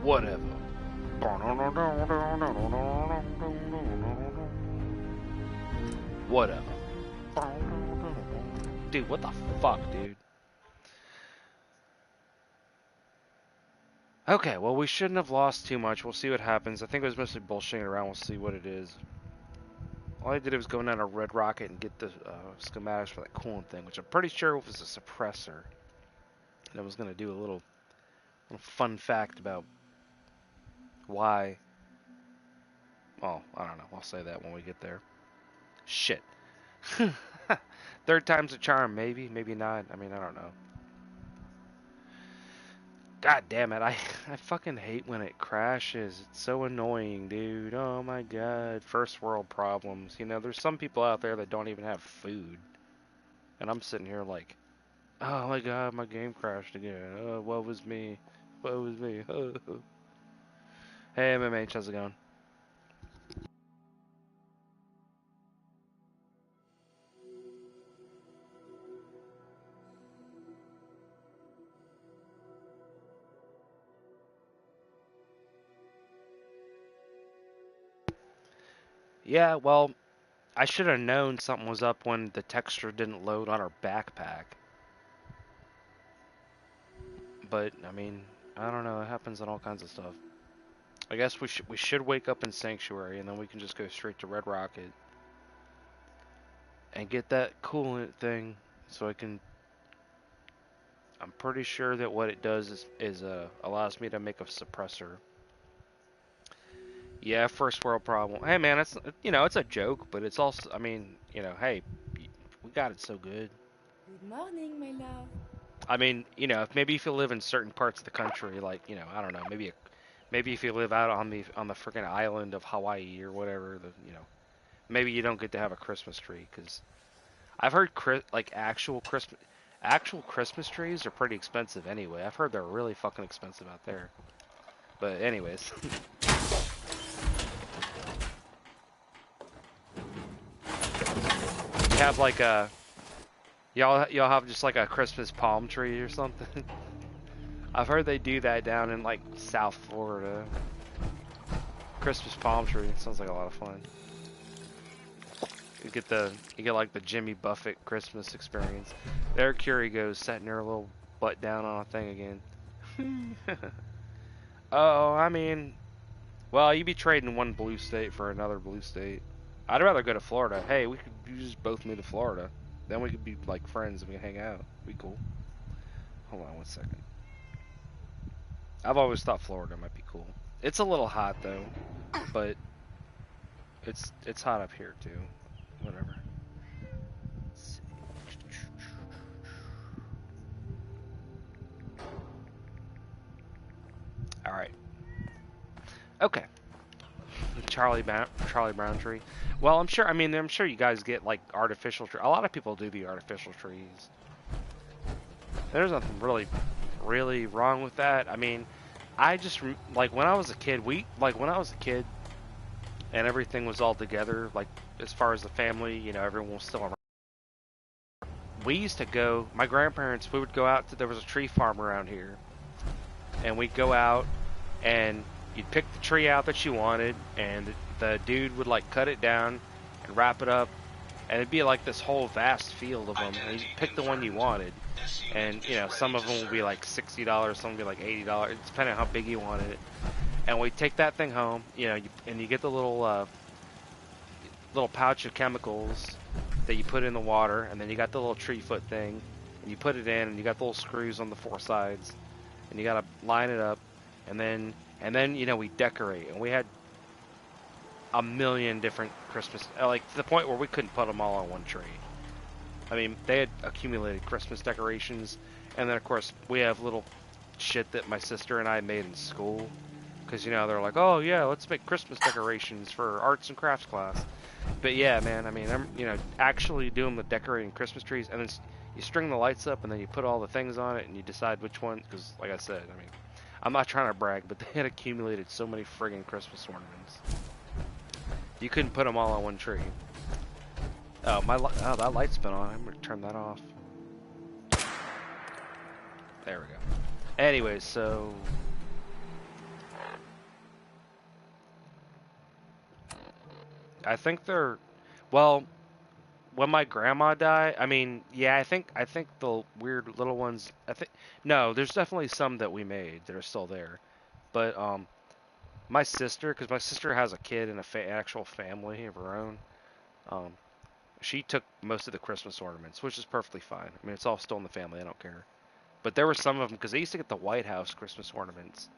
Whatever. Whatever. Dude, what the fuck, dude? Okay, well, we shouldn't have lost too much. We'll see what happens. I think it was mostly bullshitting around. We'll see what it is. All I did was go down a red rocket and get the schematics for that coolant thing, which I'm pretty sure was a suppressor. And I was going to do a little fun fact about why. Well, I don't know. I'll say that when we get there. Shit. Third time's a charm, maybe. Maybe not. I mean, I don't know. God damn it, I fucking hate when it crashes. It's so annoying, dude. Oh my god. First world problems. You know, there's some people out there that don't even have food. And I'm sitting here like, oh my god, my game crashed again. Oh, what was me? What was me? Hey, MMH, how's it going? Yeah, well, I should have known something was up when the texture didn't load on our backpack. But, I mean, I don't know. It happens on all kinds of stuff. I guess we should wake up in Sanctuary, and then we can just go straight to Red Rocket and get that coolant thing, so I can. I'm pretty sure that what it does is allows me to make a suppressor. Yeah, first world problem. Hey man, it's it's a joke, but it's also, I mean, hey, we got it so good. Good morning, my love. I mean, maybe if you live in certain parts of the country, like, I don't know, maybe if you live out on the freaking island of Hawaii or whatever, maybe you don't get to have a Christmas tree, because I've heard like actual Christmas trees are pretty expensive anyway. I've heard they're really fucking expensive out there. But anyways, you have like y'all have just like a Christmas palm tree or something. I've heard they do that down in like South Florida. Christmas palm tree sounds like a lot of fun. You get like the Jimmy Buffett Christmas experience. There Curie goes, setting her little butt down on a thing again. Oh, I mean, well, you'd be trading one blue state for another blue state. I'd rather go to Florida. Hey, we could just both move to Florida. Then we could be like friends and we could hang out. Be cool. Hold on one second. I've always thought Florida might be cool. It's a little hot though, but it's hot up here too. Whatever. All right. Okay. Charlie Brown tree. Well, I'm sure you guys get like artificial tree. A lot of people do the artificial trees. There's nothing really wrong with that. I mean, I just like when I was a kid, and everything was all together, like as far as the family, everyone was still around. We used to go, my grandparents, we would go out to, there was a tree farm around here, and we'd go out, and you'd pick the tree out that you wanted, and the dude would like cut it down and wrap it up, and it'd be like this whole vast field of them, and you pick the one you wanted, and some of them would be like $60, some would be like $80, depending on how big you wanted it. And we take that thing home, and you get the little pouch of chemicals that you put in the water, and then you got the little tree foot thing, and you put it in, and you got the little screws on the four sides, and you gotta line it up, and then we decorate, and we had a million different Christmas, like to the point where we couldn't put them all on one tree. I mean, they had accumulated Christmas decorations, and then of course we have little shit that my sister and I made in school. Because, they're like, oh, yeah, let's make Christmas decorations for arts and crafts class. But, yeah, man, I mean, actually doing the decorating Christmas trees, and then you string the lights up, and then you put all the things on it, and you decide which one, because, like I said, I mean, I'm not trying to brag, but they had accumulated so many friggin' Christmas ornaments. You couldn't put them all on one tree. Oh, that light's been on. I'm going to turn that off. There we go. Anyways, so... I think they're, well, when my grandma died, I mean, yeah, I think the weird little ones, I think no, there's definitely some that we made that are still there. But my sister, because my sister has a kid and actual family of her own, um, she took most of the Christmas ornaments, which is perfectly fine. I mean, it's all still in the family. I don't care. But there were some of them because they used to get the White House Christmas ornaments,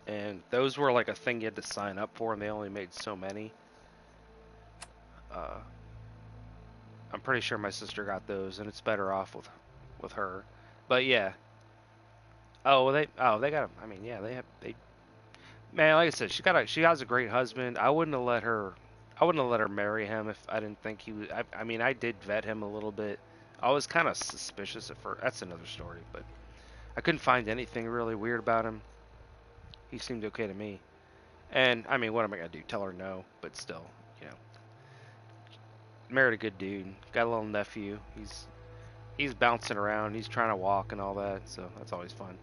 and those were like a thing you had to sign up for, and they only made so many. Uh, I'm pretty sure my sister got those, and it's better off with her. But yeah. Oh, well, they got. I mean, yeah, they. Man, like I said, she has a great husband. I wouldn't have let her marry him if I didn't think he was. I mean, I did vet him a little bit. I was kind of suspicious at first. That's another story, but I couldn't find anything really weird about him. He seemed okay to me. And I mean, what am I gonna do? Tell her no? But still, you know, married a good dude. Got a little nephew. He's bouncing around. He's trying to walk and all that. So that's always fun.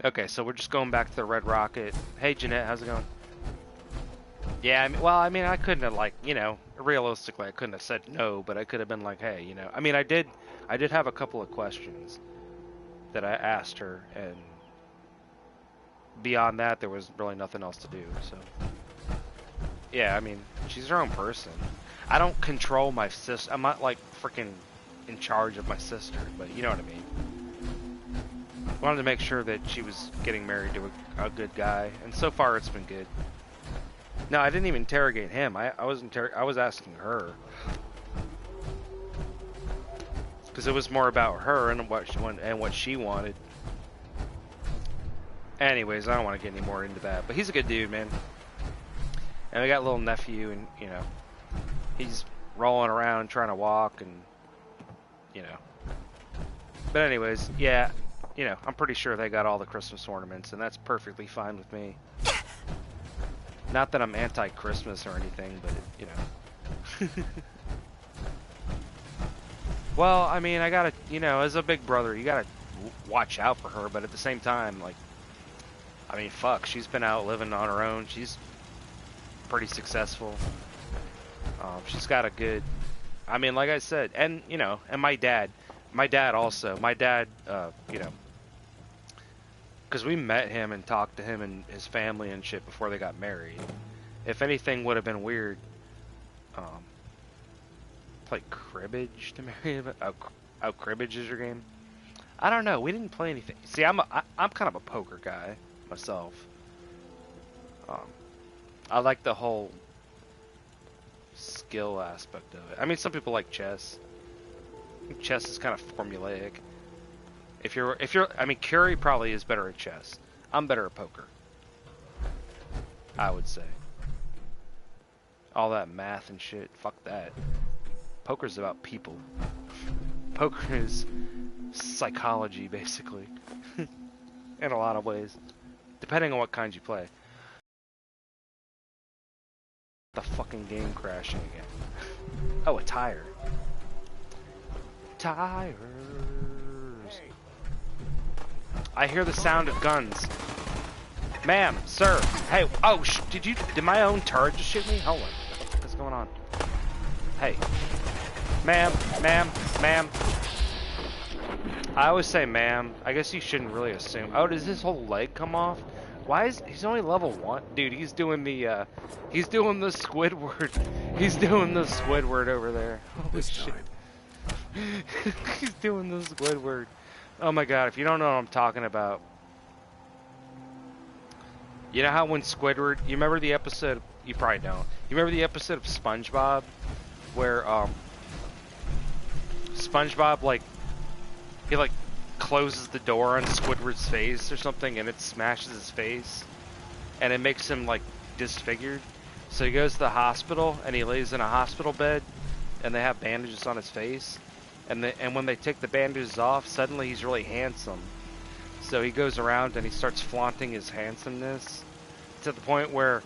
Okay, so we're just going back to the Red Rocket. Hey, Jeanette, how's it going? Yeah, I mean, I couldn't have like, realistically, I couldn't have said no, but I could have been like, hey, I mean, I did have a couple of questions that I asked her, and beyond that, there was really nothing else to do. So, yeah, I mean, she's her own person. I don't control my sister. I'm not like freaking in charge of my sister, but you know what I mean. Wanted to make sure that she was getting married to a good guy, and so far it's been good. No, I didn't even interrogate him. I was asking her because it was more about her and what she wanted. Anyways, I don't want to get any more into that, but he's a good dude, man. And we got a little nephew, and he's rolling around trying to walk, and But anyways, yeah, I'm pretty sure they got all the Christmas ornaments, and that's perfectly fine with me. Not that I'm anti-Christmas or anything, but Well, I mean, I gotta, as a big brother, you gotta watch out for her, but at the same time, like, I mean, fuck, she's been out living on her own. She's pretty successful. She's got a good, I mean, like I said, and, and my dad also, because we met him and talked to him and his family and shit before they got married. If anything would have been weird, play cribbage to marry him. Oh, cribbage is your game? I don't know. We didn't play anything. See, I'm kind of a poker guy myself. I like the whole skill aspect of it. I mean, some people like chess. I think chess is kind of formulaic. I mean, Curie probably is better at chess. I'm better at poker, I would say. All that math and shit, fuck that. Poker's about people. Poker is psychology, basically. In a lot of ways. Depending on what kind you play. The fucking game crashing again. Oh, a tire. Tires. I hear the sound of guns. Ma'am, sir, hey, oh, did my own turret just shoot me? Hold on, what's going on? Hey, ma'am. I always say ma'am. I guess you shouldn't really assume. Oh, does his whole leg come off? Why is he's only level 1? Dude, he's doing the Squidward. He's doing the Squidward over there. Holy shit. He's doing the Squidward. Oh my god, if you don't know what I'm talking about. You know how when Squidward, you remember the episode, you probably don't. You remember the episode of SpongeBob where SpongeBob he closes the door on Squidward's face or something and it smashes his face and it makes him disfigured. So he goes to the hospital and he lays in a hospital bed and they have bandages on his face. And when they take the bandages off, suddenly he's really handsome. So he goes around and he starts flaunting his handsomeness to the point where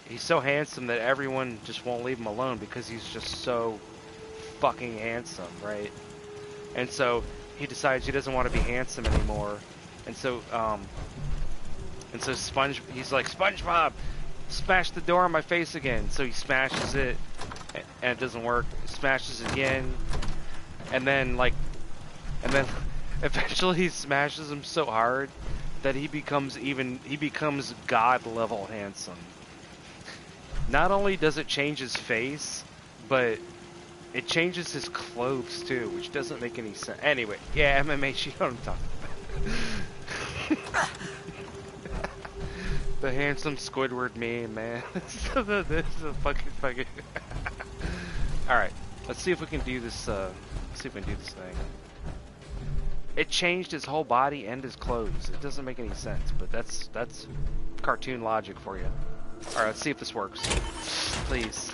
he's so handsome that everyone just won't leave him alone because he's just so fucking handsome, right? And so he decides he doesn't want to be handsome anymore, and so he's like, SpongeBob, smash the door on my face again. So he smashes it, and it doesn't work. He smashes it again, and then eventually he smashes him so hard that he becomes God level handsome. Not only does it change his face, but it changes his clothes too, which doesn't make any sense. Anyway, yeah, MMA, you know what I'm talking about. The handsome Squidward meme, man. This is a fucking. Alright, let's see if we can do this, thing. It changed his whole body and his clothes. It doesn't make any sense, but that's cartoon logic for you. Alright, let's see if this works. Please.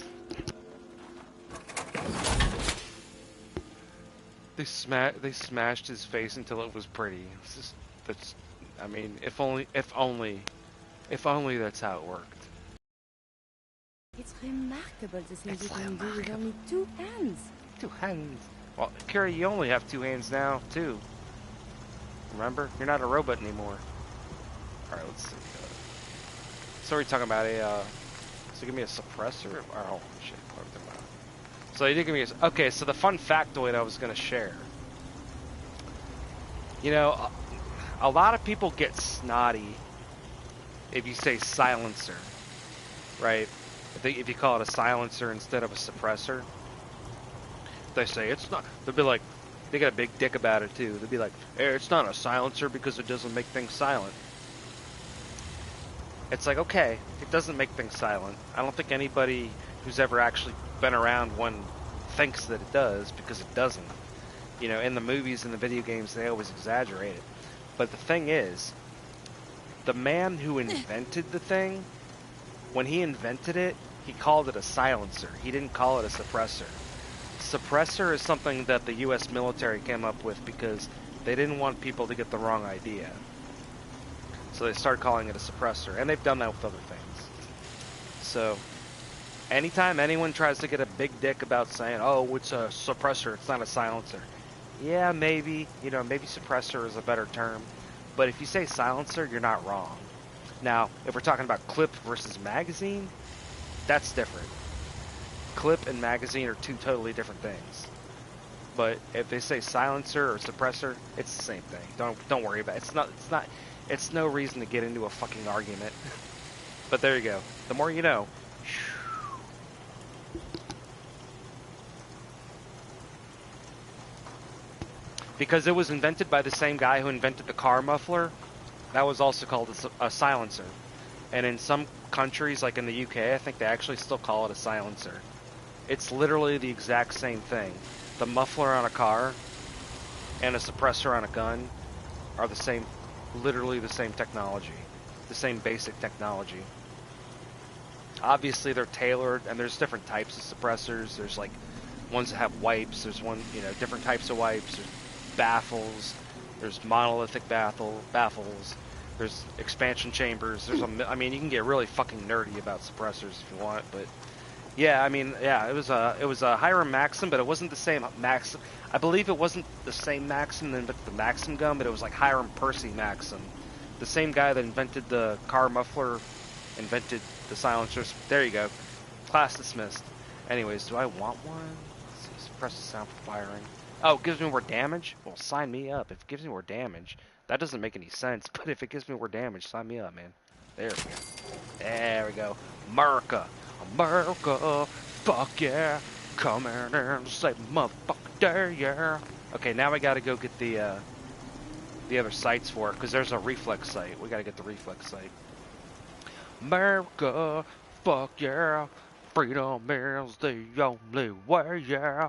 They smashed his face until it was pretty. I mean, if only that's how it worked. It's remarkable the things you can do with only 2 hands. 2 hands. Well, Carrie, you only have 2 hands now, too. Remember? You're not a robot anymore. Alright, let's see. So we're talking about so give me a suppressor? Oh, shit. What am I talking about? So he did give me okay, so the fun factoid I was going to share. You know, a lot of people get snotty if you say silencer, right? If you call it a silencer instead of a suppressor. They say it's not, they'll be like, they got a big dick about it too. They'll be like, hey, it's not a silencer because it doesn't make things silent. It's like, okay, it doesn't make things silent. I don't think anybody who's ever actually been around one thinks that it does, because it doesn't. You know, in the movies and the video games, they always exaggerate it. But the thing is, the man who invented the thing, when he invented it, he called it a silencer. He didn't call it a suppressor. Suppressor is something that the U.S. military came up with because they didn't want people to get the wrong idea. So they started calling it a suppressor, and they've done that with other things. So anytime anyone tries to get a big dick about saying, oh, it's a suppressor, it's not a silencer. Yeah, maybe, you know, maybe suppressor is a better term. But if you say silencer, you're not wrong. Now, if we're talking about clip versus magazine, that's different. Clip and magazine are 2 totally different things. But if they say silencer or suppressor, it's the same thing. Don't worry about it. It's no reason to get into a fucking argument. But there you go. The more you know. Because it was invented by the same guy who invented the car muffler, that was also called a silencer. And in some countries, like in the UK, I think they actually still call it a silencer. It's literally the exact same thing. The muffler on a car and a suppressor on a gun are the same, literally the same technology. The same basic technology. Obviously they're tailored, and there's different types of suppressors. There's like ones that have wipes, there's different types of wipes, there's baffles, there's monolithic baffles, there's expansion chambers, I mean, you can get really fucking nerdy about suppressors if you want, but yeah, I mean, yeah, it was a Hiram Maxim, but it wasn't the same Maxim. I believe it wasn't the same Maxim that invented the Maxim gun, but it was like Hiram Percy Maxim. The same guy that invented the car muffler invented the silencers. There you go. Class dismissed. Anyways, do I want one? Let's see, suppress the sound for firing. Oh, it gives me more damage? Well, sign me up. If it gives me more damage, that doesn't make any sense, but if it gives me more damage, sign me up, man. There we go. There we go. America. America. Fuck yeah. Come in and say motherfucker there, yeah. Okay, now we gotta go get the other sites for it, because there's a reflex site. We gotta get the reflex site. America. Fuck yeah. Freedom is the only way, yeah.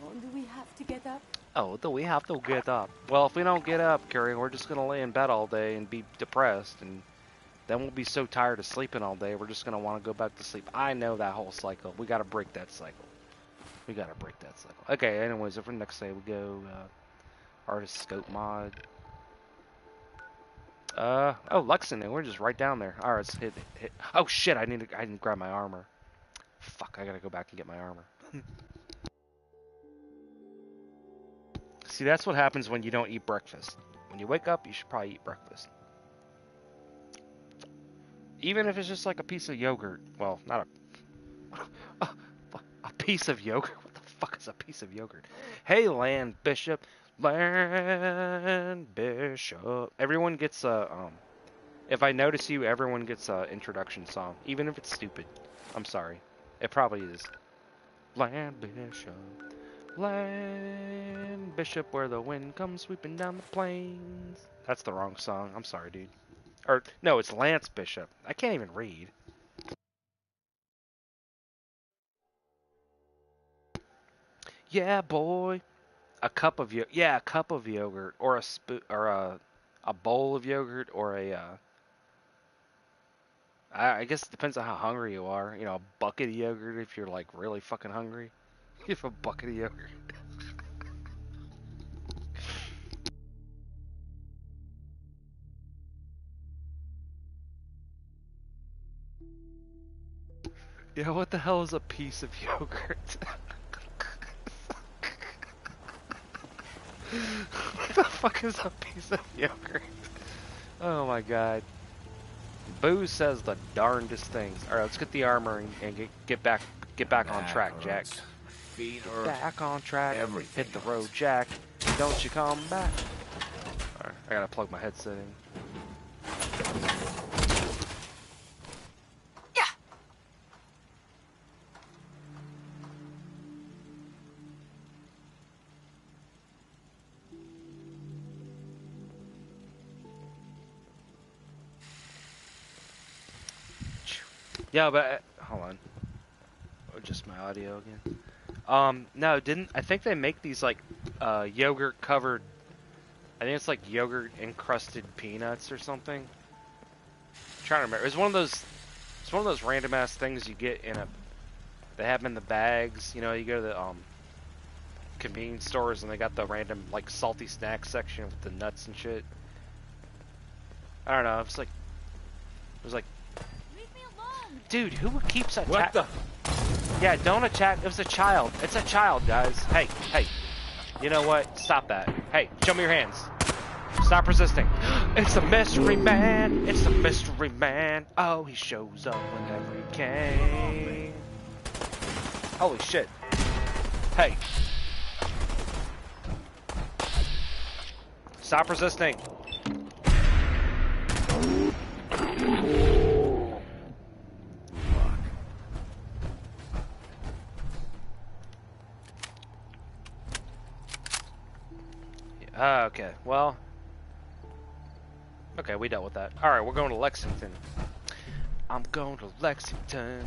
Oh, do we have to get up? Oh, do we have to get up? Well, if we don't get up, Carrie, we're just gonna lay in bed all day and be depressed, and then we'll be so tired of sleeping all day, we're just gonna want to go back to sleep. I know that whole cycle. We gotta break that cycle. We gotta break that cycle. Okay, anyways, for the next day, we go artist scope mod. Oh, Lexington, we're just right down there. All right, let's hit. Oh shit, I didn't grab my armor. Fuck, I gotta go back and get my armor. See, that's what happens when you don't eat breakfast. When you wake up, you should probably eat breakfast. Even if it's just like a piece of yogurt. Well, not a piece of yogurt. What the fuck is a piece of yogurt? Hey, Land Bishop. Land Bishop. Everyone gets a, if I notice you, everyone gets a introduction song. Even if it's stupid. I'm sorry. It probably is. Land Bishop. Land Bishop, where the wind comes sweeping down the plains. That's the wrong song. I'm sorry, dude. Or, no, it's Lance Bishop. I can't even read. Yeah, boy. A cup of a cup of yogurt, or a spoon, or a bowl of yogurt, or I guess it depends on how hungry you are. You know, a bucket of yogurt if you're like really fucking hungry. You have a bucket of yogurt. Yeah, what the hell is a piece of yogurt? What the fuck is a piece of yogurt? Oh my god. Boo says the darndest things. Alright, let's get the armor and get back on track, Jack. Feet hurt. Back on track. Everything Hit the road, Jack. Don't you come back. Alright, I gotta plug my headset in. Yeah, but hold on. Just my audio again. No, I think they make these like yogurt covered. I think it's like yogurt encrusted peanuts or something. I'm trying to remember. It's one of those. It's one of those random ass things you get in a. They have them in the bags. You know, you go to the convenience stores and they got the random like salty snack section with the nuts and shit. I don't know. It was like. Dude, who keeps attacking? What the? Yeah, don't attack. It was a child. It's a child, guys. Hey, hey. You know what? Stop that. Hey, show me your hands. Stop resisting. It's the mystery man. It's the mystery man. Oh, he shows up whenever he can. Holy shit. Hey. Stop resisting. Okay, well... Okay, we dealt with that. Alright, we're going to Lexington. I'm going to Lexington.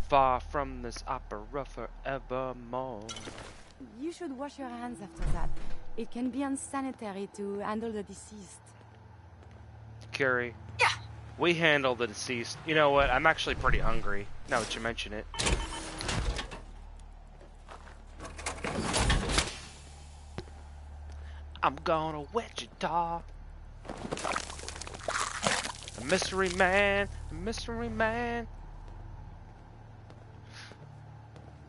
Far from this opera forevermore. You should wash your hands after that. It can be unsanitary to handle the deceased. Curie. Yeah. We handle the deceased. You know what? I'm actually pretty hungry, now that you mention it. I'm gonna Wichita. The mystery man, the mystery man.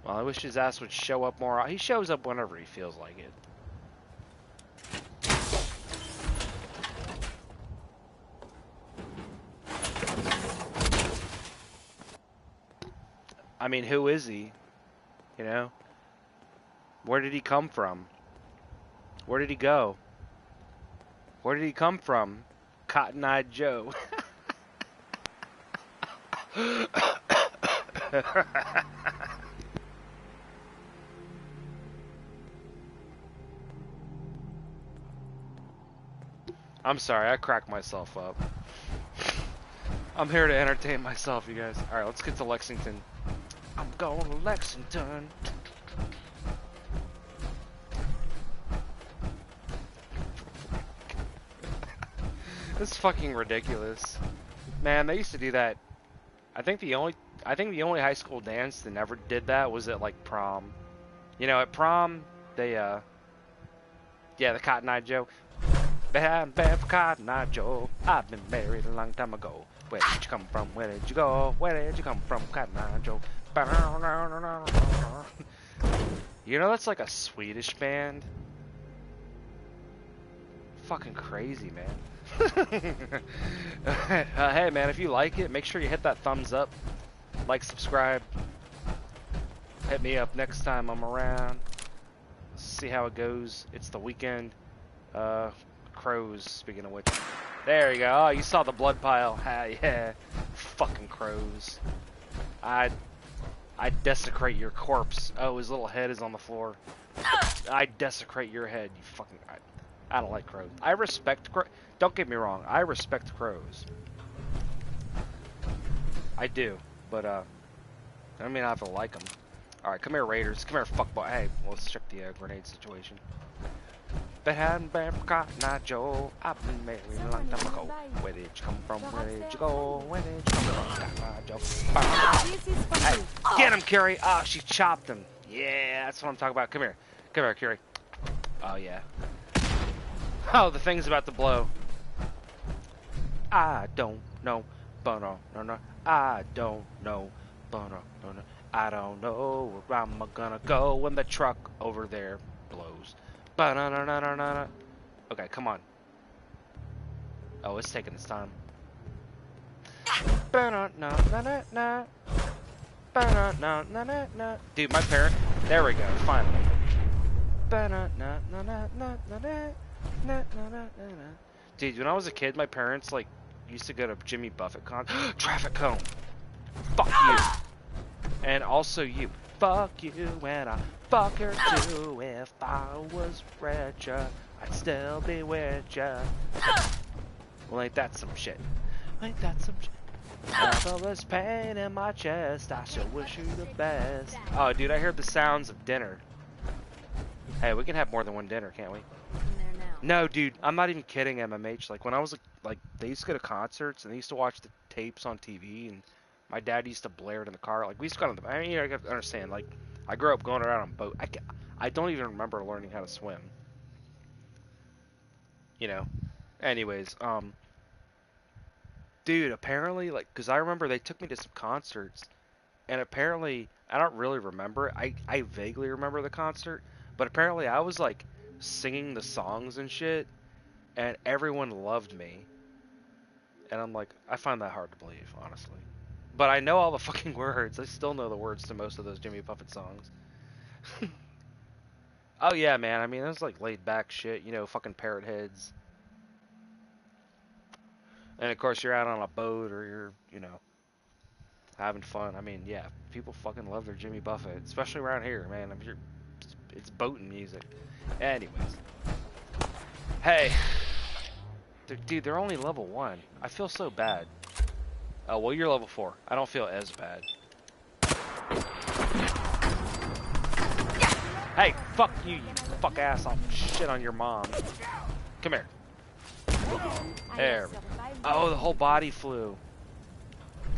Well, I wish his ass would show up more. He shows up whenever he feels like it. I mean, who is he? You know? Where did he come from? Where did he go? Where did he come from? Cotton-Eyed Joe. I'm sorry, I cracked myself up. I'm here to entertain myself, you guys. Alright, let's get to Lexington. I'm going to Lexington. This is fucking ridiculous. Man, they used to do that. I think the only high school dance that never did that was at like prom. You know, at prom, they yeah, the Cotton-Eyed Joe. Bam for Cotton Eye Joe. I've been married a long time ago. Where did you come from? Where did you go? Where did you come from, Cotton Eye Joe? You know that's like a Swedish band? Fucking crazy, man. Hey, man, if you like it, make sure you hit that thumbs up. Like, subscribe. Hit me up next time I'm around. See how it goes. It's the weekend. Crows, speaking of which. There you go. Oh, you saw the blood pile. Ah, yeah. Fucking crows. I'd desecrate your corpse. Oh, his little head is on the floor. I'd desecrate your head, you fucking... I don't like crows. I respect crows. Don't get me wrong. I respect crows. I do. But, I mean, I have to like them. Alright, come here, Raiders. Come here, fuckboy. Hey, let's check the grenade situation. Bam for Cotton Eye Joe. I've been married a long time ago. Where did you come from? Where did you go? Where did you come from, Cotton Eye Joe? Hey, get him, Carrie. Oh, she chopped him. Yeah, that's what I'm talking about. Come here. Come here, Carrie. Oh, yeah. Oh, the thing's about to blow. I don't know. No. I don't know. No. I don't know where I'm gonna go when the truck over there blows. Ba-na-na-na-na-na. Okay, come on. Oh, it's taking its time. Ba-na-na-na-na-na. Ba-na-na-na-na-na. Dude, my parent. There we go. Finally. Ba-na-na-na-na-na-na. Dude, when I was a kid, my parents like used to go to Jimmy Buffett traffic cone. Fuck you. And also you. Fuck you and I fuck her too. If I was richer, I'd still be with ya. Well, ain't that some shit? Ain't that some shit? All this pain in my chest, I sure wish you the best. Oh, dude, I heard the sounds of dinner. Hey, we can have more than one dinner, can't we? No, dude, I'm not even kidding, MMH. Like, when I was, like, they used to go to concerts, and they used to watch the tapes on TV, and my dad used to blare it in the car. Like, we used to go on the, I mean, you know, you got to understand, like, I grew up going around on boat. I don't even remember learning how to swim. You know? Anyways, dude, apparently, like, because I remember they took me to some concerts, and apparently, I don't really remember it. I vaguely remember the concert, but apparently I was, like, singing the songs and shit, and everyone loved me. And I'm like, I find that hard to believe, honestly. But I know all the fucking words. I still know the words to most of those Jimmy Buffett songs. Oh yeah, man. I mean, it was like laid back shit, you know, fucking parrot heads. And of course, you're out on a boat or you're, you know, having fun. I mean, yeah, people fucking love their Jimmy Buffett, especially around here, man. I mean, it's boating music. Anyways, hey, dude, they're only level 1. I feel so bad. Oh well, you're level 4. I don't feel as bad. Hey, fuck you, you fuck ass! I'll shit on your mom. Come here. There we go. Oh, the whole body flew.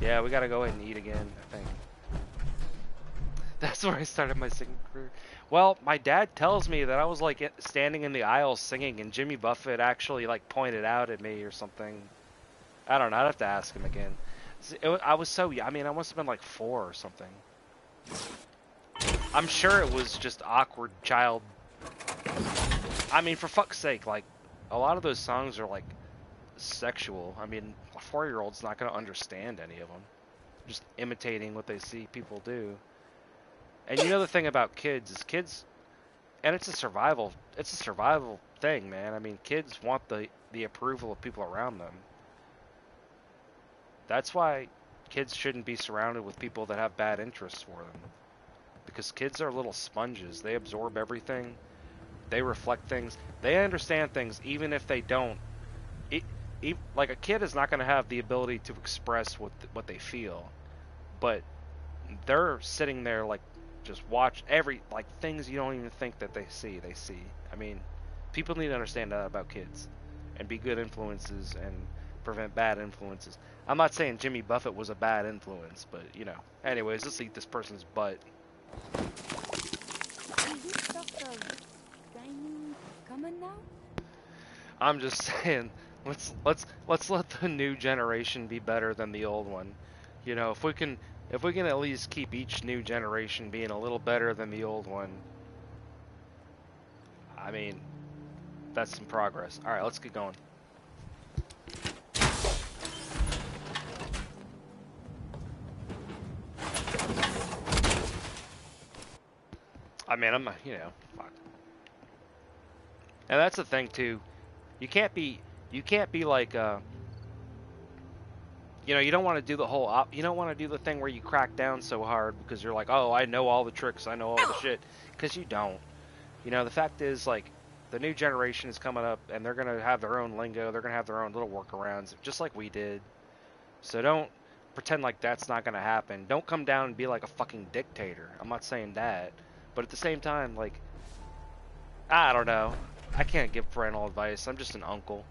Yeah, we gotta go ahead and eat again, I think. That's where I started my singing career. Well, my dad tells me that I was like standing in the aisle singing and Jimmy Buffett actually like pointed out at me or something. I don't know, I'd have to ask him again. I was so, I mean, I must have been like 4 or something. I'm sure it was just awkward child. I mean, for fuck's sake, like, a lot of those songs are like sexual. I mean, a 4-year-old's not going to understand any of them. Just imitating what they see people do. And you know the thing about kids is kids, and it's a survival thing, man. I mean, kids want the approval of people around them. That's why kids shouldn't be surrounded with people that have bad interests for them. Because kids are little sponges. They absorb everything. They reflect things. They understand things even if they don't. Like a kid is not going to have the ability to express what they feel. But they're sitting there like just watch like things you don't even think that they see. I mean, people need to understand that about kids and be good influences and prevent bad influences. I'm not saying Jimmy Buffett was a bad influence, but you know. Anyways, let's eat this person's butt. Is it sort of dining common now? I'm just saying, let's let the new generation be better than the old one. You know, if we can at least keep each new generation being a little better than the old one, I mean, that's some progress. All right, let's get going. I mean, you know, fuck. And that's the thing too. You can't be like, you know, you don't want to do the whole you don't want to do the thing where you crack down so hard because you're like, oh, I know all the tricks, I know all the shit, because you don't. You know, the fact is, like, the new generation is coming up, and they're gonna have their own lingo, they're gonna have their own little workarounds, just like we did. So don't pretend like that's not gonna happen. Don't come down and be like a fucking dictator. I'm not saying that, but at the same time, like, I don't know. I can't give parental advice. I'm just an uncle.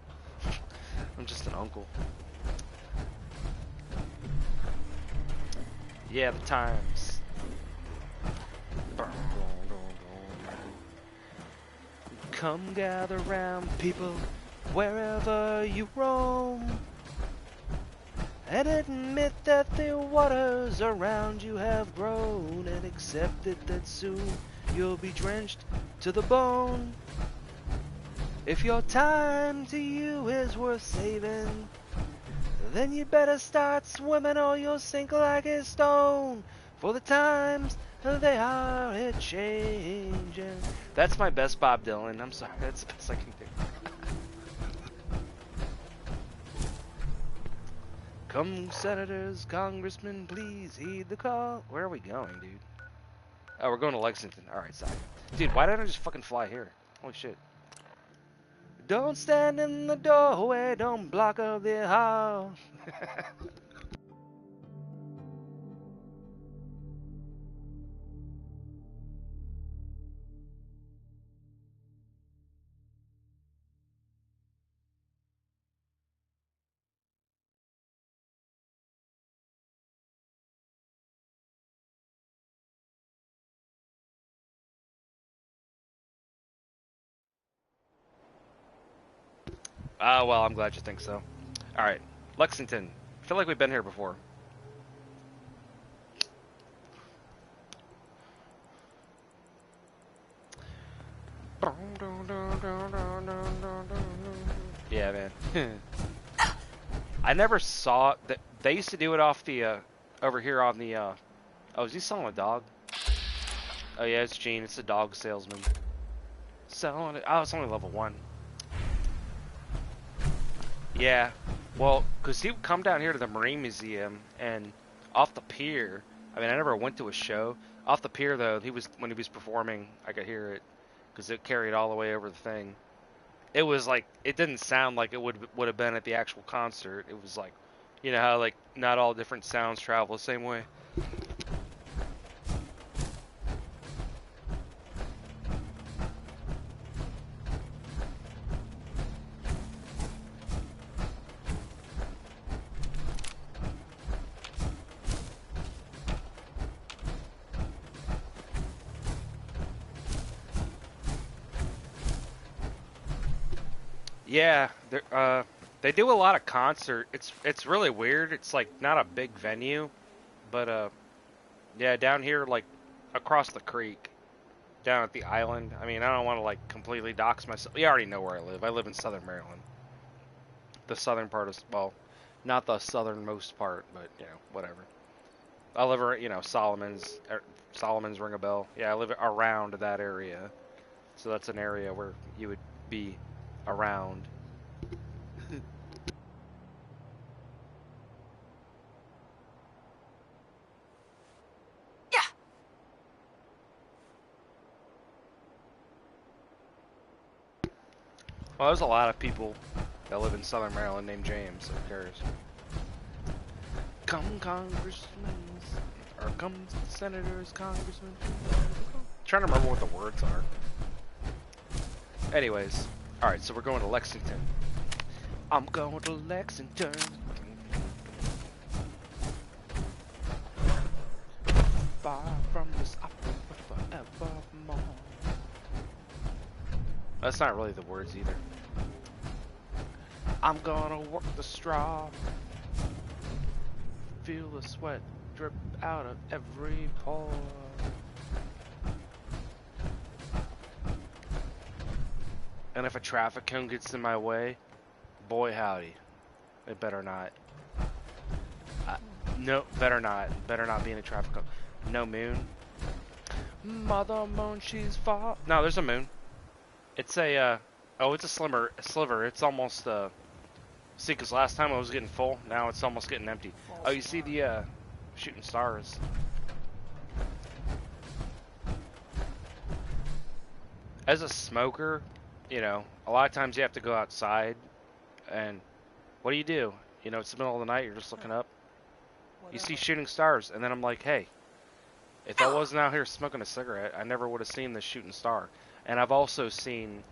I'm just an uncle. Yeah, the times. Come gather round, people, wherever you roam, and admit that the waters around you have grown, and accept it that soon you'll be drenched to the bone. If your time to you is worth saving, then you better start swimming or you'll sink like a stone, for the times they are a-changing. That's my best Bob Dylan. I'm sorry, that's the best I can do. Come, senators, congressmen, please heed the call. Where are we going, dude? Oh, we're going to Lexington. Alright, sorry. Dude, why didn't I just fucking fly here? Holy shit. Don't stand in the doorway, don't block up the hall. Well, I'm glad you think so. Alright, Lexington. I feel like we've been here before. Yeah, man. I never saw that. They used to do it off the over here on the oh, is he selling a dog? Oh yeah, it's Gene. It's a dog salesman. Selling it. Oh, it's only level 1. Yeah. Well, cause he would come down here to the Marine Museum and off the pier. I mean, I never went to a show. Off the pier though, when he was performing, I could hear it because it carried all the way over the thing. It was like, it didn't sound like it would have been at the actual concert. It was like, you know how like not all different sounds travel the same way. Yeah, they do a lot of concert. It's really weird. It's like not a big venue, but yeah, down here like across the creek, down at the island. I mean, I don't want to like completely dox myself. You already know where I live. I live in Southern Maryland. The southern part of, well, not the southernmost part, but you know, whatever. I live, you know, Solomon's ring a bell. Yeah, I live around that area, so that's an area where you would be around. Yeah. Well, there's a lot of people that live in Southern Maryland named James, so who cares? Come congressmen, or come senators, congressmen. I'm trying to remember what the words are. Anyways, alright, so we're going to Lexington. I'm going to Lexington. Far from this opera forevermore. That's not really the words either. I'm gonna work the straw. Feel the sweat drip out of every pore. And if a traffic cone gets in my way, boy howdy, it better not. No, better not. Better not be in a traffic cone. No moon. Mother moon, she's far. No, there's a moon. It's a, oh, it's a sliver. It's almost, see, because last time I was getting full, now it's almost getting empty. Oh, you see the, shooting stars. As a smoker, you know, a lot of times you have to go outside, and what do? You know, it's the middle of the night, you're just looking up. You see shooting stars, and then I'm like, hey, if I wasn't out here smoking a cigarette, I never would have seen this shooting star. And I've also seen,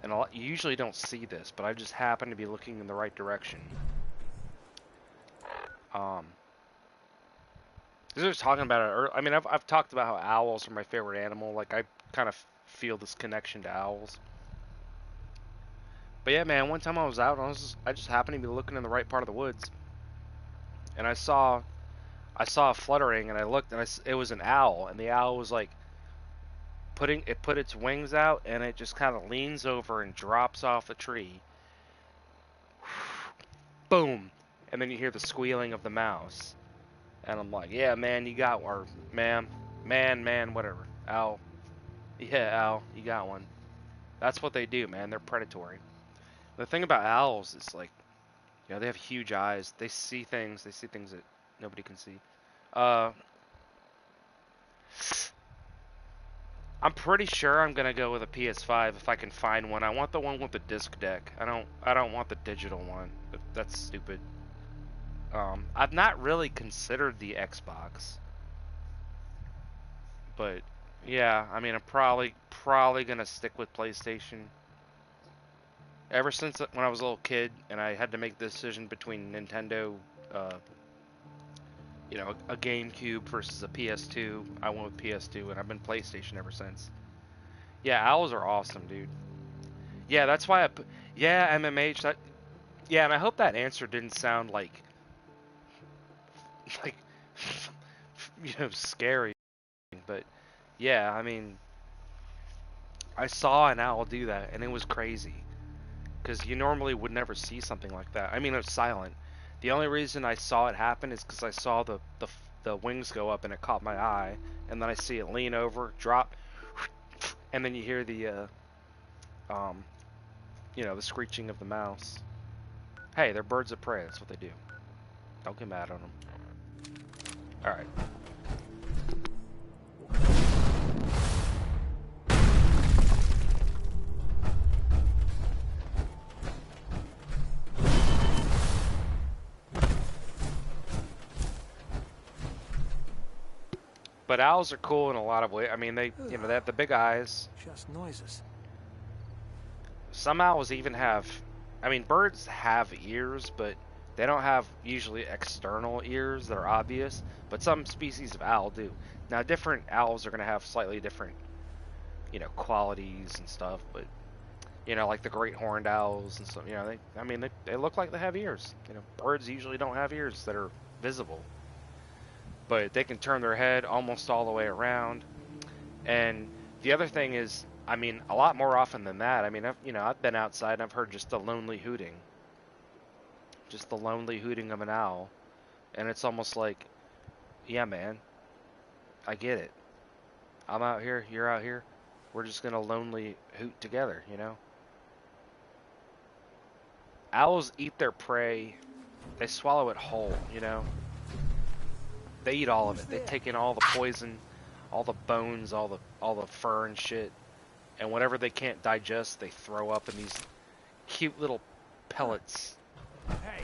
and you usually don't see this, but I just happen to be looking in the right direction. Because I was talking about it earlier. I mean, I've talked about how owls are my favorite animal. Like, I kind of feel this connection to owls. But yeah, man, one time I was out, and I just happened to be looking in the right part of the woods, and I saw a fluttering, and I looked, and it was an owl, and the owl was like put its wings out, and it just kind of leans over and drops off a tree. Boom, and then you hear the squealing of the mouse, and I'm like, yeah, man, you got one, or man, whatever, owl, yeah, owl, you got one. That's what they do, man. They're predatory. The thing about owls is, like, you know, they have huge eyes. They see things that nobody can see. I'm pretty sure I'm gonna go with a PS5 if I can find one. I want the one with the disc deck. I don't want the digital one. That's stupid. I've not really considered the Xbox, but yeah, I mean, I'm probably gonna stick with PlayStation. Ever since when I was a little kid and I had to make the decision between Nintendo, you know, a GameCube versus a PS2, I went with PS2, and I've been PlayStation ever since. Yeah, owls are awesome, dude. Yeah, that's why yeah, MMH, yeah, and I hope that answer didn't sound like, you know, scary, but yeah, I mean, I saw an owl do that, and it was crazy. Because you normally would never see something like that. I mean, it was silent. The only reason I saw it happen is because I saw the wings go up and it caught my eye, and then I see it lean over, drop, and then you hear the, you know, the screeching of the mouse. Hey, they're birds of prey. That's what they do. Don't get mad on them. All right. But owls are cool in a lot of ways. I mean, they have the big eyes. Just noises. Some owls even have, I mean, birds have ears, but they don't have usually external ears that are obvious. But some species of owl do. Now, different owls are going to have slightly different, you know, qualities and stuff. But, you know, like the great horned owls and stuff, you know, they look like they have ears. You know, birds usually don't have ears that are visible. But they can turn their head almost all the way around. And the other thing is, I mean, a lot more often than that, I mean, I've been outside and I've heard just the lonely hooting. Just the lonely hooting of an owl. And it's almost like, yeah, man, I get it. I'm out here, you're out here. We're just gonna lonely hoot together, you know? Owls eat their prey. They swallow it whole, you know? They eat all of it. They take in all the poison, all the bones, all the fur and shit, and whatever they can't digest, they throw up in these cute little pellets.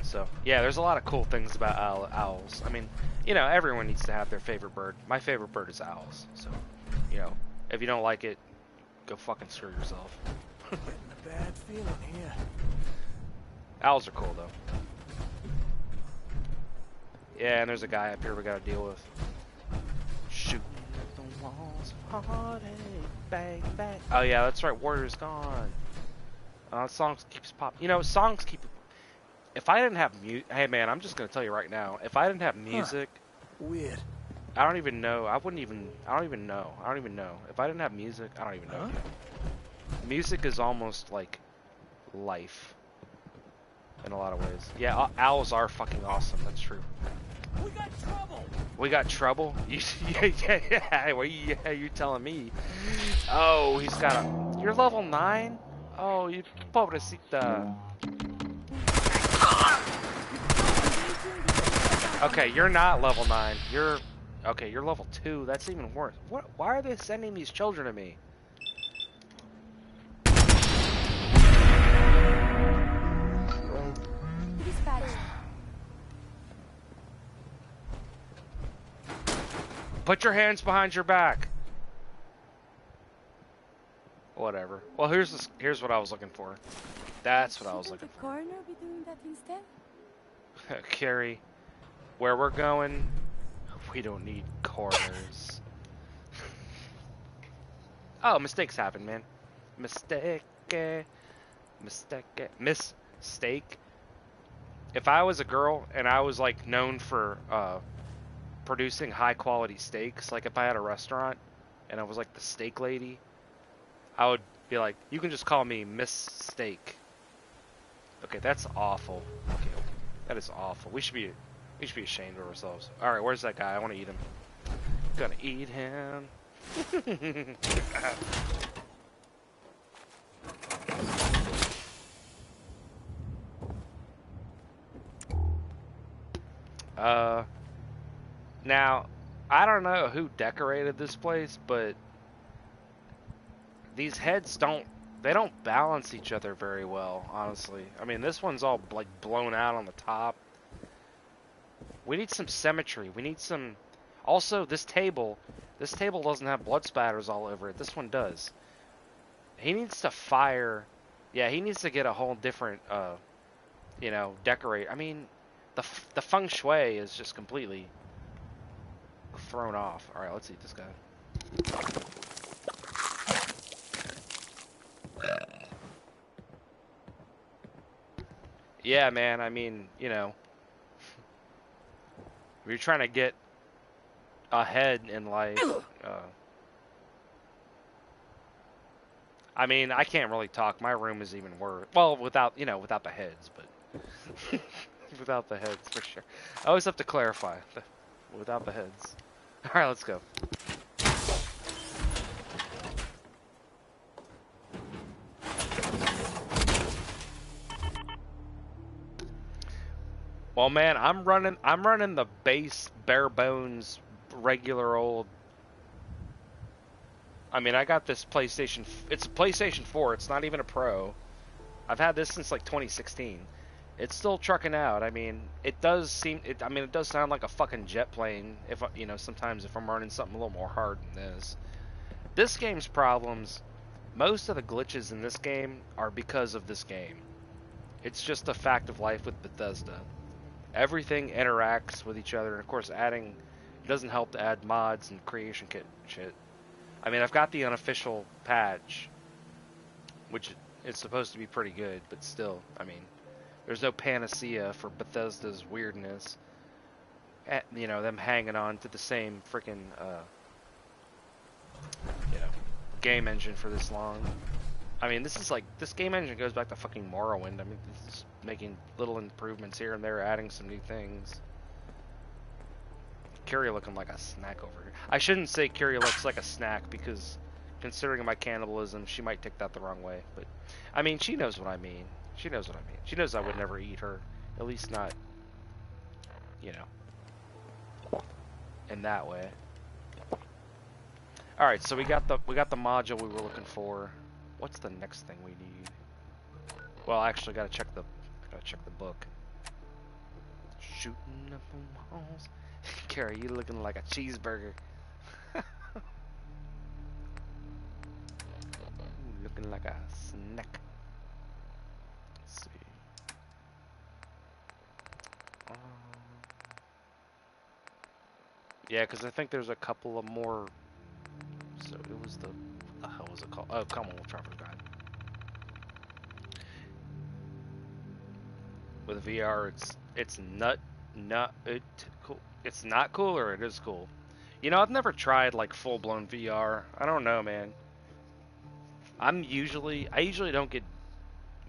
So yeah, there's a lot of cool things about owls. I mean, you know, everyone needs to have their favorite bird. My favorite bird is owls. So, you know, if you don't like it, go fucking screw yourself. Getting a bad feeling here. Owls are cool though. Yeah, and there's a guy up here we gotta deal with. Shooting at the walls of heartache, bang, bang. Oh yeah, that's right, Warrior's gone. Songs keeps pop. You know, songs keep. If I didn't have hey man, I'm just gonna tell you right now. If I didn't have music, Weird. I don't even know. I wouldn't even. I don't even know. I don't even know. If I didn't have music, I don't even know. Music is almost like life in a lot of ways. Yeah, owls are fucking awesome. That's true. We got trouble. We got trouble. Yeah. Well, yeah, you're telling me. Oh, he's got a. You're level 9. Oh, you pobrecita. Okay, you're not level 9. You're okay. You're level 2. That's even worse. What? Why are they sending these children to me? Dispatch. Put your hands behind your back. Whatever. Well, here's what I was looking for. That's what I was looking Shouldn't the for. coroner be doing that instead? Carrie, where we're going, we don't need coroners. Oh, mistakes happen, man. Mistake. Mistake. If I was a girl and I was like known for producing high quality steaks, like if I had a restaurant and I was like the steak lady, I would be like, you can just call me Miss Steak. Okay, that's awful. Okay, that is awful. We should be ashamed of ourselves. All right, where's that guy? I want to eat him. Gonna eat him. Now, I don't know who decorated this place, but these heads don't balance each other very well, honestly. I mean, this one's all like blown out on the top. We need some symmetry. We need some. Also, this table doesn't have blood spatters all over it. This one does. He needs to fire. Yeah, he needs to get a whole different, decorate. I mean, the feng shui is just completely thrown off. All right, let's eat this guy. Yeah, man. I mean, if you're trying to get ahead in life, I mean, I can't really talk. My room is even worse. Well, without the heads, but without the heads for sure. I always have to clarify without the heads. All right, let's go. Well, man, I'm running the base, bare bones, regular old. I mean, I got this PlayStation. It's a PlayStation 4. It's not even a Pro. I've had this since like 2016. It's still trucking out. I mean, it does sound like a fucking jet plane. If sometimes if I'm running something a little more hard than this. This game's problems, most of the glitches in this game are because of this game. It's just a fact of life with Bethesda. Everything interacts with each other, and of course, it doesn't help to add mods and creation kit shit. I mean, I've got the unofficial patch, which is supposed to be pretty good, but still, I mean, there's no panacea for Bethesda's weirdness. Them hanging on to the same freaking, game engine for this long. I mean, this game engine goes back to fucking Morrowind. I mean, this is making little improvements here and there, adding some new things. Curie looking like a snack over here. I shouldn't say Curie looks like a snack because, considering my cannibalism, she might take that the wrong way. But, I mean, she knows what I mean. She knows what I mean. She knows I would never eat her. At least not, in that way. Alright, so we got the module we were looking for. What's the next thing we need? Well, I actually gotta check the book. Shooting up the walls. Carrie, you looking like a cheeseburger. Looking like a snack. Let's see. Yeah, because I think there's a couple of more. So it was what the hell was it called? Oh, Commonwealth Traveler's Guide. with VR. It's cool. It's not cool or it is cool. You know, I've never tried like full blown VR. I don't know, man. I usually don't get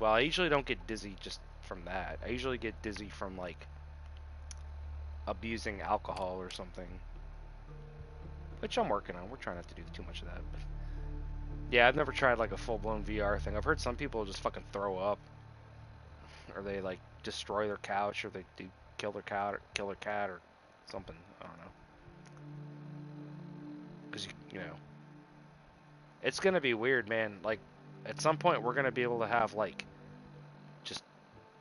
I usually don't get dizzy just from that. I usually get dizzy from like abusing alcohol or something. Which I'm working on. We're trying not to do too much of that. But yeah, I've never tried like a full blown VR thing. I've heard some people just fucking throw up, or they like destroy their couch, or they do kill their cat, or something. I don't know. Because you know, it's gonna be weird, man. Like at some point, we're gonna be able to have like just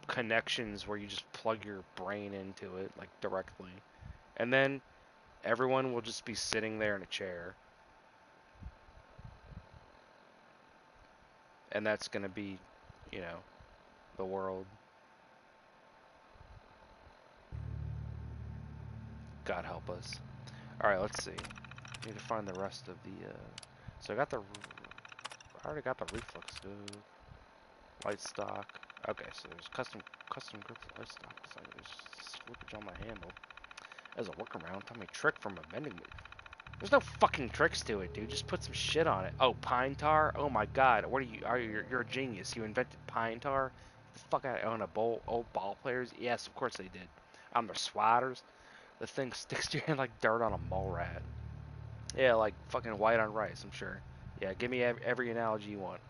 connections where you just plug your brain into it like directly, and then everyone will just be sitting there in a chair. And that's gonna be, you know, the world. God help us. Alright, let's see. Need to find the rest of the, so I already got the reflex good. Light stock. Okay, so there's custom grip light stock. So there's slippage on my handle. As a workaround, tell me trick from a vending machine. There's no fucking tricks to it, dude. Just put some shit on it. Oh, pine tar? Oh my god. What are you? You're a genius. You invented pine tar? The fuck I own old ball players? Yes, of course they did. On their swatters. The thing sticks to your hand like dirt on a mole rat. Yeah, like fucking white on rice, I'm sure. Yeah, give me every analogy you want.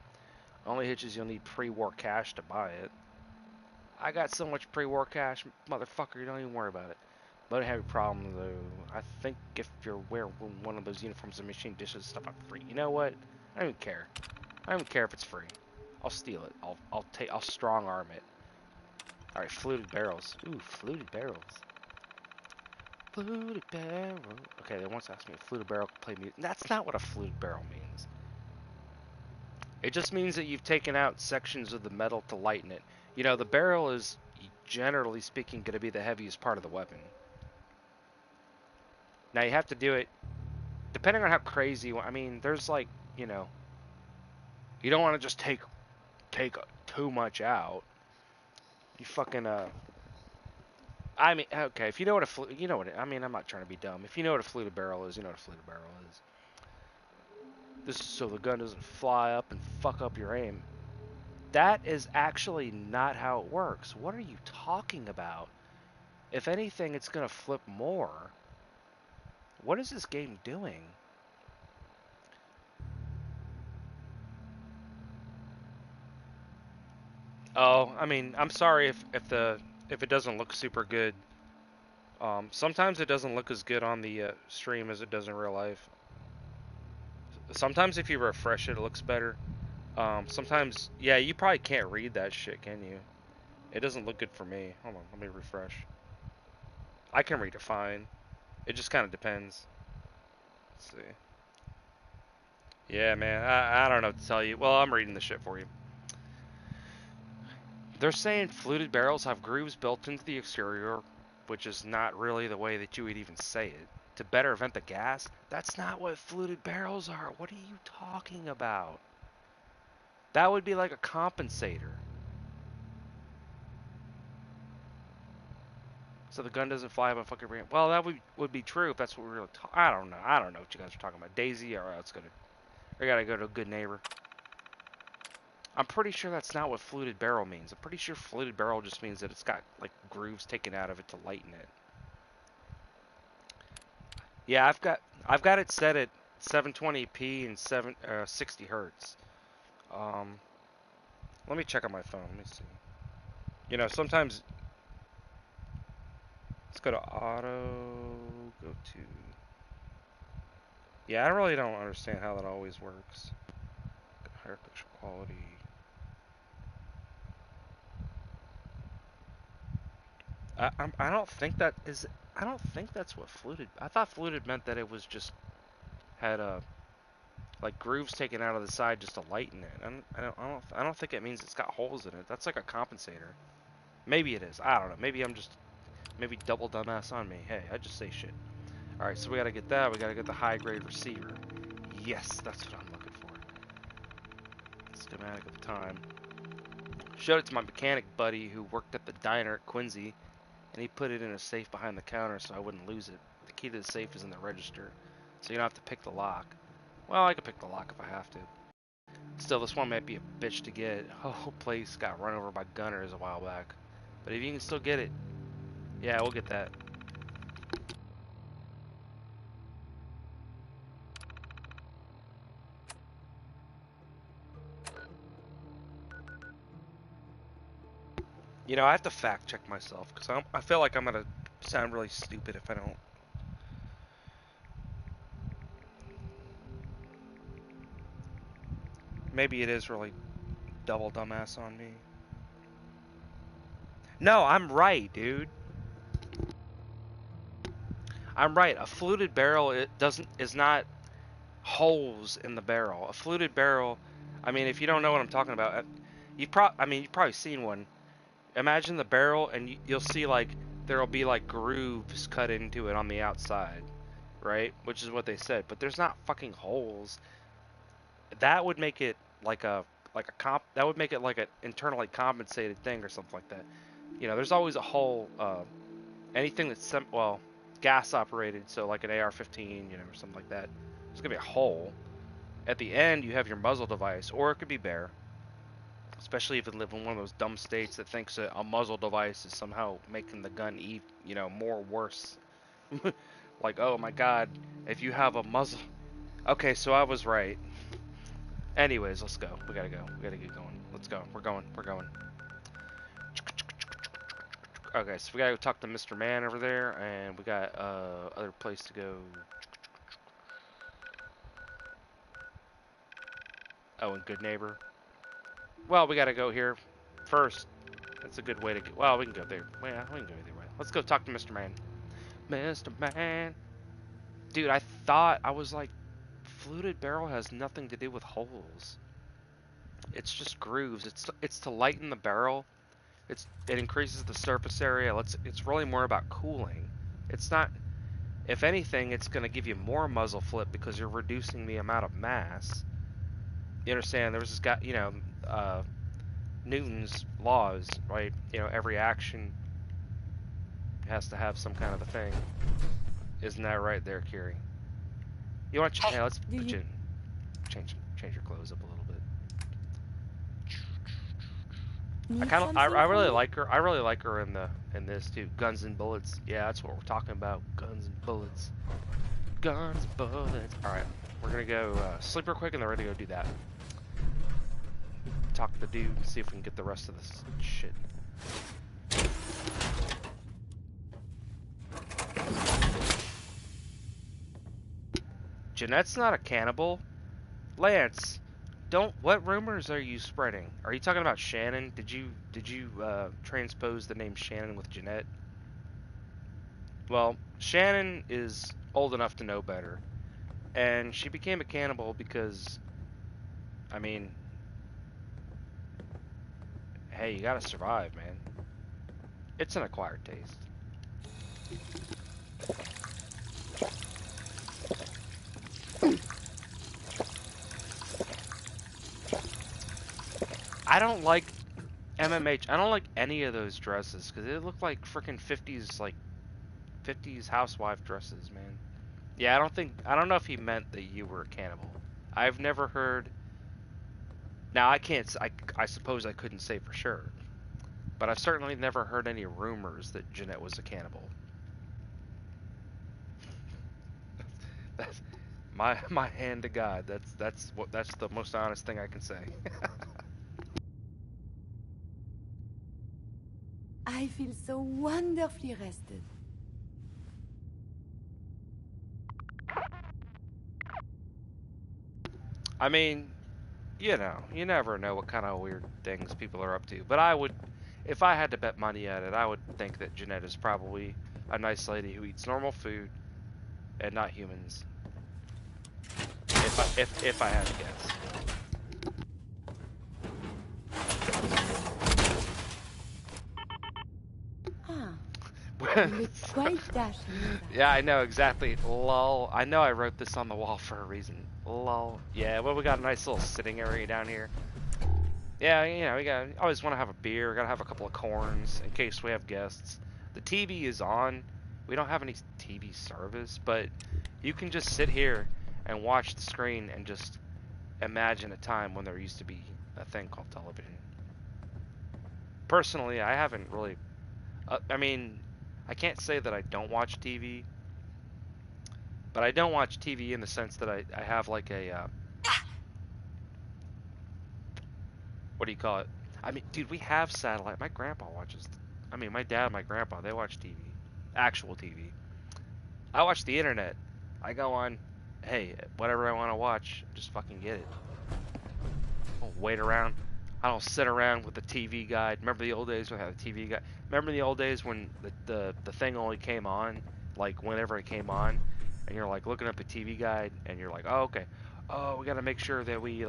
Only hitch is you'll need pre-war cash to buy it. I got so much pre-war cash, motherfucker, you don't even worry about it. But I have a problem though. I think if you're wearing one of those uniforms, the machine dishes stuff up free. You know what? I don't even care. I don't even care if it's free. I'll steal it. I'll strong arm it. All right, fluted barrels. Ooh, fluted barrels. Fluted barrel. Okay, they once asked me if fluted barrel could play music. That's not what a fluted barrel means. It just means that you've taken out sections of the metal to lighten it. You know, the barrel is, generally speaking, going to be the heaviest part of the weapon. Now, you have to do it, depending on how crazy you want. I mean, there's like, you know, you don't want to just take too much out. You fucking, I mean, okay, if you know what you know what I mean, I'm not trying to be dumb. If you know what a fluted barrel is, you know what a fluted barrel is. This is so the gun doesn't fly up and fuck up your aim. That is actually not how it works. What are you talking about? If anything, it's gonna flip more. What is this game doing? Oh, I mean, I'm sorry if it doesn't look super good. Sometimes it doesn't look as good on the stream as it does in real life. Sometimes if you refresh it, it looks better. Sometimes, yeah, you probably can't read that shit, can you? It doesn't look good for me. Hold on, let me refresh. I can read it fine. It just kind of depends. Let's see. Yeah, man, I don't know what to tell you. Well, I'm reading the shit for you. They're saying fluted barrels have grooves built into the exterior, which is not really the way that you would even say it. To better vent the gas? That's not what fluted barrels are. What are you talking about? That would be like a compensator. So the gun doesn't fly up and fucking ramp. Well, that would be true if that's what we were talking. I don't know. I don't know what you guys are talking about. Daisy? Alright, let's go to... I gotta go to a good neighbor. I'm pretty sure that's not what fluted barrel means. I'm pretty sure fluted barrel just means that it's got like grooves taken out of it to lighten it. Yeah, I've got it set at 720p and 60 hertz. Let me check on my phone. Let me see. You know, sometimes let's go to auto. Go to. Yeah, I really don't understand how that always works. Higher picture quality. I don't think that is. I don't think that's what fluted. I thought fluted meant that it was just had like grooves taken out of the side just to lighten it. I don't think it means it's got holes in it. That's like a compensator. Maybe it is. I don't know. Maybe double dumbass on me. Hey, I just say shit. All right, so we gotta get that. We gotta get the high grade receiver. Yes, that's what I'm looking for. Schematic of time. Showed it to my mechanic buddy who worked at the diner at Quincy, and he put it in a safe behind the counter so I wouldn't lose it. The key to the safe is in the register, so you don't have to pick the lock. Well, I could pick the lock if I have to. Still, this one might be a bitch to get. Whole place got run over by gunners a while back. But if you can still get it, yeah, we'll get that. You know, I have to fact check myself because I feel like I'm gonna sound really stupid if I don't. Maybe it is really double dumbass on me. No, I'm right, dude. I'm right. A fluted barrel is not holes in the barrel. A fluted barrel, I mean, if you don't know what I'm talking about, you've probably seen one. Imagine the barrel, and you'll see like there'll be like grooves cut into it on the outside, right? Which is what they said. But there's not fucking holes. That would make it like that would make it like an internally compensated thing or something like that. You know, there's always a hole. Anything that's gas operated, so like an AR-15, you know, or something like that. There's gonna be a hole. At the end, you have your muzzle device, or it could be bare. Especially if you live in one of those dumb states that thinks that a muzzle device is somehow making the gun more worse. Like, oh my god, if you have a muzzle. Okay, so I was right. Anyways, let's go. We gotta go. We gotta get going. Let's go. We're going. We're going. Okay, so we gotta go talk to Mr. Man over there, and we got other place to go. Oh, and Good Neighbor. Well, we gotta go here first. That's a good way to get. Well, we can go there. Well, we can go either way. Let's go talk to Mr. Man. Mr. Man. Dude, I thought, I was like, fluted barrel has nothing to do with holes. It's just grooves. It's to lighten the barrel. It increases the surface area. It's really more about cooling. It's not. If anything, it's gonna give you more muzzle flip because you're reducing the amount of mass. You understand? There was this guy, you know, Newton's laws, right? You know, every action has to have some kind of a thing. Isn't that right there, Kiri? You want to? Hey, let's put you in. Change your clothes up a little bit. I really like her. I really like her in this too. Guns and bullets. Yeah, that's what we're talking about. Guns and bullets. Guns, bullets. All right, we're gonna go sleep real quick, and then we're gonna go do that. Talk to the dude, see if we can get the rest of this shit. Jeanette's not a cannibal. Lance, what rumors are you spreading? Are you talking about Shannon? Did you transpose the name Shannon with Jeanette? Well, Shannon is old enough to know better. And she became a cannibal because, I mean, hey, you gotta survive, man. It's an acquired taste. I don't like MMH. I don't like any of those dresses because they look like freaking 50s housewife dresses, man. Yeah, I don't know if he meant that you were a cannibal. I've never heard. Now I suppose I couldn't say for sure, but I've certainly never heard any rumors that Jeanette was a cannibal. That's my hand to God. That's the most honest thing I can say. I feel so wonderfully rested. I mean, you know, you never know what kind of weird things people are up to. But I would, if I had to bet money at it, I would think that Jeanette is probably a nice lady who eats normal food and not humans. If I had to guess. You look quite dashing. Yeah, I know, exactly. Lol. I know I wrote this on the wall for a reason. Lol. Yeah, well, we got a nice little sitting area down here. Yeah, you know, we got always want to have a beer. Got to have a couple of corns in case we have guests. The TV is on. We don't have any TV service, but you can just sit here and watch the screen and just imagine a time when there used to be a thing called television. Personally, I haven't really. I mean, I can't say that I don't watch TV, but I don't watch TV in the sense that I have like a what do you call it? I mean, dude, we have satellite. My grandpa watches. I mean, my dad and my grandpa, they watch TV. Actual TV. I watch the internet. I go on, hey, whatever I want to watch, just fucking get it. I don't wait around. I don't sit around with the TV guide. Remember the old days when I had a TV guide? Remember the old days when the thing only came on, like whenever it came on, and you're like looking up the TV guide, and you're like, oh, okay. Oh, we gotta make sure that we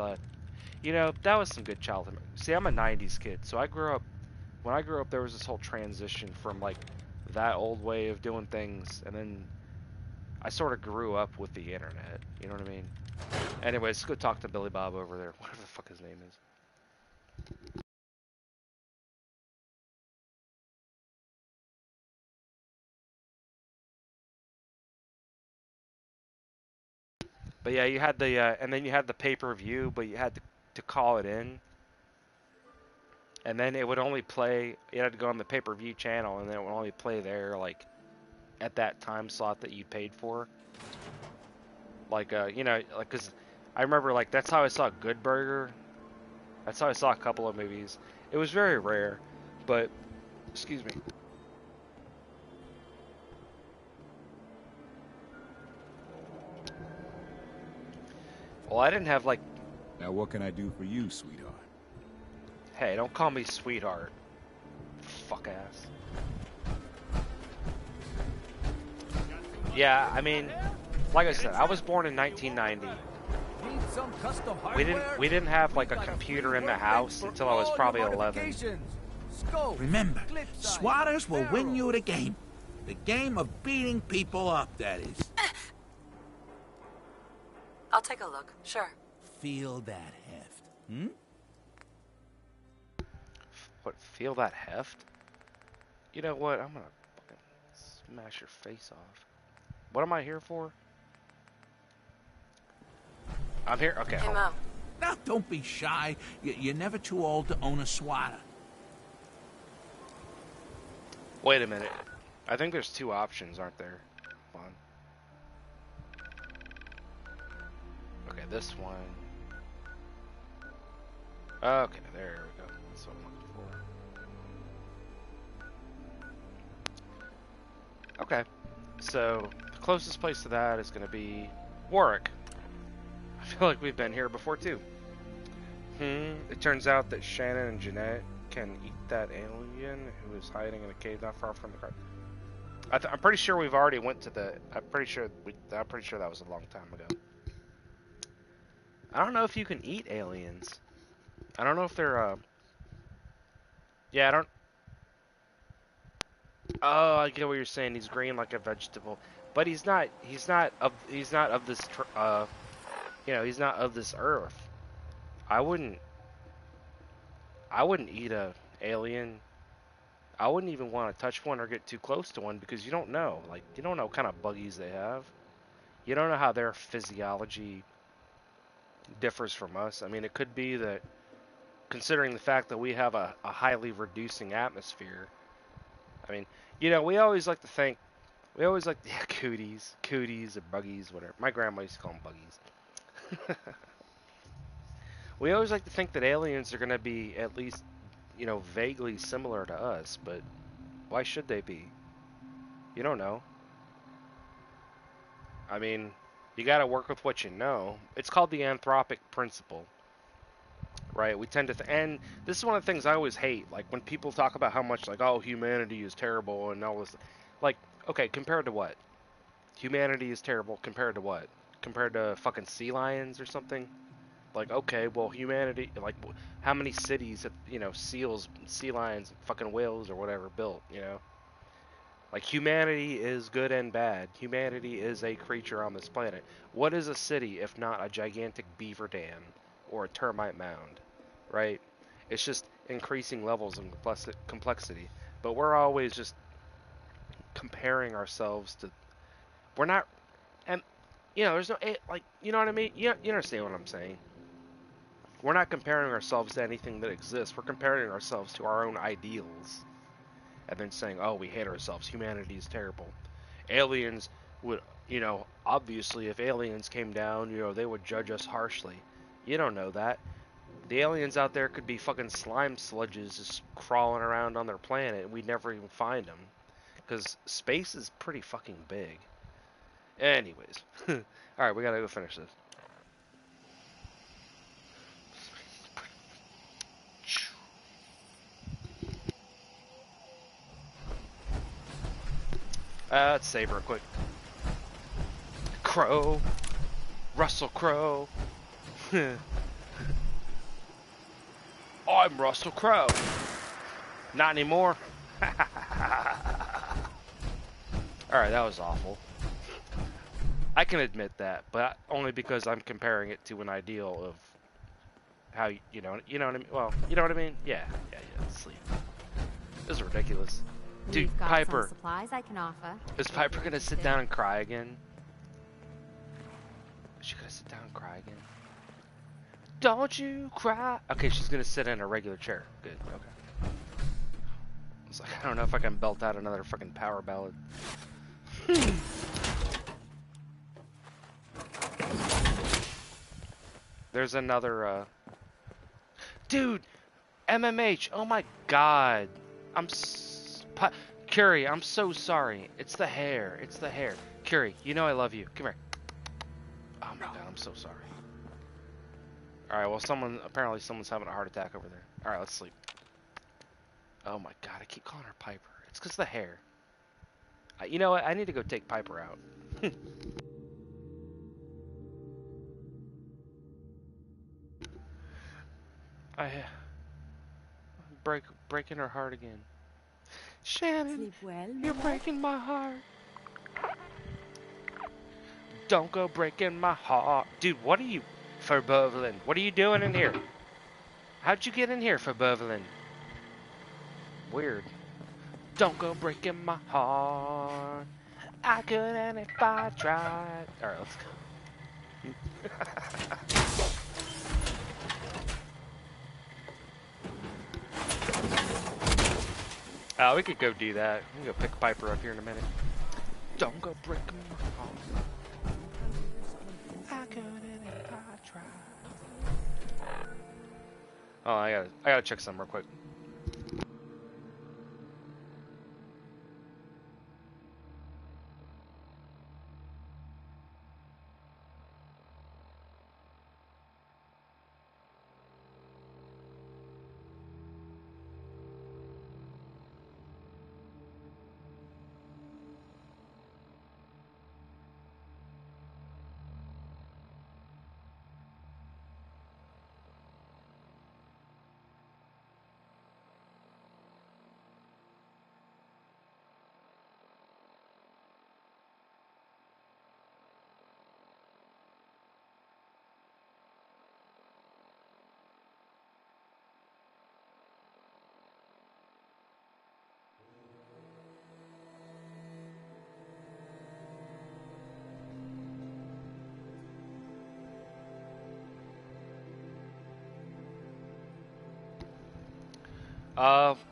you know, that was some good childhood. See, I'm a 90s kid, so I grew up, when I grew up, there was this whole transition from, like, that old way of doing things, and then I sort of grew up with the internet, you know what I mean? Anyways, let's go talk to Billy Bob over there, whatever the fuck his name is. But yeah, you had the, and then you had the pay-per-view, but you had to call it in. And then it would only play, you had to go on the pay-per-view channel, and then it would only play there, like, at that time slot that you paid for. Like, you know, like, cause I remember, like, that's how I saw Good Burger. That's how I saw a couple of movies. It was very rare, but, excuse me. Well, I didn't have, like, Now what can I do for you, sweetheart? hey, don't call me sweetheart. Fuck ass. Yeah, I mean, like I said, I was born in 1990. We didn't have like a computer in the house until I was probably 11. Remember, swatters will win you the game. The game of beating people up, that is. I'll take a look, sure. Feel that heft, hmm? What, feel that heft? You know what? I'm gonna fucking smash your face off. What am I here for? I'm here. Okay. Hey, Hold on. Mom. Now, don't be shy. You're never too old to own a swatter. Wait a minute. I think there's two options, aren't there? Hold on. Okay, this one. Okay, there we go. That's what I'm looking for. Okay, so the closest place to that is going to be Warwick. I feel like we've been here before too. It turns out that Shannon and Jeanette can eat that alien who is hiding in a cave not far from the car. I'm pretty sure we've already went to the. I'm pretty sure that was a long time ago. I don't know if you can eat aliens. I don't know if they're. Yeah, I don't. Oh, I get what you're saying. He's green like a vegetable, but he's not. He's not of. He's not of this. You know, he's not of this earth. I wouldn't eat a alien. I wouldn't even want to touch one or get too close to one because you don't know. Like, you don't know what kind of buggies they have. You don't know how their physiology differs from us. I mean, it could be that, considering the fact that we have a highly reducing atmosphere. I mean, you know, we always like to think, yeah, cooties or buggies, whatever. My grandma used to call them buggies. We always like to think that aliens are going to be at least, you know, vaguely similar to us, but why should they be? You don't know. I mean, you got to work with what you know. It's called the anthropic principle, right? We tend to, and this is one of the things I always hate, like when people talk about how much, like, oh, humanity is terrible and all this. Like, okay, compared to what? Humanity is terrible compared to what? Compared to fucking sea lions or something? Like, okay, well, humanity, like, how many cities have, you know, seals, sea lions, fucking whales or whatever built, you know? Like, humanity is good and bad. Humanity is a creature on this planet. What is a city if not a gigantic beaver dam or a termite mound, right? It's just increasing levels of complexity. But we're always just comparing ourselves to. We're not, and there's no like, you know what I mean? You understand what I'm saying? We're not comparing ourselves to anything that exists. We're comparing ourselves to our own ideals, and then saying, "Oh, we hate ourselves. Humanity is terrible." Aliens would, obviously, if aliens came down, they would judge us harshly. You don't know that. The aliens out there could be fucking slime sludges just crawling around on their planet, and we'd never even find them. Because space is pretty fucking big. Anyways. Alright, we gotta go finish this. Let's save real quick. Crow. Russell Crowe. I'm Russell Crowe. Not anymore. Alright, that was awful. I can admit that, but only because I'm comparing it to an ideal of how, you know what I mean? Well, you know what I mean? Yeah, sleep. This is ridiculous. Dude, We've got Piper. some supplies I can offer. Is Piper gonna sit down and cry again? Is she gonna sit down and cry again? Don't you cry. Okay, she's gonna sit in a regular chair. Good, okay. It's like, I don't know if I can belt out another fucking power ballad. There's another, Dude! MMH! Oh my god! Curie, I'm so sorry. It's the hair. It's the hair. Curie, you know I love you. Come here. Oh my god, I'm so sorry. Alright, well apparently someone's having a heart attack over there. Alright, let's sleep. Oh my god, I keep calling her Piper. It's because of the hair. You know what? I need to go take Piper out. Breaking her heart again. Shannon, Sleep well, you're breaking my heart. Don't go breaking my heart. Dude, what are you, Verbeuvelen? What are you doing in here? How'd you get in here, Verbeuvelen? Weird. Don't go breaking my heart. I couldn't if I tried. Alright, let's go. We could go do that. We can go pick Piper up here in a minute. Don't go breaking my heart. I couldn't if I tried. Oh, I gotta check some real quick.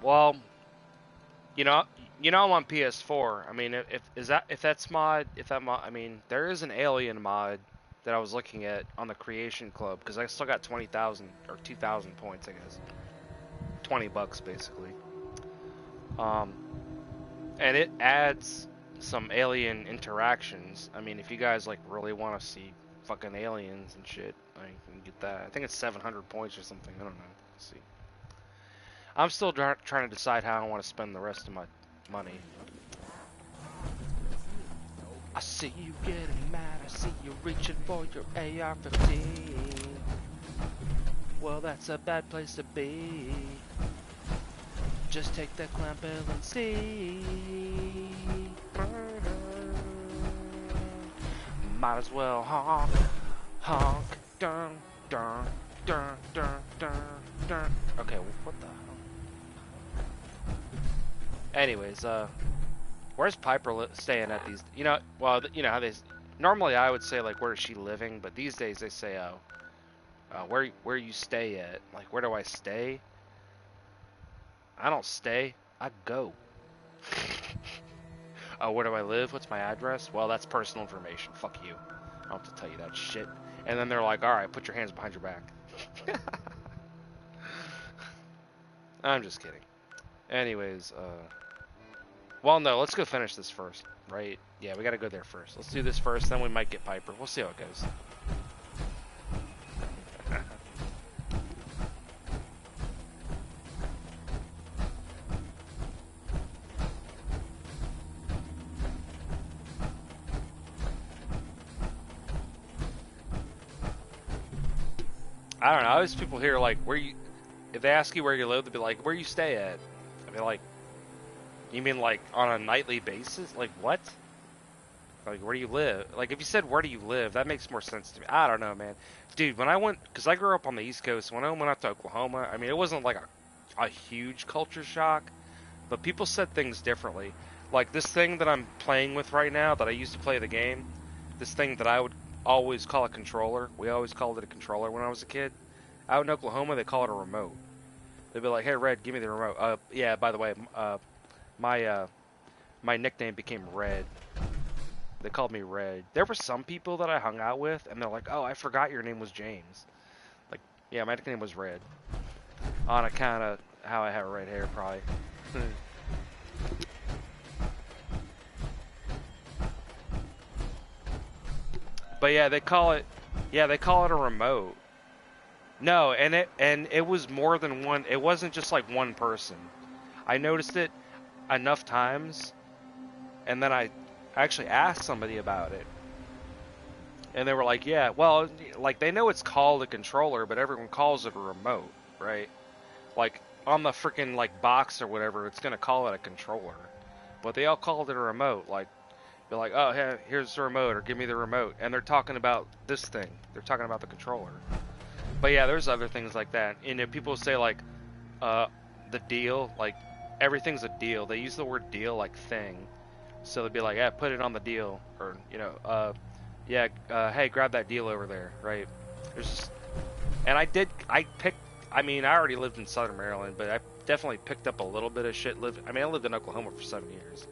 Well, I'm on PS4. I mean, I mean, there is an Alien mod that I was looking at on the Creation Club because I still got 20,000 or 2,000 points, I guess. $20 basically. And it adds some alien interactions. I mean, if you guys like really want to see fucking aliens and shit, I can get that. I think it's 700 points or something. I don't know. Let's see. I'm still trying to decide how I want to spend the rest of my money. I see you getting mad. I see you reaching for your AR-15. Well, that's a bad place to be. Just take that clown pill and see. Might as well honk, honk, dun, dun, dun, dun, dun, dun. Okay. Okay, well, what the hell? Anyways, where's Piper staying at these? You know, well, you know how they. Normally, I would say like, where is she living? But these days they say, where you stay at? Like, where do I stay? I don't stay. I go. Oh, where do I live? What's my address? Well, that's personal information. Fuck you. I don't have to tell you that shit. And then they're like, all right, put your hands behind your back. I'm just kidding. Anyways, well, no, let's go finish this first, right? Yeah, we gotta go there first. Let's do this first, then we might get Piper. We'll see how it goes. I don't know. I always people here like, where you, if they ask you where you live, they'll be like, where you stay at? I'll be like, you mean like on a nightly basis? Like what? Like where do you live? Like if you said where do you live, that makes more sense to me. I don't know, man. Dude, when I went, because I grew up on the East Coast, when I went out to Oklahoma, I mean, it wasn't like a huge culture shock, but people said things differently. Like this thing that I'm playing with right now, that I used to play the game, this thing that I would always call a controller. We always called it a controller when I was a kid. Out in Oklahoma, they call it a remote. They'd be like, "Hey, Red, give me the remote." Yeah, by the way, my nickname became Red. They called me Red. There were some people that I hung out with, and they're like, "Oh, I forgot your name was James." Like, yeah, my nickname was Red. On account of how I have red hair, probably. But yeah, they call it a remote. No, and it was more than one. It wasn't just like one person. I noticed it enough times, and then I actually asked somebody about it, and they were like, "Yeah, well, like they know it's called a controller, but everyone calls it a remote, right? Like on the freaking like box or whatever, it's gonna call it a controller, but they all called it a remote. Like they're like, oh, hey, here's the remote, or give me the remote, and they're talking about this thing. They're talking about the controller. But yeah, there's other things like that. And if people say like, the deal, like everything's a deal. They use the word deal like thing. So they'd be like, yeah, put it on the deal, or you know, hey, grab that deal over there, right? There's just, and I mean, I already lived in Southern Maryland, but I definitely picked up a little bit of shit. I lived in Oklahoma for 7 years.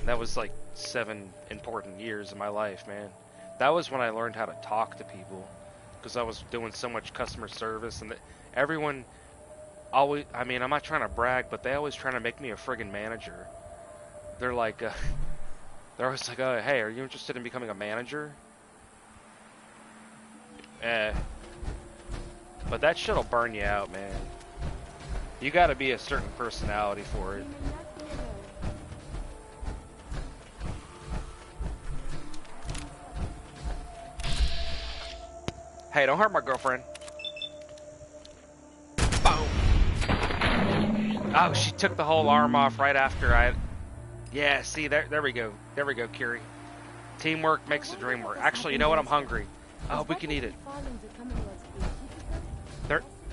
That was like 7 important years of my life, man. That was when I learned how to talk to people, because I was doing so much customer service, and everyone always, I mean, I'm not trying to brag, but they always trying to make me a friggin' manager. They're like, they're always like, oh, hey, are you interested in becoming a manager? But that shit'll burn you out, man. You gotta be a certain personality for it. Hey, don't hurt my girlfriend. Boom. Oh, she took the whole arm off right after I... Yeah, see, there we go. There we go, Kiri. Teamwork makes the dream work. Actually, you know what? I'm hungry. Oh, we can eat it.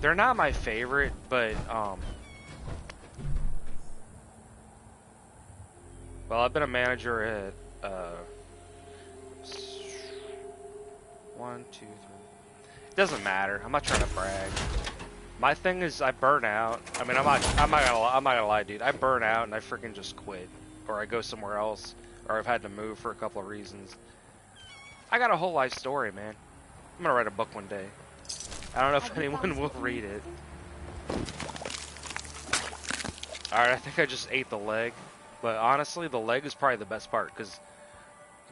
They're not my favorite, but, well, I've been a manager at, 1, 2, 3... It doesn't matter. I'm not trying to brag. My thing is, I burn out. I mean, I'm not gonna lie, dude. I burn out and I freaking just quit, or I go somewhere else, or I've had to move for a couple of reasons. I got a whole life story, man. I'm gonna write a book one day. I don't know if anyone will read it. All right, I think I just ate the leg, but honestly, the leg is probably the best part because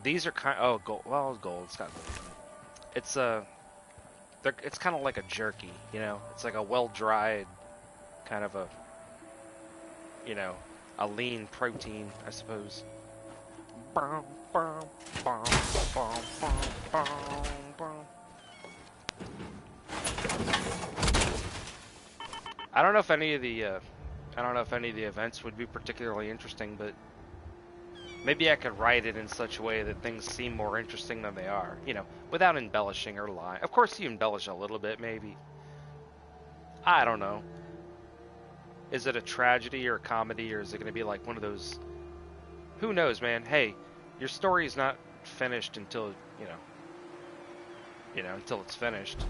these are kind. Oh, gold. Well, it's gold. It's got gold in it. It's it's kind of like a jerky, you know? It's like a well-dried kind of a, you know, a lean protein, I suppose. I don't know if any of the events would be particularly interesting, but maybe I could write it in such a way that things seem more interesting than they are, you know, without embellishing or lying. Of course, you embellish a little bit, maybe. I don't know. Is it a tragedy or a comedy, or is it going to be like one of those? Who knows, man? Hey, your story is not finished until until it's finished.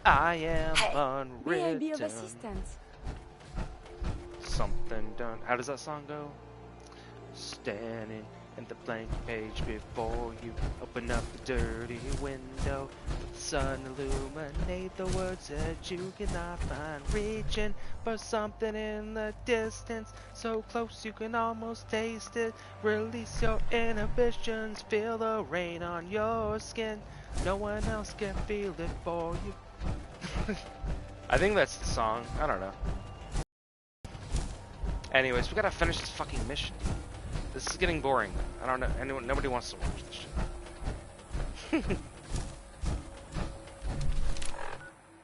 I am unwritten. May I be of assistance? Something done. How does that song go? Standing in the blank page before you, open up the dirty window, let the sun illuminate the words that you cannot find, reaching for something in the distance, so close you can almost taste it, release your inhibitions, feel the rain on your skin, no one else can feel it for you. I think that's the song, I don't know. Anyways, we gotta finish this fucking mission. This is getting boring. I don't know. Nobody wants to watch this shit.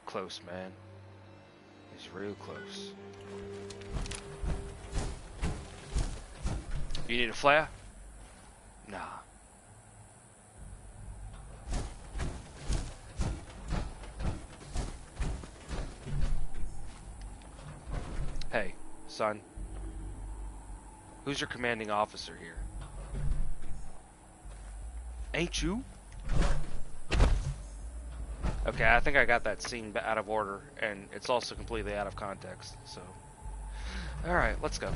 Close, man. He's real close. You need a flare? Nah. Hey, son. Who's your commanding officer here? Ain't you? Okay, I think I got that scene out of order, and it's also completely out of context, so... Alright, let's go.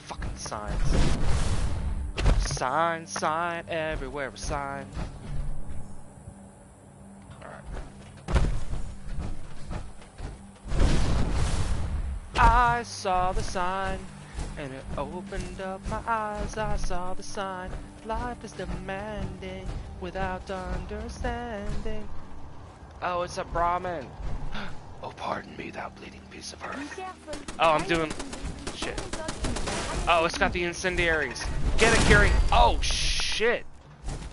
Fucking signs. Sign, sign, everywhere a sign. Alright. I saw the sign, and it opened up my eyes. I saw the sign, life is demanding, without understanding. Oh, it's a Brahmin. Oh, pardon me, thou bleeding piece of earth. Oh, I'm doing... shit. Oh, it's got the incendiaries. Get it, Carrie. Oh, shit.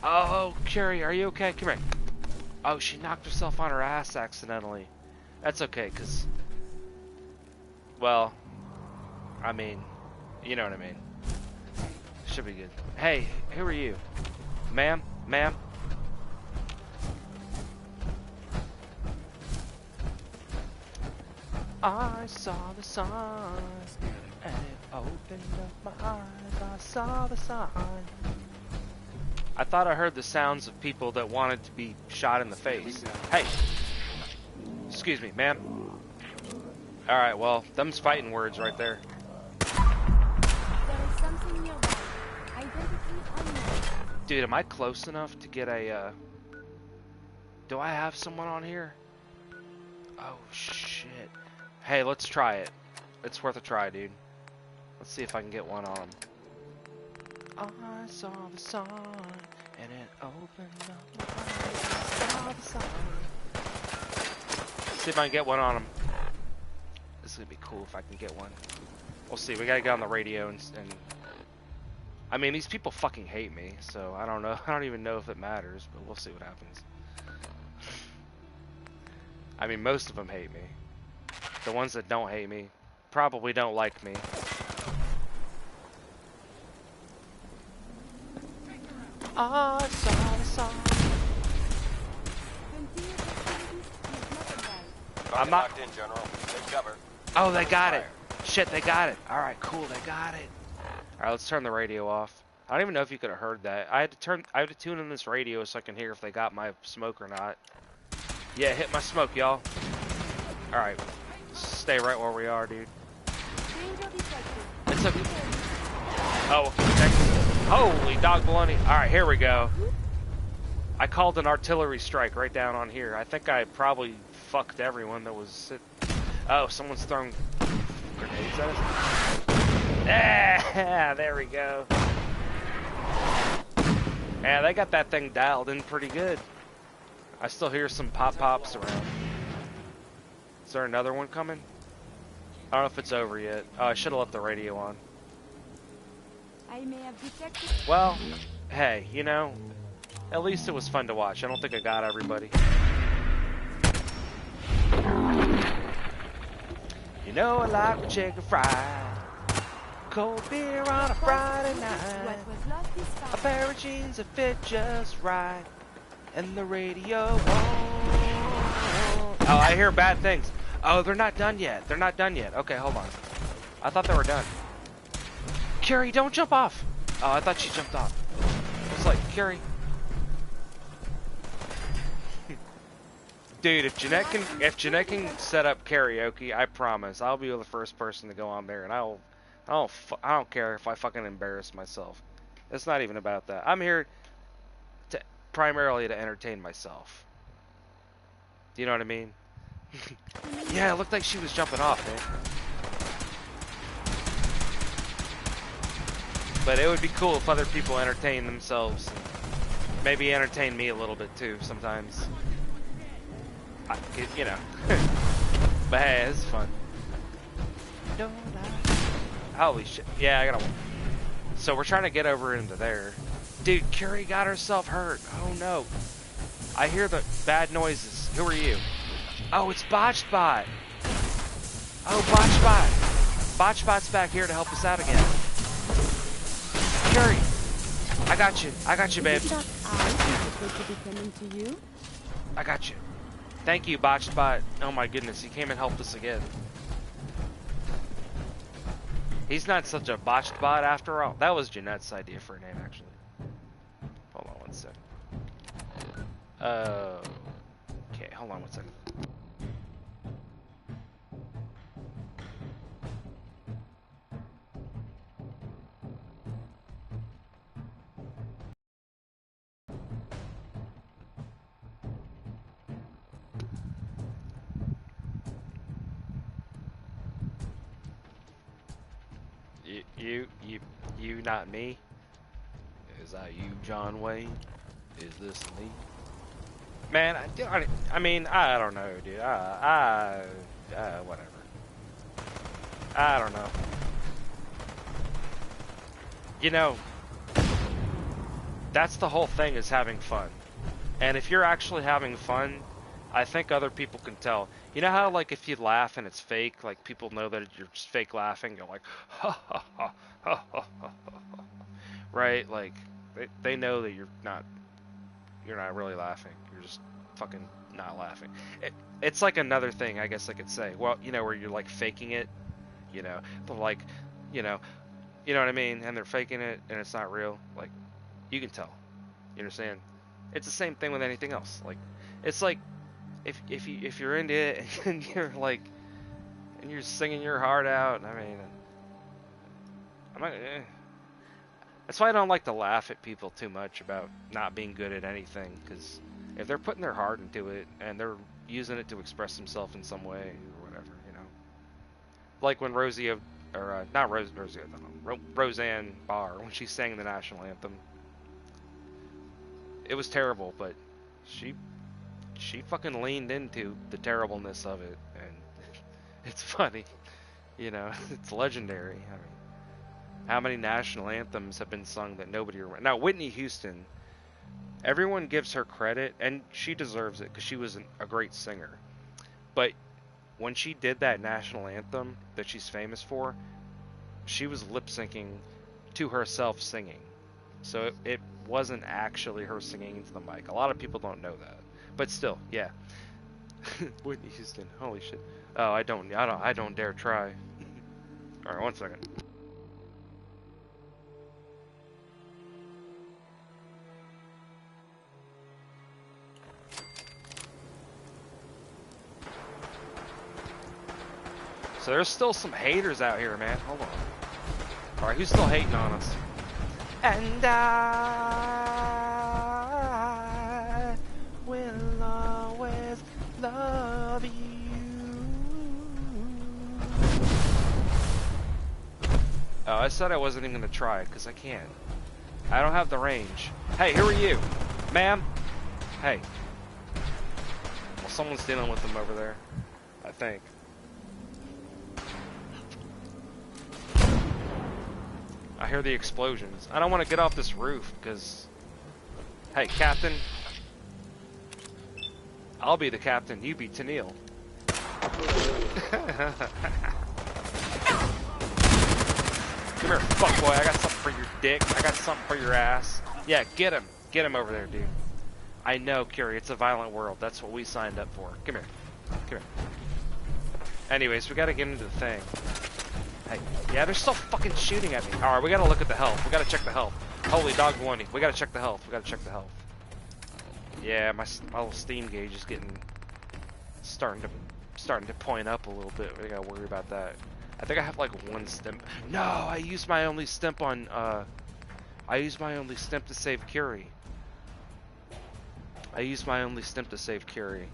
Oh, Carrie, are you okay? Come here. Oh, she knocked herself on her ass accidentally. That's okay, because... well, I mean, you know what I mean. Should be good. Hey, who are you? Ma'am? Ma'am? I saw the sign, and it opened up my eyes. I saw the sign. I thought I heard the sounds of people that wanted to be shot in the face. Hey! Excuse me, ma'am. Alright, well, them's fighting words right there. There is something nearby. Identity unknown. Dude, am I close enough to get a, do I have someone on here? Oh, shit. Hey, let's try it. It's worth a try, dude. Let's see if I can get one on him. I saw the sign, and it opened up my eyes. I saw the sign. See if I can get one on him. This is gonna be cool if I can get one. We'll see. We gotta get on the radio and I mean, these people fucking hate me, so I don't know. I don't even know if it matters, but we'll see what happens. I mean, most of them hate me. The ones that don't hate me probably don't like me. I saw the sign. I'm not locked in, General. Take cover. Oh, they got it. Shit, they got it. Alright, cool, they got it. Alright, let's turn the radio off. I don't even know if you could have heard that. I had to tune in this radio so I can hear if they got my smoke or not. Yeah, hit my smoke, y'all. Alright. Stay right where we are, dude. It's okay. Oh, okay. Holy dog baloney. Alright, here we go. I called an artillery strike right down on here. I think I probably fucked everyone that was sitting. Oh, someone's throwing grenades at us. Ah, there we go. Yeah, they got that thing dialed in pretty good. I still hear some pop-pops around. Is there another one coming? I don't know if it's over yet. Oh, I should have left the radio on. I may have detected. Well, hey, you know, at least it was fun to watch. I don't think I got everybody. You know I like chicken fried. Cold beer on a Friday night. What was lost is A found. pair of jeans that fit just right. And the radio on. Oh, I hear bad things. Oh, they're not done yet. They're not done yet. Okay, hold on. I thought they were done. Carrie, don't jump off. Oh, I thought she jumped off. It's like, Carrie. Dude, if Jeanette can set up karaoke, I promise I'll be the first person to go on there, and I don't care if I fucking embarrass myself. It's not even about that. I'm here to primarily to entertain myself. Do you know what I mean? Yeah, it looked like she was jumping off, man. But it would be cool if other people entertain themselves. Maybe entertain me a little bit too sometimes. You know. But hey, it's fun. Holy shit. Yeah, I gotta... So we're trying to get over into there. Dude, Carrie got herself hurt. Oh no. I hear the bad noises. Who are you? Oh, it's Botchbot. Oh, Botchbot. Botchbot's back here to help us out again. Carrie, I got you. I got you, babe. It's not I who's supposed to be coming to you. I got you. Thank you, Botchbot. Oh my goodness, he came and helped us again. He's not such a botched bot after all. That was Jeanette's idea for a name, actually. Hold on one second. Okay, hold on one second. You, not me? Is that you, John Wayne? Is this me? Man, I mean, I don't know, dude. Whatever. I don't know. You know, that's the whole thing, is having fun. And if you're actually having fun, I think other people can tell. You know how, like, if you laugh and it's fake, like, people know that you're just fake laughing? You're like, ha ha ha ha ha ha ha. Right? Like, they know that you're not really laughing. You're just fucking not laughing. It's like another thing, I guess I could say. Well, you know, where you're, like, faking it, you know, but, like, you know what I mean? And they're faking it, and it's not real. Like, you can tell. You understand? It's the same thing with anything else. Like, it's like, if you're into it and you're like, and you're singing your heart out, I mean, that's why I don't like to laugh at people too much about not being good at anything, because if they're putting their heart into it and they're using it to express themselves in some way or whatever, you know, like when Rosanne Barr, when she sang the national anthem, it was terrible, but she fucking leaned into the terribleness of it, and it's funny, you know. It's legendary. I mean, how many national anthems have been sung that nobody remembers? Now, Whitney Houston, everyone gives her credit, and she deserves it because she was a great singer. But when she did that national anthem that she's famous for, she was lip syncing to herself singing. So it wasn't actually her singing into the mic. A lot of people don't know that. But still, yeah. Whitney Houston, holy shit. Oh, I don't dare try. All right, one second. So there's still some haters out here, man. Hold on. All right, who's still hating on us? And I will always love you. Oh, I said I wasn't even going to try because I can't. I don't have the range. Hey, who are you? Ma'am? Hey. Well, someone's dealing with them over there, I think. I hear the explosions. I don't want to get off this roof because... Hey, Captain. I'll be the captain. You be Tennille. Good Fuck boy, I got something for your dick. I got something for your ass. Yeah, get him. Get him over there, dude. I know, Curie, it's a violent world. That's what we signed up for. Come here. Come here. Anyways, we gotta get into the thing. Hey, yeah, they're still fucking shooting at me. Alright, we gotta look at the health. We gotta check the health. Holy dog baloney. We gotta check the health. We gotta check the health. Yeah, my little steam gauge is getting... starting to point up a little bit. We gotta worry about that. I think I have like one stimp. No, I used my only stimp on, I used my only stimp to save Curie. I used my only stimp to save Curie.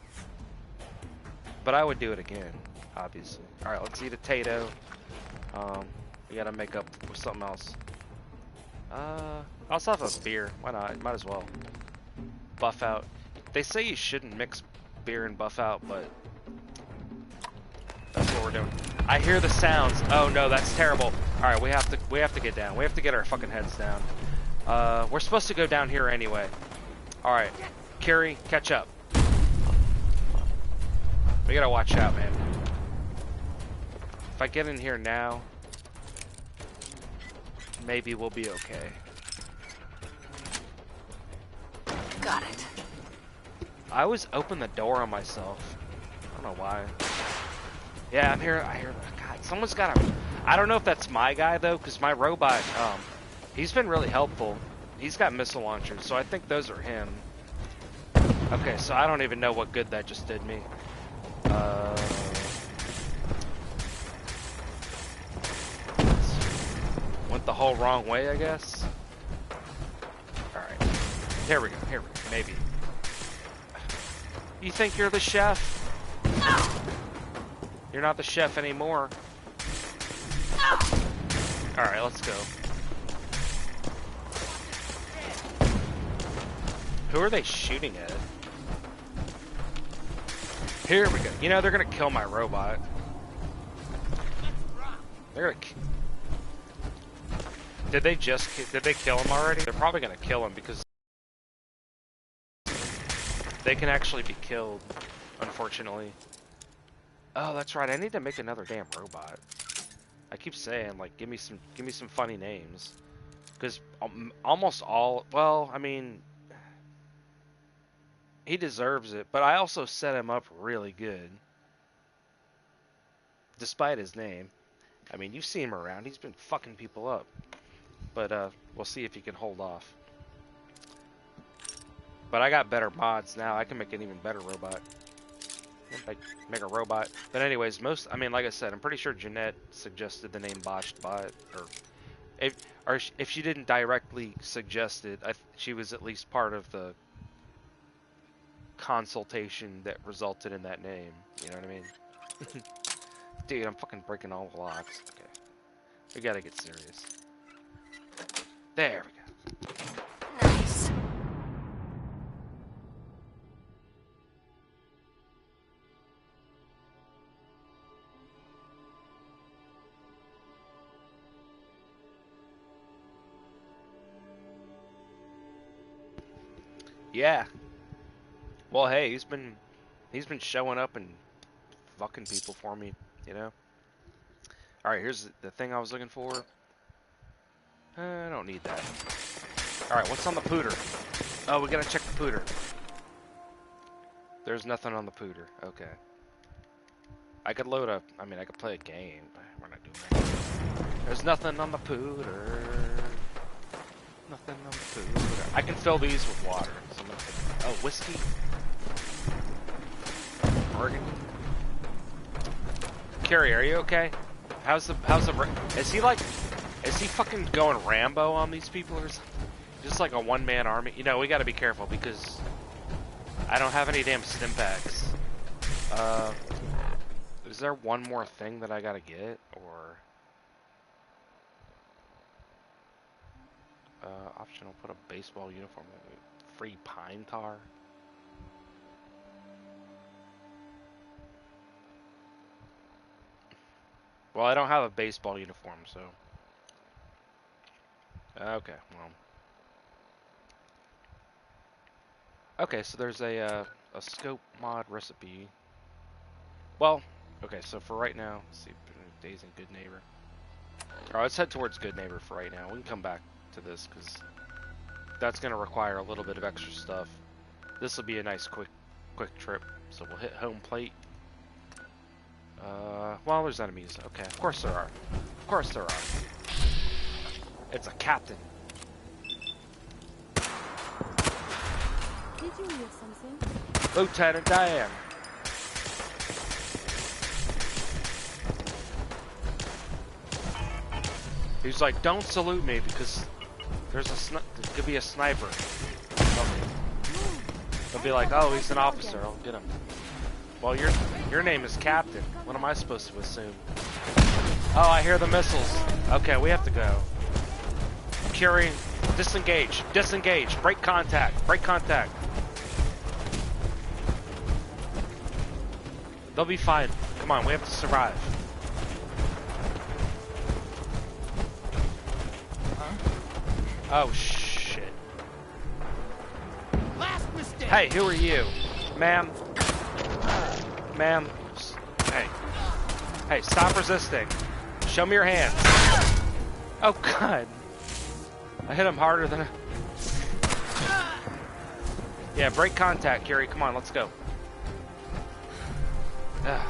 But I would do it again, obviously. Alright, let's eat a tato. We gotta make up with something else. I also have a beer. Why not? Might as well. Buff out. They say you shouldn't mix beer and buff out, but that's what we're doing. I hear the sounds. Oh no, that's terrible. Alright, we have to get down. We have to get our fucking heads down. We're supposed to go down here anyway. Alright. Curie, catch up. We gotta watch out, man. If I get in here now, maybe we'll be okay. Got it. I always open the door on myself. I don't know why. Yeah, I'm here. I hear. God, someone's got a. I don't know if that's my guy though, because my robot, he's been really helpful. He's got missile launchers, so I think those are him. Okay, so I don't even know what good that just did me. Went the whole wrong way, I guess. Alright. Here we go, here we go, maybe. You think you're the chef? You're not the chef anymore. Alright, let's go. Who are they shooting at? Here we go. You know, they're gonna kill my robot. They're gonna Did they kill him already? They're probably gonna kill him because they can actually be killed, unfortunately. Oh, that's right. I need to make another damn robot. I keep saying, like, give me some funny names, because almost all. Well, I mean, he deserves it, but I also set him up really good, despite his name. I mean, you've seen him around. He's been fucking people up. But we'll see if he can hold off. But I got better mods now. I can make an even better robot. Make a robot. But anyways, I mean, like I said, I'm pretty sure Jeanette suggested the name Botched Bot, or if she didn't directly suggest it, she was at least part of the consultation that resulted in that name. You know what I mean? Dude, I'm fucking breaking all the locks. Okay, we gotta get serious. There we go. Nice. Yeah. Well, hey, he's been showing up and fucking people for me, you know. All right, here's the thing I was looking for. I don't need that. All right, what's on the pooter? Oh, we gotta check the pooter. There's nothing on the pooter. Okay. I could load up. I mean, I could play a game. But we're not doing that. There's nothing on the pooter. Nothing on the pooter. I can fill these with water. So I'm gonna take, oh, whiskey. Burgundy. Carrie, are you okay? How's the? Is he fucking going Rambo on these people or something? Just like a one-man army? You know, we gotta be careful because I don't have any damn stim packs. Is there one more thing that I gotta get, or optional? Put a baseball uniform. Free pine tar. Well, I don't have a baseball uniform, so. Okay, well. Okay, so there's a scope mod recipe. Well, okay, so for right now, let's see, Days and Good Neighbor. Alright, let's head towards Good Neighbor for right now. We can come back to this, because that's going to require a little bit of extra stuff. This will be a nice quick trip. So we'll hit home plate. Well, there's enemies. Okay, of course there are. Of course there are. It's a captain. Did you hear something? Lieutenant Diane. He's like, don't salute me because there's there could be a sniper. They'll be like, oh, he's an officer. I'll get him. Well, your name is Captain. What am I supposed to assume? Oh, I hear the missiles. Okay, we have to go. Curie, disengage. Disengage. Break contact. Break contact. They'll be fine. Come on, we have to survive. Oh, shit. Last mistake. Hey, who are you? Ma'am? Ma'am? Hey. Hey, stop resisting. Show me your hands. Oh, God. I hit him harder than... Yeah, break contact, Curie. Come on, let's go. Ugh.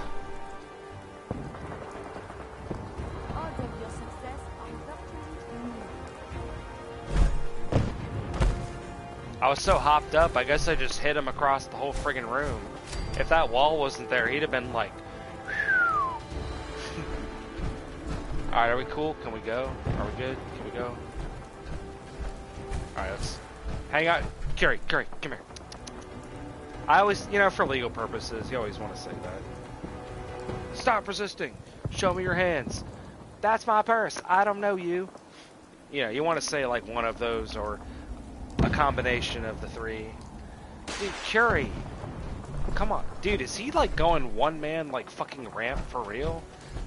Odds of your success are virtually I was so hopped up, I guess I just hit him across the whole friggin' room. If that wall wasn't there, he'd have been like... Alright, are we cool? Can we go? Are we good? Can we go? Alright, let's... Hang out. Curie, come here. I always, you know, for legal purposes, you always want to say that. Stop resisting. Show me your hands. That's my purse. I don't know you. You know, you want to say like one of those or a combination of the three. Dude, Curie. Come on. Dude, is he like going one man like fucking ramp for real?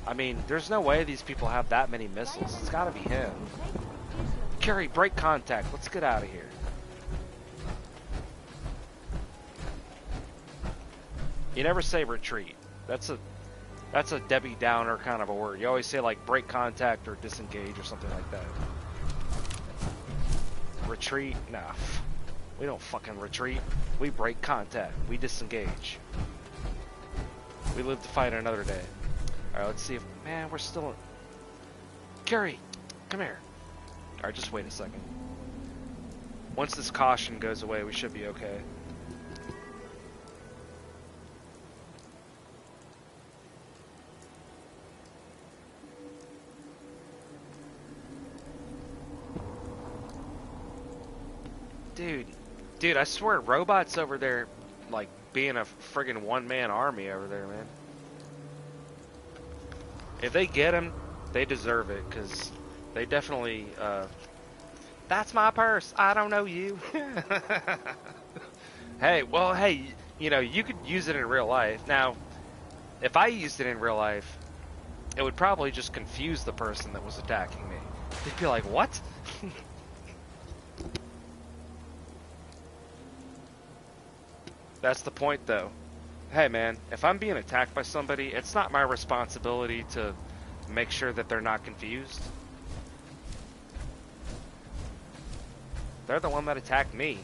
I mean, there's no way these people have that many missiles. It's gotta be him. Curie, break contact. Let's get out of here. You never say retreat. That's a Debbie Downer kind of a word. You always say like break contact or disengage or something like that. Retreat? Nah. We don't fucking retreat. We break contact. We disengage. We live to fight another day. Alright, let's see if... Man, we're still... Curie! Come here. Alright, just wait a second. Once this caution goes away, we should be okay. Dude, I swear, robots over there, like, being a friggin' one-man army over there, man. If they get him, they deserve it, because they definitely, that's my purse, I don't know you. Hey, well, hey, you know, you could use it in real life. Now, if I used it in real life, it would probably just confuse the person that was attacking me. They'd be like, what? That's the point, though. Hey, man, if I'm being attacked by somebody, it's not my responsibility to make sure that they're not confused. They're the one that attacked me.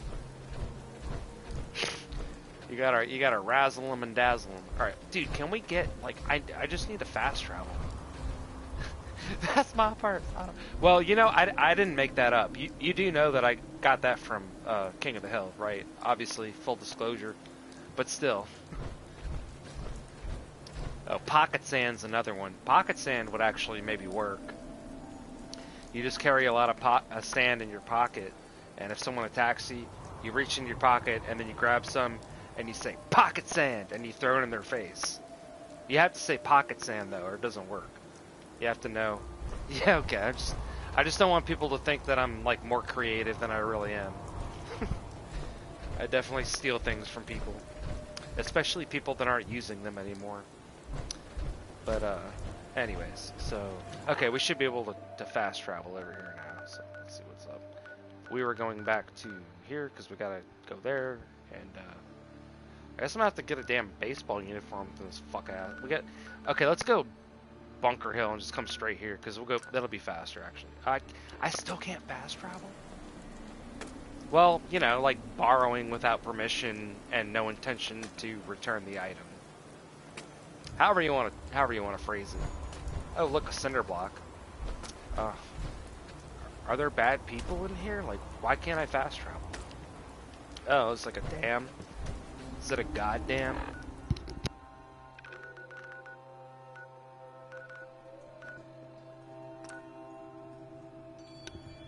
You gotta razzle them and dazzle them. All right, dude, can we get like I just need to fast travel. That's my part. Well, you know, I didn't make that up. You do know that I got that from King of the Hill, right? Obviously, full disclosure, but still. Oh, pocket sand's another one. Pocket sand would actually maybe work. You just carry a lot of sand in your pocket, and if someone attacks you, you reach in your pocket and then you grab some and you say pocket sand and you throw it in their face. You have to say pocket sand though, or it doesn't work. You have to know. Yeah, okay. I just don't want people to think that I'm like more creative than I really am. I definitely steal things from people, especially people that aren't using them anymore. But anyways, so okay, we should be able to fast travel over here now. So let's see what's up. We were going back to here because we gotta go there, and I guess I'm gonna have to get a damn baseball uniform for this fuck ass. Okay, let's go Bunker Hill and just come straight here, because we'll go. That'll be faster, actually. I still can't fast travel. Well, you know, like borrowing without permission and no intention to return the item. However you want to phrase it. Oh, look, a cinder block. Are there bad people in here? Like, why can't I fast travel? Oh, it's like a dam. Is it a goddamn?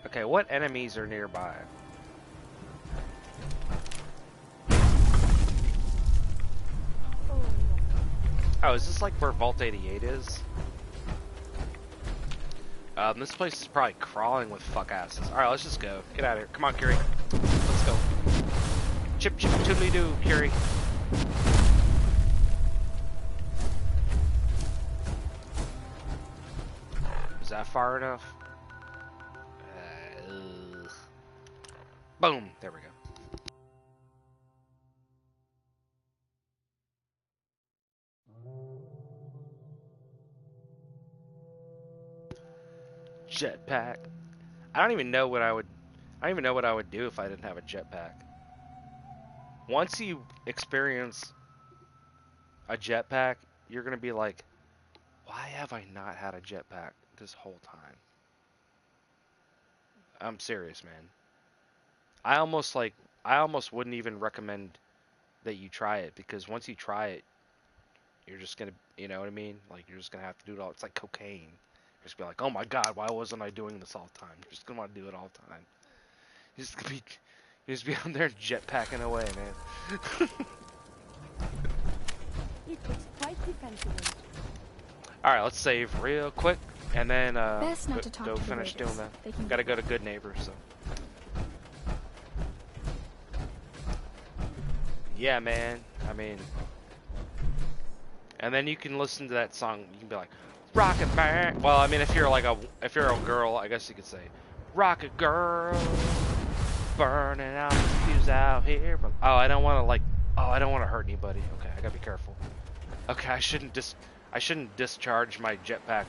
Okay, what enemies are nearby? Oh, is this like where Vault 88 is? This place is probably crawling with fuck asses. Alright, let's just go. Get out of here. Come on, Curie. Let's go. Chip chip toodly doo, Curie. Is that far enough? Boom! There we go. Jetpack. I don't even know what I would do if I didn't have a jetpack. Once you experience a jetpack, you're gonna be like, why have I not had a jetpack this whole time? I'm serious, man. I almost wouldn't even recommend that you try it, because once you try it, you're just gonna, you know what I mean? Like, you're just gonna have to do it all. It's like cocaine. You're just be like, oh my god, why wasn't I doing this all the time? You're just gonna want to do it all the time. You just be on there jetpacking away, man. It looks quite defensible. Alright, let's save real quick, and then Best not to talk go to the finish doing waiters. that. Gotta go to Good Neighbor, so. Yeah, man. I mean, and then you can listen to that song. You can be like, "Rocket Man." Well, I mean, if you're a girl, I guess you could say, "Rocket Girl, burning out the fuse out here." But I don't want to hurt anybody. Okay, I gotta be careful. Okay, I shouldn't discharge my jetpack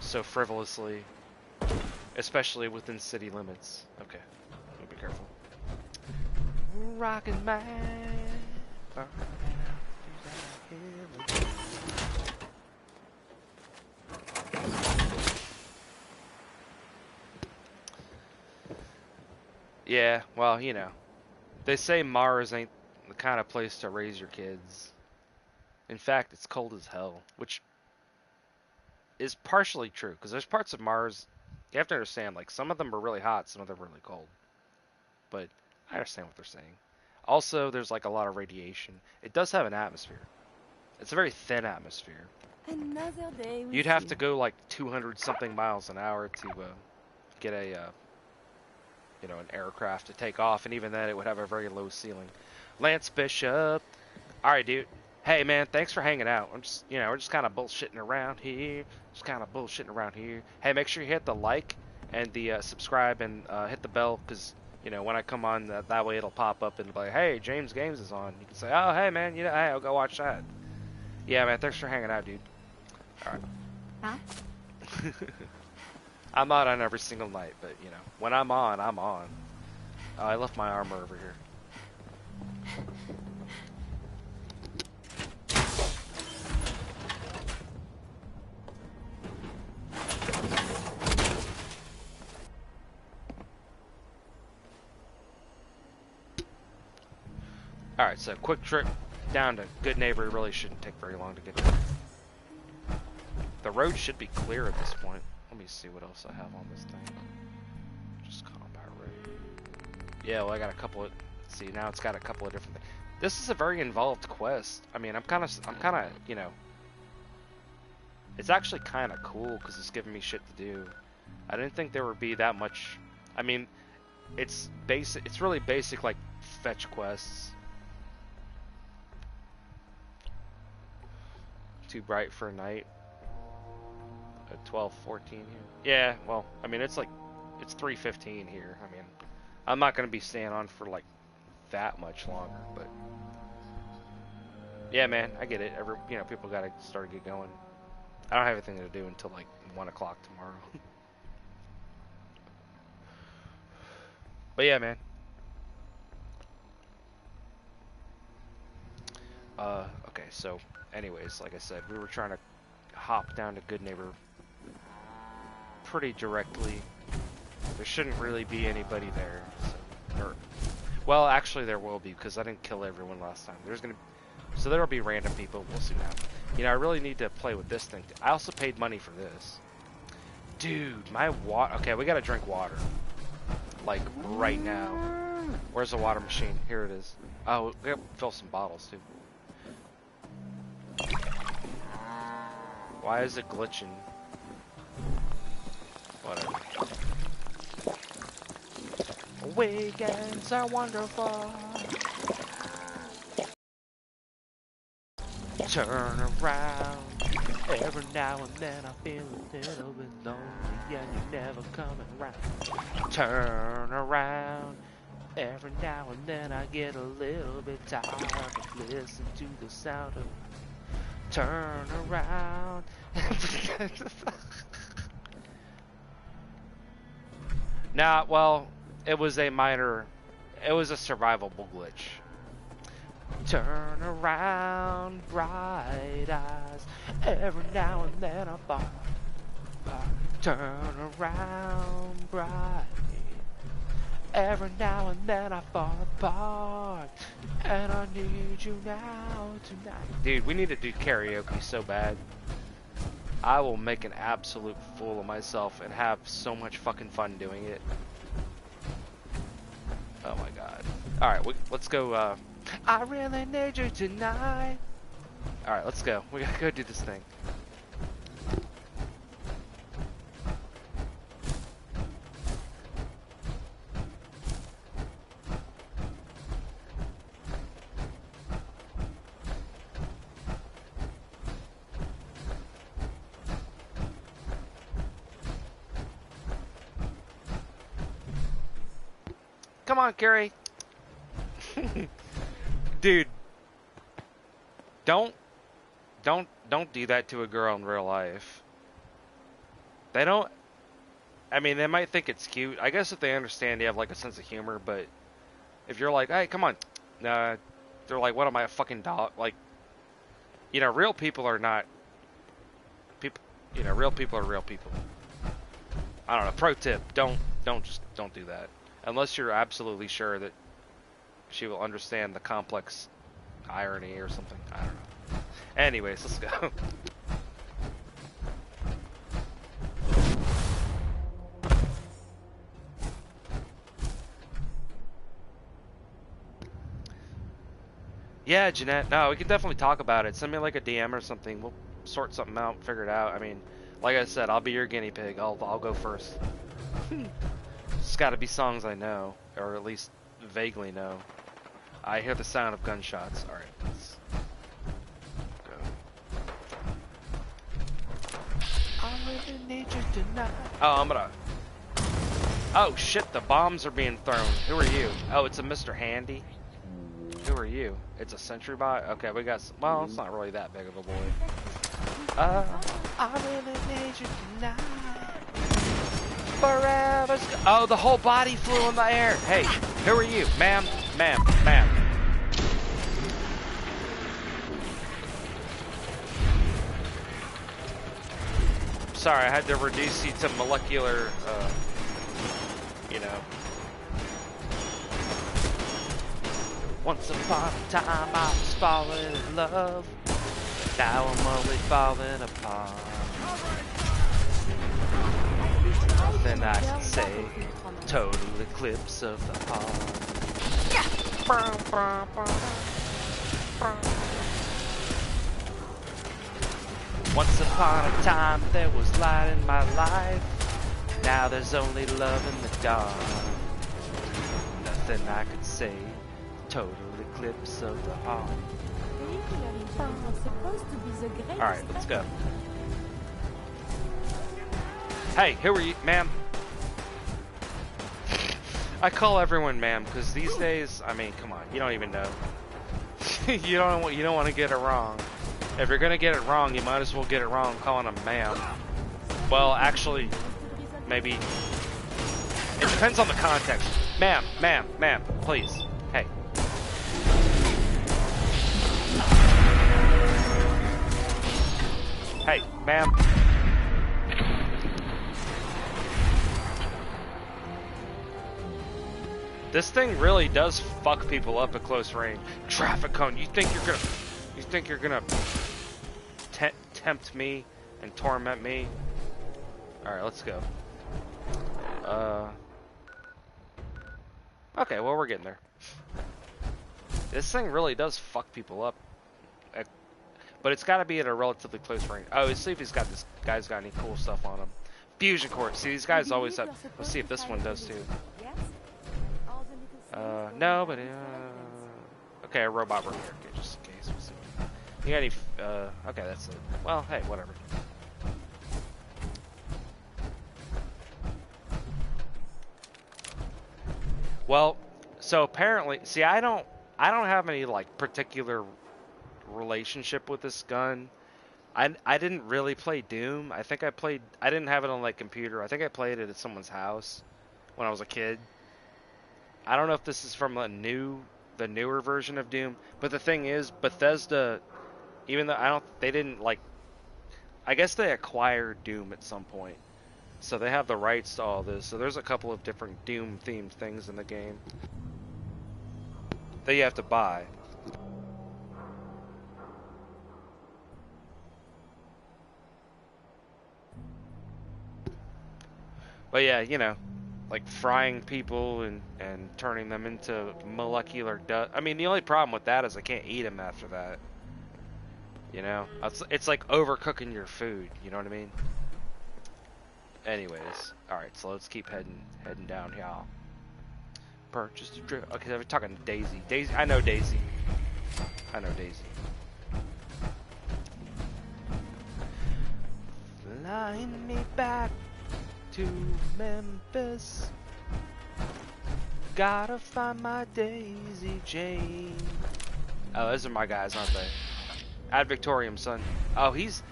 so frivolously, especially within city limits. Okay, I'll be careful. Rockin' man. Yeah, well, you know, they say Mars ain't the kind of place to raise your kids. In fact, it's cold as hell, which is partially true, because there's parts of Mars, you have to understand, like, some of them are really hot, some of them are really cold. But I understand what they're saying. Also, there's like a lot of radiation. It does have an atmosphere. It's a very thin atmosphere. Another day. You'd have to go like 200 something miles an hour to get a an aircraft to take off, and even then it would have a very low ceiling. Lance Bishop. All right, dude. Hey, man, thanks for hanging out. We're just kind of bullshitting around here. Hey, make sure you hit the like and the subscribe and hit the bell, because when I come on, that way it'll pop up and be like, hey, James Games is on. You can say, oh, hey, man, hey, I'll go watch that. Yeah, man, thanks for hanging out, dude. All right. Huh? I'm not on every single night, but, when I'm on, I'm on. Oh, I left my armor over here. Alright, so quick trip down to Good Neighbor really shouldn't take very long to get there. The road should be clear at this point. Let me see what else I have on this thing. Just combat road. Yeah, well, I got a couple of... See, now it's got a couple of different things. This is a very involved quest. I mean, I'm kind of, it's actually kind of cool because it's giving me shit to do. I didn't think there would be that much... I mean, it's basic. It's really basic, like, fetch quests. Too bright for a night. At 12:14 here. Yeah, well, I mean, it's 3:15 here. I mean, I'm not gonna be staying on for like that much longer, but yeah, man, I get it. People gotta start to get going. I don't have anything to do until like 1 o'clock tomorrow. But yeah, man. Okay, so anyways, like I said, we were trying to hop down to Good Neighbor pretty directly. There shouldn't really be anybody there. So, well, actually there will be, because I didn't kill everyone last time. So there'll be random people. We'll see what happens. You know, I really need to play with this thing. I also paid money for this. Dude, my water... Okay, we gotta drink water. Like, right now. Where's the water machine? Here it is. Oh, we gotta fill some bottles, too. Why is it glitching? Whatever. Weekends are wonderful. Turn around. Every now and then I feel a little bit lonely and you're never coming around. Turn around. Every now and then I get a little bit tired of listening to the sound of turn around. Nah, well, it was a survivable glitch. Turn around, bright eyes. Every now and then I fall. Turn around, bright. Every now and then I fall apart. And I need you now, tonight. Dude, we need to do karaoke so bad. I will make an absolute fool of myself and have so much fucking fun doing it. Oh my god. Alright, let's go, I really need you tonight. Alright, let's go. We gotta go do this thing. Come on, Carrie. Dude. Don't do that to a girl in real life. They don't... I mean, they might think it's cute. I guess if they understand you have, like, a sense of humor, but... If you're like, hey, come on. They're like, what am I, a fucking dog? Like, you know, real people are not... People, you know, real people are real people. I don't know, pro tip. Don't do that. Unless you're absolutely sure that she will understand the complex irony or something. I don't know. Anyways, let's go. Yeah, Jeanette. No, we can definitely talk about it. Send me like a DM or something. We'll sort something out, figure it out. I mean, like I said, I'll be your guinea pig. I'll go first. It's got to be songs I know, or at least vaguely know. I hear the sound of gunshots. All right, let's go. I really need you tonight. Oh, I'm gonna. Oh shit! The bombs are being thrown. Who are you? Oh, it's a Mr. Handy. Who are you? It's a sentry bot. Okay, we got. Well, it's not really that big of a boy. I really need you tonight. Forever. Oh, the whole body flew in the air. Hey, who are you? Ma'am, ma'am, ma'am. Sorry, I had to reduce you to molecular, you know. Once upon a time I was falling in love. Now I'm only falling apart. Nothing I can say. Total eclipse of the heart. Once upon a time there was light in my life. Now there's only love in the dark. Nothing I could say. Total eclipse of the heart. Alright, let's go. Hey, who are you, ma'am? I call everyone ma'am because these days, I mean, come on, you don't even know. you don't want to get it wrong. If you're gonna get it wrong, you might as well get it wrong calling him ma'am. Well, actually, maybe it depends on the context. Ma'am, ma'am, ma'am, please. Hey. Hey, ma'am. This thing really does fuck people up at close range. Traffic cone. You think you're gonna tempt me and torment me? All right, let's go. Okay, well we're getting there. This thing really does fuck people up, but it's got to be at a relatively close range. Oh, let's see if this guy's got any cool stuff on him. Fusion core. See, these guys always have. Let's see if this one does too. No, but okay, a robot right here. Okay, just in case. We'll see. You got any? Okay, that's it. Well, hey, whatever. Well, so apparently, see, I don't have any like particular relationship with this gun. I didn't really play Doom. I didn't have it on like computer. I think I played it at someone's house when I was a kid. I don't know if this is from the newer version of Doom, but the thing is, Bethesda, even though they didn't like, I guess they acquired Doom at some point, so they have the rights to all this. So there's a couple of different Doom themed things in the game that you have to buy. But yeah, you know, like frying people and turning them into molecular dust. I mean, the only problem with that is I can't eat them after that. You know, it's like overcooking your food. You know what I mean? Anyways, all right. So let's keep heading down here. Purchase the drip. Okay, we're talking to Daisy. Daisy, I know Daisy. Flying me back to Memphis. Gotta find my Daisy Jane. Oh, those are my guys, aren't they? Ad Victorium, son. Oh, he's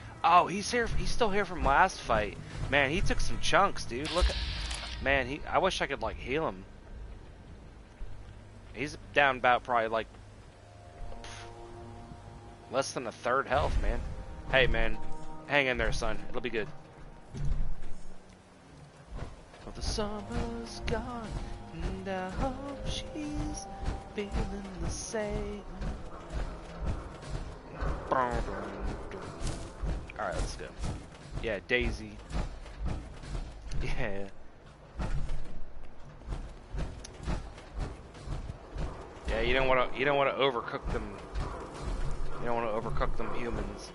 here. He's still here from last fight. Man, he took some chunks, dude. Look at, man. I wish I could like heal him. He's down about probably like less than a third health, man. Hey, man, hang in there, son. It'll be good. Well, the summer's gone, and I hope she's feeling the same. Alright, let's go. Yeah, Daisy. Yeah. Yeah, you don't want to overcook them. You don't want to overcook them humans.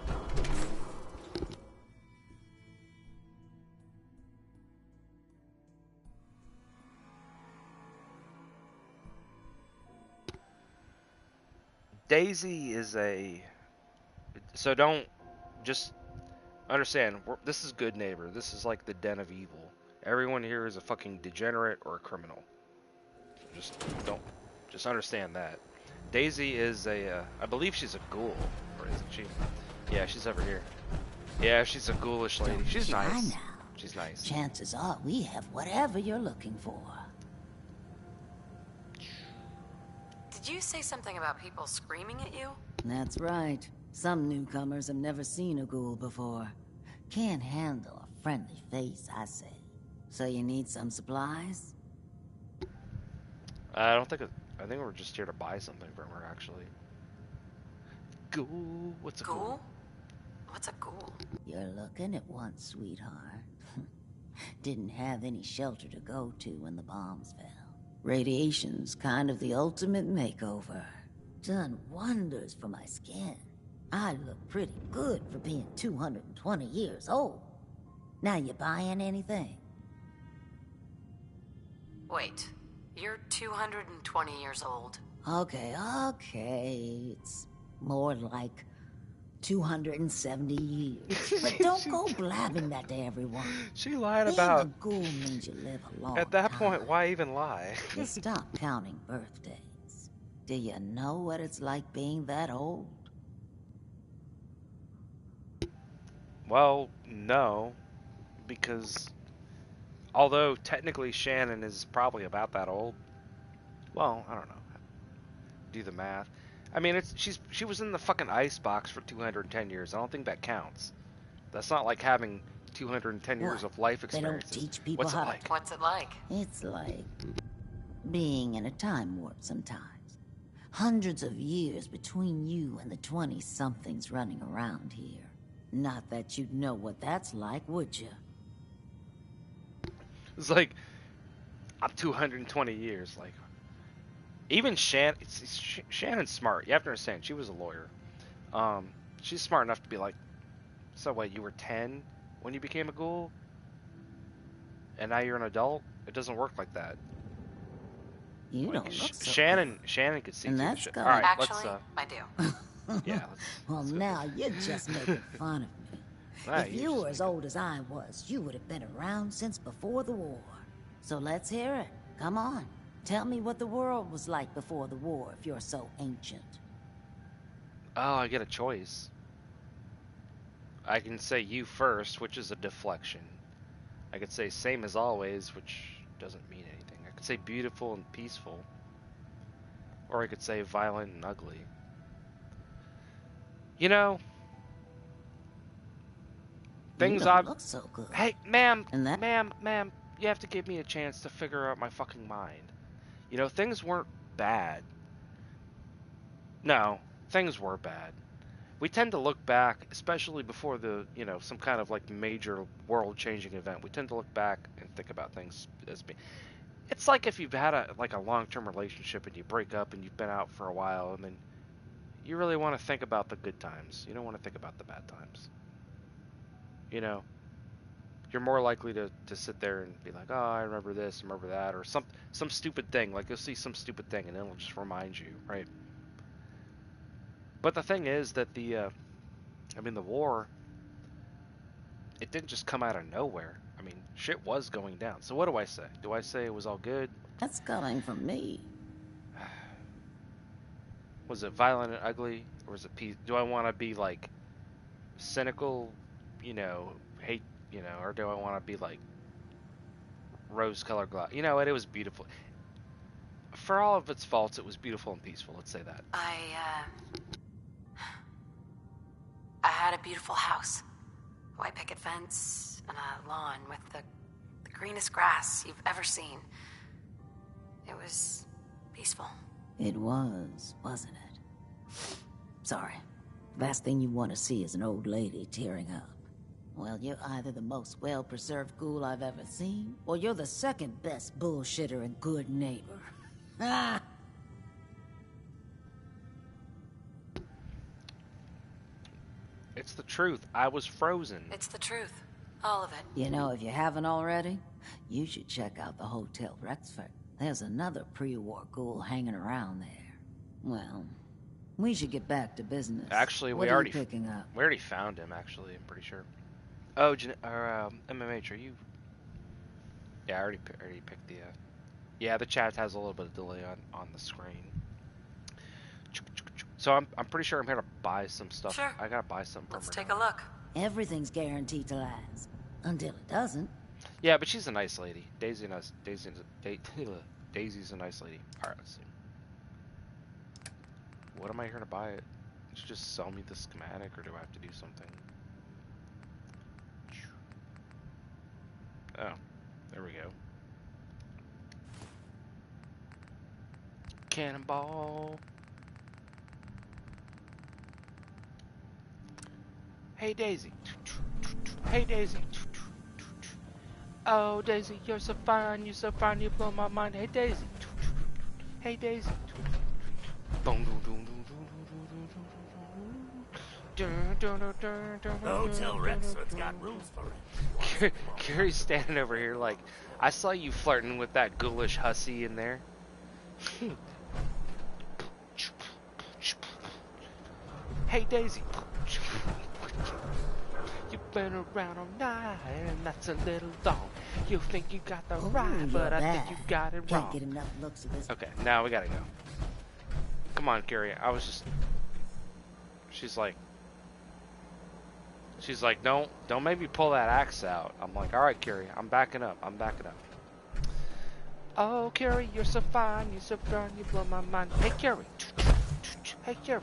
Daisy is a... So don't... Just understand, this is good neighbor. This is like the den of evil. Everyone here is a fucking degenerate or a criminal. Just understand that. Daisy is a... I believe she's a ghoul. Or isn't she? Yeah, she's over here. Yeah, she's a ghoulish lady. She's nice. She's nice. Chances are we have whatever you're looking for. Did you say something about people screaming at you? That's right. Some newcomers have never seen a ghoul before. Can't handle a friendly face, I say. So you need some supplies? I don't think... I think we're just here to buy something from her, actually. Ghoul? What's a ghoul? What's a ghoul? You're looking at one, sweetheart. Didn't have any shelter to go to when the bombs fell. Radiation's kind of the ultimate makeover. Done wonders for my skin. I look pretty good for being 220 years old. Now you buying anything? Wait, you're 220 years old. Okay. It's more like 270 years. But don't go blabbing that to everyone. She lied Being about... a ghoul means you live a long At that time. point, why even lie? You stop counting birthdays. Do you know what it's like being that old? Well, no, because although technically Shannon is probably about that old, well, I don't know. Do the math. I mean, she was in the fucking ice box for 210 years. I don't think that counts. That's not like having 210 years of life They don't experiences. teach people What's it how to- like? What's it like? It's like being in a time warp sometimes. Hundreds of years between you and the 20-somethings running around here. Not that you'd know what that's like, would you? It's like I'm 220 years. Like even Shannon's smart. You have to understand, she was a lawyer. She's smart enough to be like, so wait, you were 10 when you became a ghoul, and now you're an adult? It doesn't work like that. You Like, don't look so Shannon could see And through the that's shit. good. All right, Actually, let's I do. yeah. Well, let's now you're just making fun of me. Nah, If you're you just were as old as I was, you would have been around since before the war. So let's hear it. Come on. Tell me what the world was like before the war if you're so ancient. Oh, I get a choice. I can say you first, which is a deflection. I could say same as always, which doesn't mean anything. I could say beautiful and peaceful. Or I could say violent and ugly. You know, things you don't I've... look so good. Hey, ma'am, And that- ma'am, you have to give me a chance to figure out my fucking mind. You know, things weren't bad. No, things were bad. We tend to look back, especially before the, you know, some kind of like major world-changing event. We tend to look back and think about things as being... It's like if you've had a long-term relationship and you break up and you've been out for a while and then you really want to think about the good times. You don't want to think about the bad times. You know, you're more likely to sit there and be like, oh, I remember this, I remember that, or some stupid thing. Like, you'll see some stupid thing and it'll just remind you, right? But the thing is that the war, it didn't just come out of nowhere. I mean, shit was going down. So what do I say? Do I say it was all good? That's coming from me. Was it violent and ugly? Or was it peace? Do I want to be, like, cynical, you know, hate, you know, or do I want to be, like, rose-colored glass? You know what? It was beautiful. For all of its faults, it was beautiful and peaceful. Let's say that. I had a beautiful house. White picket fence and a lawn with the greenest grass you've ever seen. It was peaceful. It was, wasn't it? Sorry. Last thing you want to see is an old lady tearing up. Well, you're either the most well-preserved ghoul I've ever seen, or you're the second best bullshitter and good neighbor. Ah! It's the truth. I was frozen. It's the truth. All of it. You know, if you haven't already, you should check out the Hotel Rexford. There's another pre-war ghoul hanging around there. Well, we should get back to business. Actually, what we are already you picking up? We already found him. Actually, I'm pretty sure. Oh, MMH, are you? Yeah, I already picked the. Yeah, the chat has a little bit of delay on the screen. So I'm pretty sure I'm here to buy some stuff. Sure. I gotta buy some. Let's take a look. Everything's guaranteed to last. Until it doesn't. Yeah, but she's a nice lady. Daisy's a nice lady. All right, let's see. What am I here to buy? It? Did you just sell me the schematic, or do I have to do something? Oh, there we go. Cannibal. Hey Daisy. Hey Daisy. Oh Daisy, you're so fine, you blow my mind. Hey Daisy. Hey Daisy. Hotel Rexford's got rooms for it. Gary's standing over here like, I saw you flirting with that ghoulish hussy in there. Hey Daisy. You've been around all night, and that's a little long. You think you got the right, but I think you got it wrong. Can't get enough looks of this. Okay, now we gotta go. Come on, Gary. She's like, She's like, don't make me pull that axe out. I'm like, all right, Carrie, I'm backing up. Oh, Carrie, you're so fine, you're so fine, you blow my mind. Hey, Carrie. Hey, Carrie.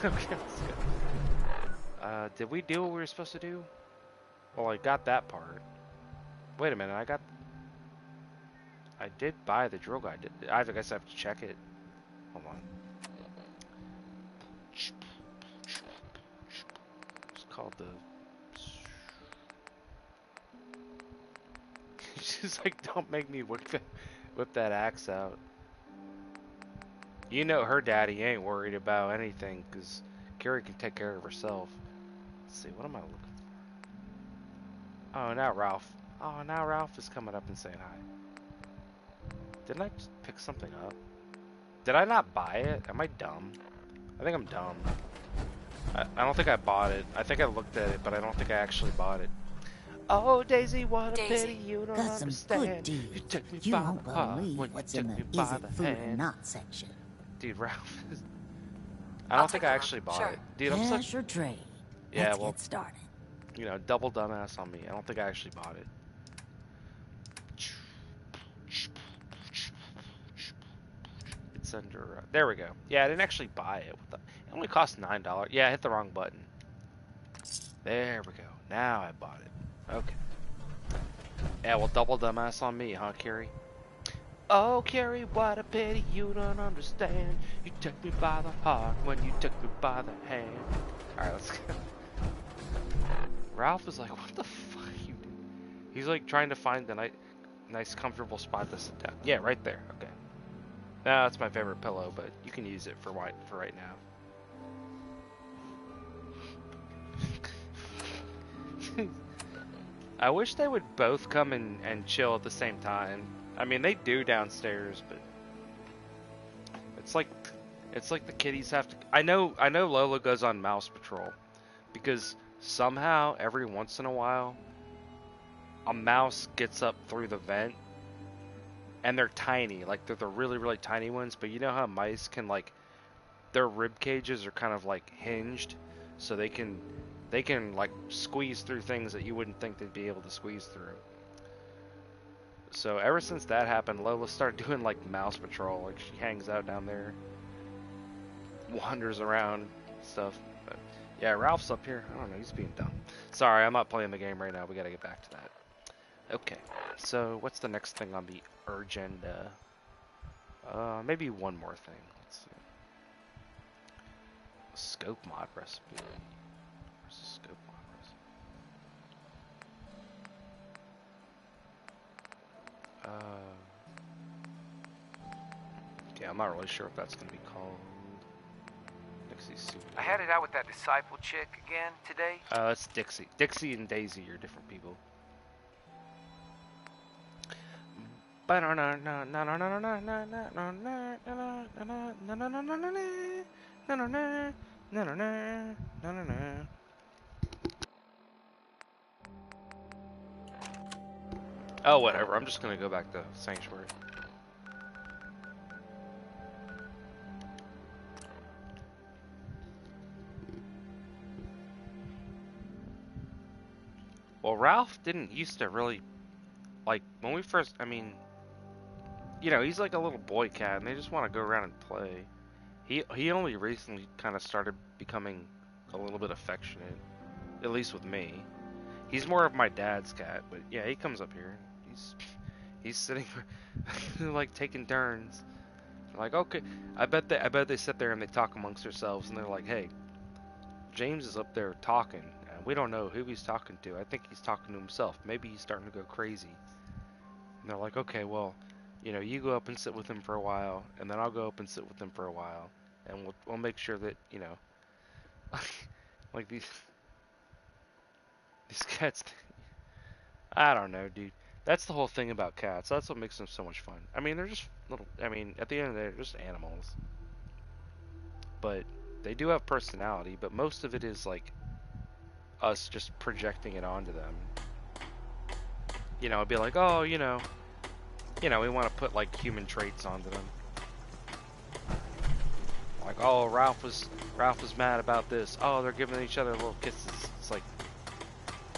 Okay, let's go. Did we do what we were supposed to do? Well, I got that part. Wait a minute, I did buy the drill guide. I guess I have to check it. Hold on. It's called the... She's like, don't make me whip that axe out. You know her daddy ain't worried about anything, because Carrie can take care of herself. Let's see, what am I looking for? Oh, now Ralph. Oh, now Ralph is coming up and saying hi. Didn't I just pick something up? Did I not buy it? Am I dumb? I think I'm dumb. I don't think I bought it. I think I looked at it, but I don't think I actually bought it. Oh, Daisy, what a pity you don't got some understand. good deals. You took me You by won't the heart believe when what's you in took the me by is it the food or hand. not section. Dude, Ralph is... I don't think I actually bought it. Dude, I'm Cash such... or trade? Yeah, Let's well, get started. you know, double dumbass on me. I don't think I actually bought it. It's under... there we go. Yeah, I didn't actually buy it. It only cost $9. Yeah, I hit the wrong button. There we go. Now I bought it. Okay. Yeah, well, double dumbass on me, huh, Carrie? Oh, Carrie, what a pity you don't understand. You took me by the heart when you took me by the hand. Alright, let's go. Ralph is like, what the fuck are you doing? He's like trying to find the nice comfortable spot to sit down. Yeah, right there. Okay. Nah, that's my favorite pillow, but you can use it for right now. I wish they would both come and chill at the same time. I mean, they do downstairs, but it's like the kitties have to. I know Lola goes on mouse patrol because somehow every once in a while a mouse gets up through the vent, and they're tiny, like they're the really tiny ones. But you know how mice can, like, their rib cages are kind of like hinged, so they can like squeeze through things that you wouldn't think they'd be able to squeeze through. So ever since that happened, Lola started doing like mouse patrol. Like, she hangs out down there, wanders around, stuff. But yeah, Ralph's up here. I don't know, he's being dumb. Sorry, I'm not playing the game right now. We gotta get back to that. Okay, so what's the next thing on the agenda? Maybe one more thing. Let's see. Scope mod recipe. Where's the scope mod recipe? Yeah, I'm not really sure what that's gonna be called. I had it out with that disciple chick again today. That's Dixie. Dixie and Daisy are different people. Oh, whatever. I'm just gonna go back to Sanctuary. Well, Ralph didn't used to really, like, when we first, I mean, you know, he's like a little boy cat, and they just want to go around and play. He only recently kind of started becoming a little bit affectionate, at least with me. He's more of my dad's cat, but yeah, he comes up here. He's sitting, like, taking turns. Like, okay, I bet they sit there and they talk amongst themselves, and they're like, hey, James is up there talking, and we don't know who he's talking to. I think he's talking to himself. Maybe he's starting to go crazy. And they're like, okay, well, you know, you go up and sit with him for a while, and then I'll go up and sit with him for a while, and we'll make sure that, you know, like these cats. I don't know, dude. That's the whole thing about cats. That's what makes them so much fun. I mean, they're just little. I mean, at the end of the day, they're just animals. But they do have personality. But most of it is like us just projecting it onto them. You know, it'd be like, oh, you know, we want to put like human traits onto them. Like, oh, Ralph was mad about this. Oh, they're giving each other little kisses. It's like,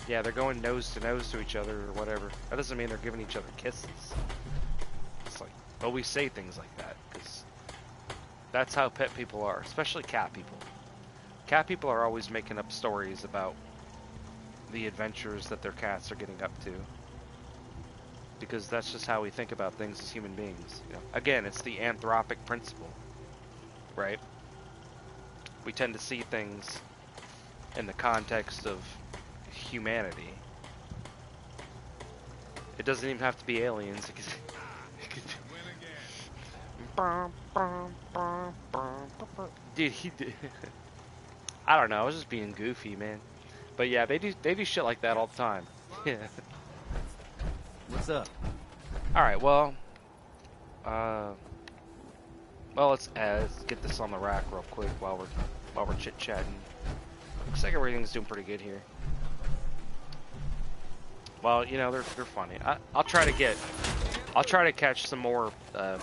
yeah, they're going nose to nose to each other or whatever. That doesn't mean they're giving each other kisses. It's like, but we say things like that because that's how pet people are, especially cat people. Cat people are always making up stories about the adventures that their cats are getting up to. Because that's just how we think about things as human beings. You know? Again, it's the anthropic principle, right? We tend to see things in the context of humanity. It doesn't even have to be aliens. It could Dude, he did. I don't know. I was just being goofy, man. But yeah, they do shit like that all the time. Yeah. What's up? All right. Well, let's get this on the rack real quick while we're chit chatting. Looks like everything's doing pretty good here. Well, you know they're funny. I'll try to catch some more. The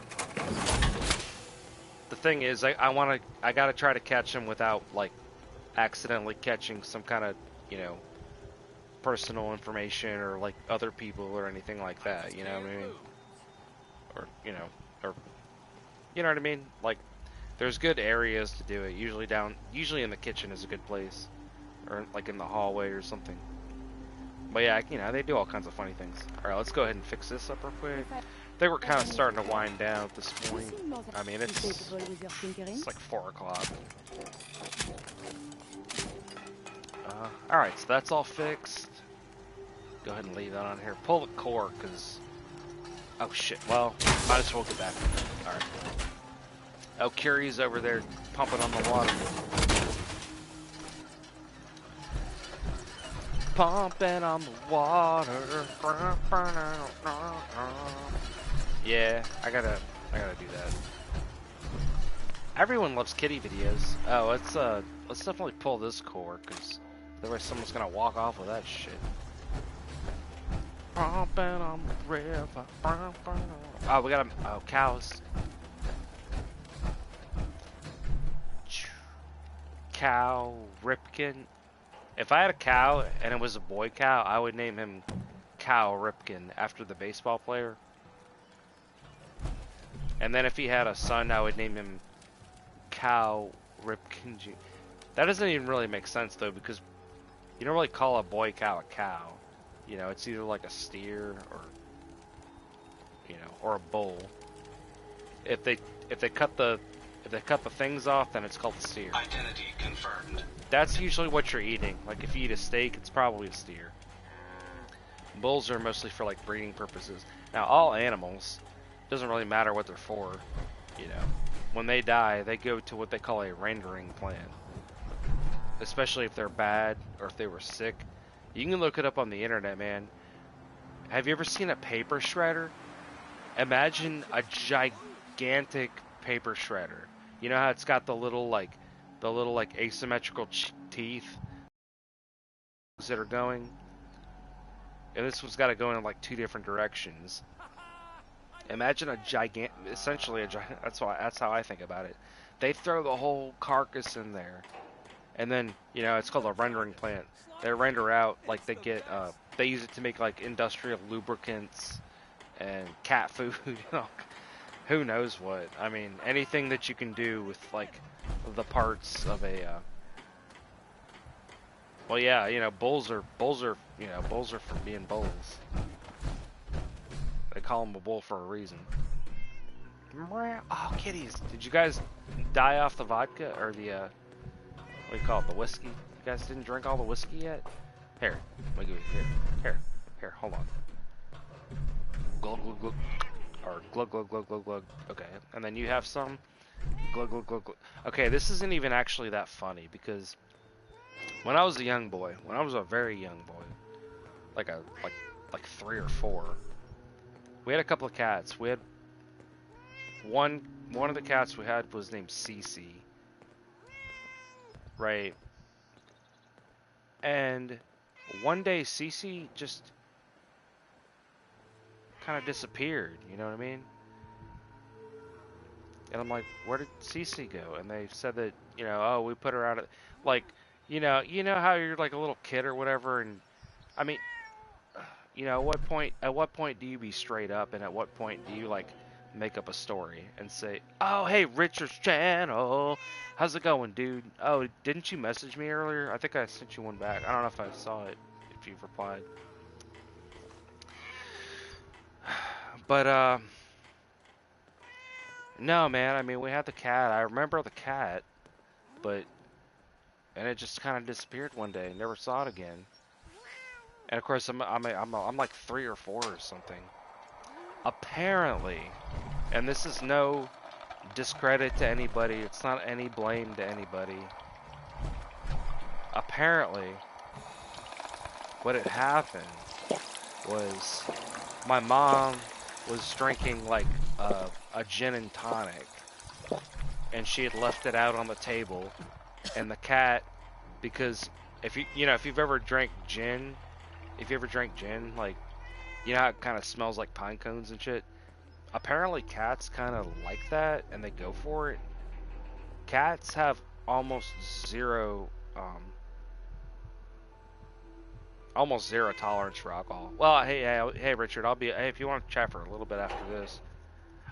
thing is, I gotta try to catch them without like accidentally catching some kind of, you know, personal information or like other people or anything like that. You know what I mean? Or you know what I mean? Like, there's good areas to do it. Usually in the kitchen is a good place, or like in the hallway or something. But yeah, you know, they do all kinds of funny things. All right, let's go ahead and fix this up real quick. I think we're kind of starting to wind down at this point. I mean, it's like 4 o'clock. All right, so that's all fixed. Go ahead and leave that on here. Pull the core, because... Oh, shit. Well, might as well get back. All right. Oh, Curie's over there pumping on the water. Pumping on the water. Yeah, I gotta do that. Everyone loves kitty videos. Oh, let's definitely pull this core, because otherwise someone's gonna walk off with that shit. Pumping on the river. Oh, we got cows. Cow Ripken. If I had a cow and it was a boy cow, I would name him Cal Ripken after the baseball player. And then if he had a son, I would name him Cal Ripken Jr. That doesn't even really make sense though, because you don't really call a boy cow a cow. You know, it's either like a steer or, you know, or a bull. If they cut the things off, then it's called a steer. Identity confirmed. That's usually what you're eating. Like if you eat a steak, it's probably a steer. Bulls are mostly for like breeding purposes. Now all animals, doesn't really matter what they're for, you know. When they die, they go to what they call a rendering plant. Especially if they're bad or if they were sick. You can look it up on the internet, man. Have you ever seen a paper shredder? Imagine a gigantic paper shredder. You know how it's got the little asymmetrical teeth that are going? And this one's got to go in like 2 different directions. Imagine essentially that's how I think about it. They throw the whole carcass in there. And then, you know, it's called a rendering plant. They render out, like they use it to make like industrial lubricants and cat food, you know. Who knows what? I mean, anything that you can do with like the parts of a. Well, yeah, you know, bulls are for being bulls. They call them a bull for a reason. Oh, kitties! Did you guys die off the vodka or the what do you call it? The whiskey? You guys didn't drink all the whiskey yet? Here, let me give you here. Hold on. Glug glug glug. Or glug glug glug glug glug. Okay, and then you have some. Glug glug glug glug. Okay, this isn't even actually that funny because when I was a young boy, when I was a very young boy, like 3 or 4, we had a couple of cats. We had one of the cats we had was named Cece, right? And one day Cece just kind of disappeared, you know what I mean? And I'm like, where did Cece go? And they said that, you know, oh, we put her out at, like, you know how you're like a little kid or whatever, and I mean, you know, at what point do you be straight up, and at what point do you like make up a story and say, oh, hey, Richard's channel, how's it going, dude? Oh, didn't you message me earlier? I think I sent you one back. I don't know if I saw it, if you've replied. But, no, man, I mean, we had the cat. I remember the cat, and it just kind of disappeared one day. Never saw it again. And of course, I'm like 3 or 4 or something. Apparently, and this is no discredit to anybody. It's not any blame to anybody. Apparently, what had happened was my mom was drinking like a gin and tonic, and she had left it out on the table, and the cat, because if you've ever drank gin, like, you know how it kind of smells like pine cones and shit? Apparently cats kind of like that, and they go for it. Cats have almost zero tolerance for alcohol. Well, hey, Richard, hey, if you want to chat for a little bit after this.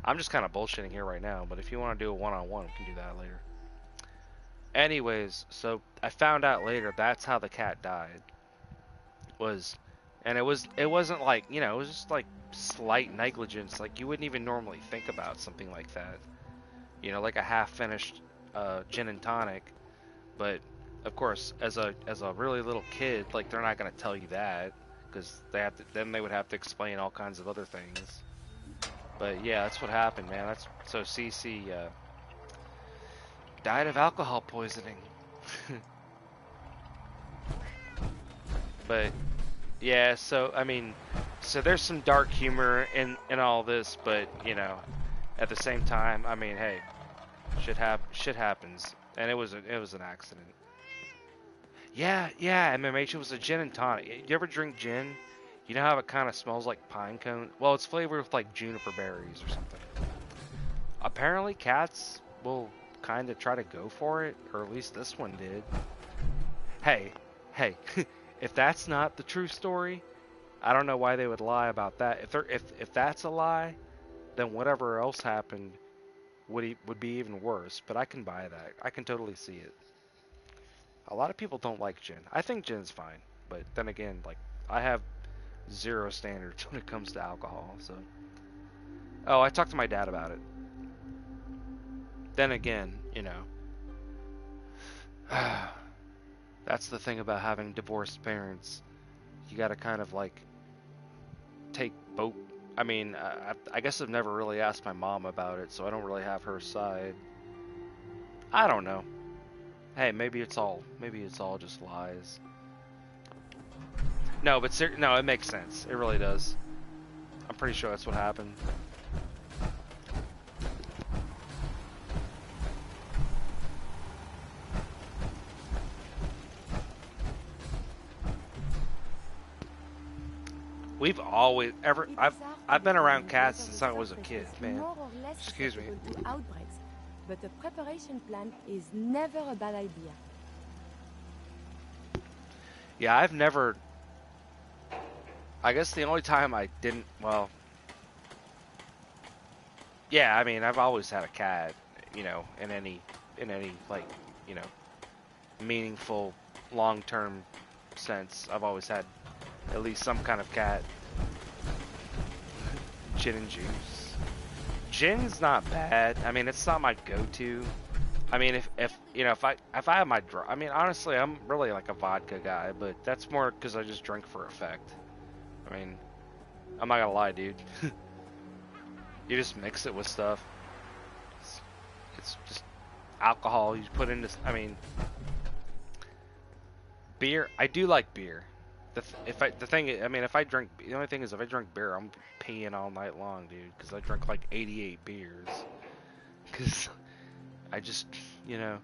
I'm just kind of bullshitting here right now, but if you want to do a one-on-one, we can do that later. Anyways, so I found out later that's how the cat died. And it wasn't like, you know, it was just like slight negligence. Like, you wouldn't even normally think about something like that. You know, like a half-finished gin and tonic. But of course, as a really little kid, like, they're not gonna tell you that, because then they would have to explain all kinds of other things. But yeah, that's what happened, man. So Cece died of alcohol poisoning. But yeah, so I mean, so there's some dark humor in all this, but you know, at the same time, I mean, hey, shit happens, and it was an accident. Yeah, MMH, it was a gin and tonic. You ever drink gin? You know how it kind of smells like pine cone? Well, it's flavored with like juniper berries or something. Apparently cats will kind of try to go for it, or at least this one did. Hey, if that's not the true story, I don't know why they would lie about that. If that's a lie, then whatever else happened would be even worse. But I can buy that. I can totally see it. A lot of people don't like gin. I think gin's fine, but then again, like, I have zero standards when it comes to alcohol, so. Oh, I talked to my dad about it. Then again, you know, that's the thing about having divorced parents. You gotta kind of like take both. I mean, I guess I've never really asked my mom about it, so I don't really have her side. I don't know. Hey, maybe it's all just lies. No, but no, it makes sense. It really does. I'm pretty sure that's what happened. We've always I've been around cats since I was a kid, man. Excuse me. Outbreaks, but a preparation plan is never a bad idea. Yeah, I've never. I guess the only time I didn't, well, yeah, I mean, I've always had a cat, you know, in any like, you know, meaningful long-term sense. I've always had at least some kind of cat. Gin and juice. Gin's not bad. I mean, it's not my go-to. I mean, if you know, if I have my I mean, honestly, I'm really like a vodka guy, but that's more because I just drink for effect. I mean, I'm not gonna lie, dude. You just mix it with stuff. It's just alcohol you put into. I mean, beer. I do like beer. The only thing is if I drink beer, I'm peeing all night long, dude. Because I drink like 88 beers. Because I just, you know,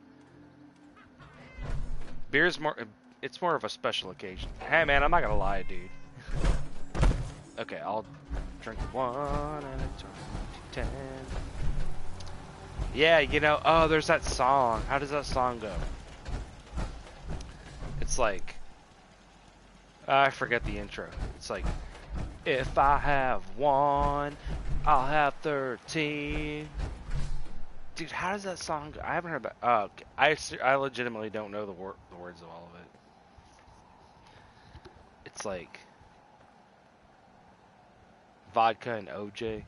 beer's more. It's more of a special occasion. Hey, man, I'm not gonna lie, dude. Okay, I'll drink 1 and a 10. Yeah, you know, oh, there's that song. How does that song go? It's like, I forget the intro. It's like, if I have one, I'll have 13. Dude, how does that song go? I haven't heard that. I legitimately don't know the words of all of it. It's like vodka and OJ.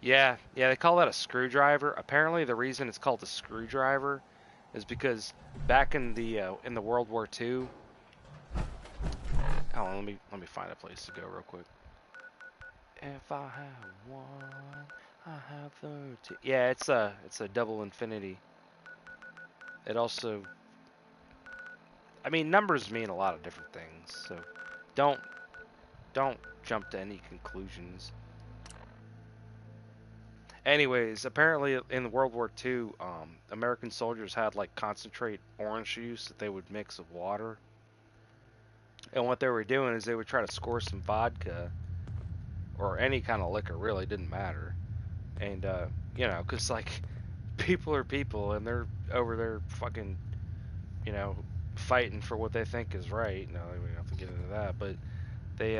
Yeah, they call that a screwdriver. Apparently, the reason it's called a screwdriver is because back in the World War II. Hold on, let me find a place to go real quick. If I have one, I have 13. Yeah, it's a double infinity. It also, I mean, numbers mean a lot of different things, so don't jump to any conclusions. Anyways, apparently in World War II, American soldiers had like concentrate orange juice that they would mix with water. And what they were doing is they would try to score some vodka or any kind of liquor, really didn't matter. And you know, cuz like people are people and they're over there fucking, you know, fighting for what they think is right. No, we don't have to get into that, but they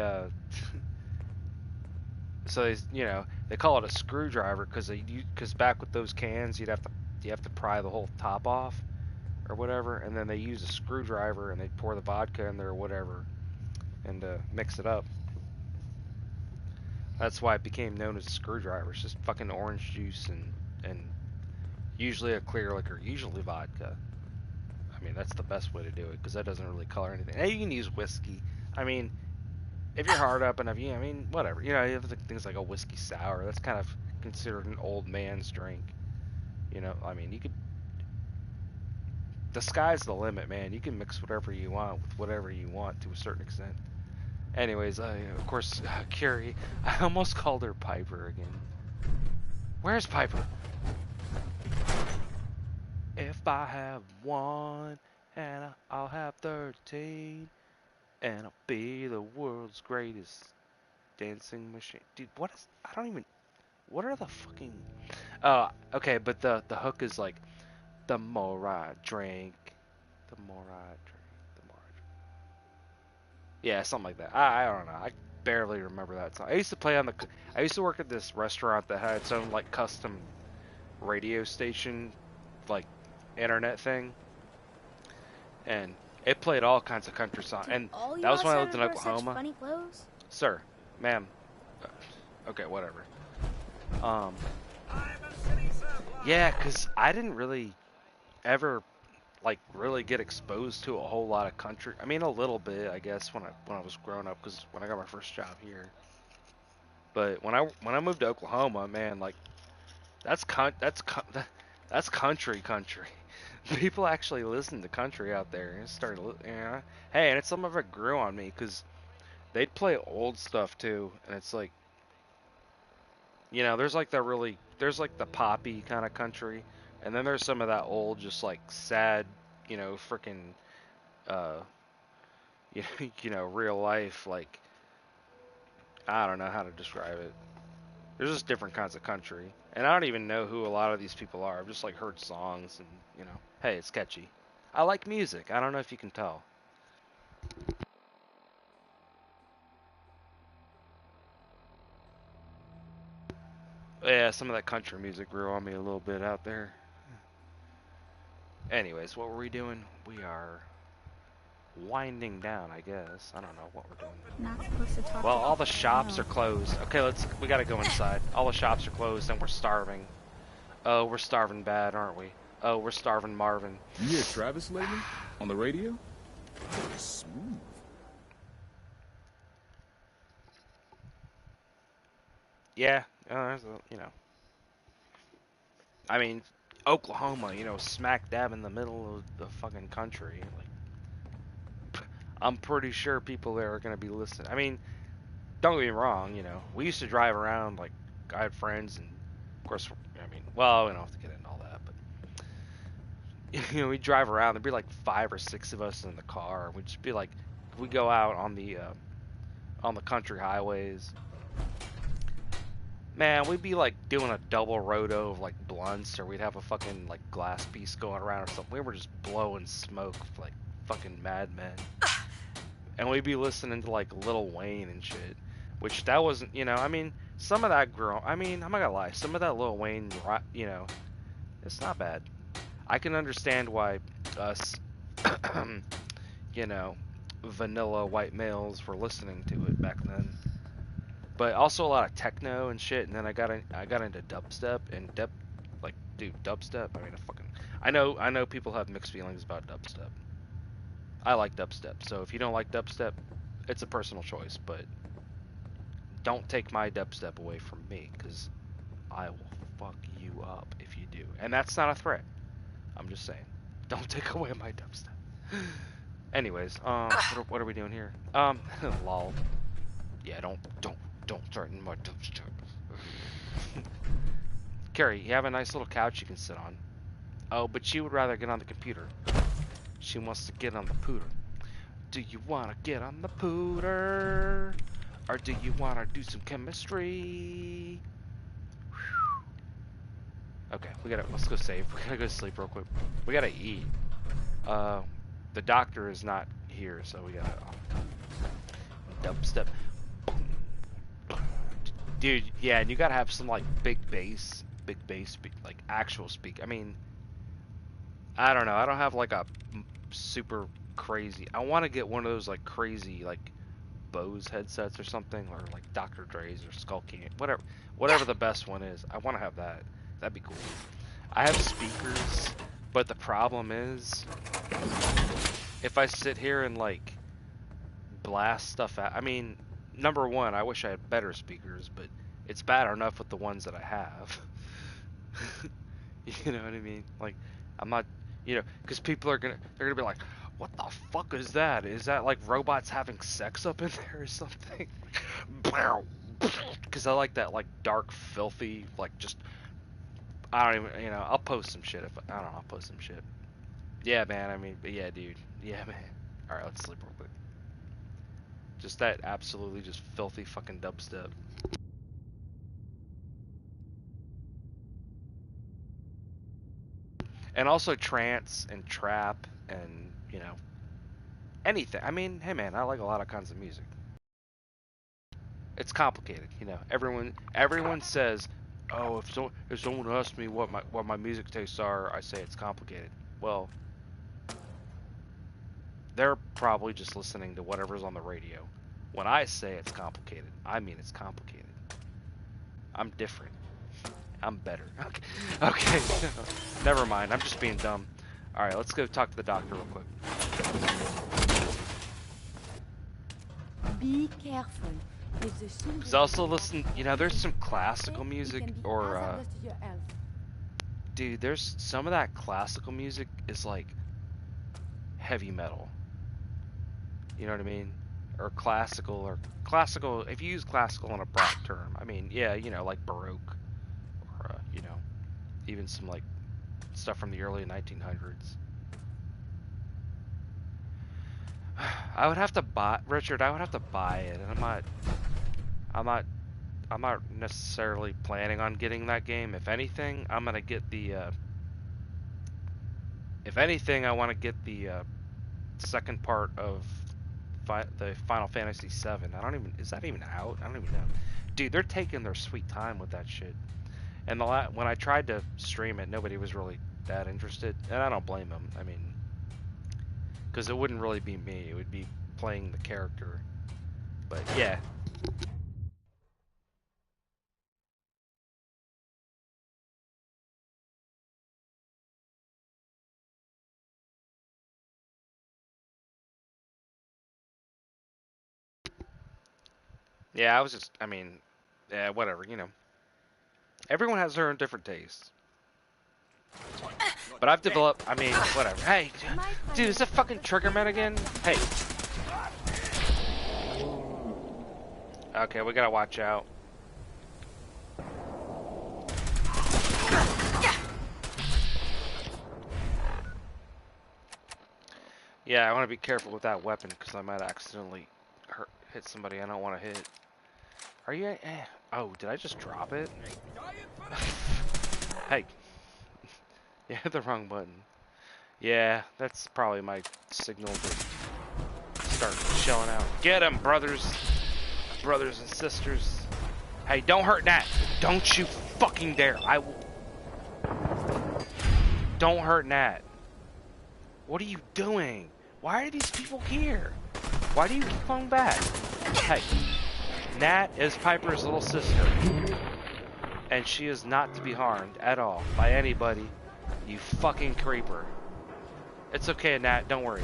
so they, you know, they call it a screwdriver because back with those cans, you have to pry the whole top off or whatever, and then they use a screwdriver and they pour the vodka in there or whatever and mix it up. That's why it became known as a screwdriver. It's just fucking orange juice and usually a clear liquor, usually vodka. I mean, that's the best way to do it because that doesn't really color anything. And you can use whiskey. I mean, if you're hard up enough, I mean, whatever. You know, you have things like a whiskey sour. That's kind of considered an old man's drink. You know, I mean, you could. The sky's the limit, man. You can mix whatever you want with whatever you want to a certain extent. Anyways, of course, Curie. I almost called her Piper again. Where's Piper? If I have one, and I'll have 13, and I'll be the world's greatest dancing machine. Dude, what is... I don't even... What are the fucking... okay, but the hook is like, the more I drink, the more I drink, the more I drink. Yeah, something like that. I don't know. I barely remember that song. I used to work at this restaurant that had its own like custom radio station, like internet thing, and it played all kinds of country songs. And that was when I lived in Oklahoma. Funny clothes? Sir, ma'am. Okay, whatever. Yeah, cause I didn't really ever like really get exposed to a whole lot of country. I mean, a little bit, I guess, when I was growing up, because when I got my first job here. But when I moved to Oklahoma, man, like that's country. People actually listen to country out there and started, you know. Hey, and it's some of it grew on me because they'd play old stuff too, and it's like, you know, there's like the poppy kind of country. And then there's some of that old, just like sad, you know, freaking, you know, real life, like, I don't know how to describe it. There's just different kinds of country. And I don't even know who a lot of these people are. I've just like heard songs and, you know, hey, it's catchy. I like music. I don't know if you can tell. Yeah, some of that country music grew on me a little bit out there. Anyways, what were we doing? We are winding down, I guess. I don't know what we're doing. Not supposed to talk. Well, all the shops are closed. Okay, we gotta go inside. All the shops are closed and we're starving. Oh, we're starving bad, aren't we? Oh, we're starving Marvin. You hear Travis lately? On the radio? Smooth. Yeah, you know. I mean, Oklahoma, you know, smack dab in the middle of the fucking country. Like, I'm pretty sure people there are going to be listening. I mean, don't get me wrong, you know, we used to drive around, like, I had friends, and, of course, I mean, well, we don't have to get into all that, but, you know, we'd drive around, there'd be, like, 5 or 6 of us in the car, we'd just be, like, we'd go out on the country highways. Man, we'd be like doing a double roto of like blunts, or we'd have a fucking like glass piece going around or something. We were just blowing smoke like fucking madmen. And we'd be listening to like Lil Wayne and shit. Which that wasn't, you know, I mean, some of that I mean, I'm not gonna lie, some of that Lil Wayne, you know, it's not bad. I can understand why us, you know, vanilla white males were listening to it back then. But also a lot of techno and shit, and then I got into dubstep and like, dude, dubstep. I mean, I know people have mixed feelings about dubstep. I like dubstep, so if you don't like dubstep, it's a personal choice. But don't take my dubstep away from me, because I will fuck you up if you do. And that's not a threat. I'm just saying, don't take away my dubstep. Anyways, what are we doing here? Lol. Yeah, don't threaten my dubstep. Carrie, you have a nice little couch you can sit on. Oh, but she would rather get on the computer. She wants to get on the pooter. Do you want to get on the pooter? Or do you want to do some chemistry? Okay, let's go save. We gotta go to sleep real quick. We gotta eat. The doctor is not here, so we gotta dubstep. Dude, yeah, and you gotta have some like big bass, like actual speak. I mean, I don't know. I don't have like a super crazy. I want to get one of those like crazy like Bose headsets or something, or like Dr. Dre's or Skull King, whatever the best one is. I want to have that. That'd be cool. I have speakers, but the problem is, if I sit here and like blast stuff out, I mean, number one, I wish I had better speakers, but it's bad enough with the ones that I have. You know what I mean? Like, I'm not, you know, because people they're gonna be like, what the fuck is that? Is that like robots having sex up in there or something? Because I like that like dark, filthy, like just, I don't even, you know, I'll post some shit I don't know, I'll post some shit. Yeah, man, I mean, but yeah, dude. Yeah, man. Alright, let's sleep real quick. Just that absolutely just filthy fucking dubstep. And also trance and trap and, you know, anything. I mean, hey man, I like a lot of kinds of music. It's complicated, you know. Everyone says, "Oh, if someone asks me what my music tastes are, I say it's complicated." Well, they're probably just listening to whatever's on the radio. When I say it's complicated, I mean it's complicated. I'm different. I'm better. Okay. Okay. Never mind. I'm just being dumb. All right, let's go talk to the doctor real quick. Be careful. Cause also listen, you know, there's some classical music, or dude, there's some of that classical music is like heavy metal. You know what I mean? Or classical. If you use classical in a broad term, I mean, yeah, you know, like Baroque, or you know, even some like stuff from the early 1900s. I would have to buy, Richard. I would have to buy it, and I'm not necessarily planning on getting that game. If anything, I'm gonna get the. If anything, I want to get the second part of the Final Fantasy VII. Is that even out? I don't even know. Dude, they're taking their sweet time with that shit. And when I tried to stream it, nobody was really that interested, and I don't blame them. I mean, because it wouldn't really be me; it would be playing the character. But yeah. Yeah, I mean, yeah, whatever, you know. Everyone has their own different tastes. But I've developed, I mean, whatever. Hey, dude, is that fucking Triggerman again? Hey. Okay, we gotta watch out. Yeah, I want to be careful with that weapon because I might accidentally hit somebody I don't want to hit. Are you? Oh, did I just drop it? Hey. You hit the wrong button. Yeah, that's probably my signal to start shelling out. Get him, brothers! Brothers and sisters. Hey, don't hurt Nat! Don't you fucking dare! I will... Don't hurt Nat. What are you doing? Why are these people here? Why do you keep going back? Hey, Nat is Piper's little sister. And she is not to be harmed at all by anybody. You fucking creeper. It's okay, Nat. Don't worry.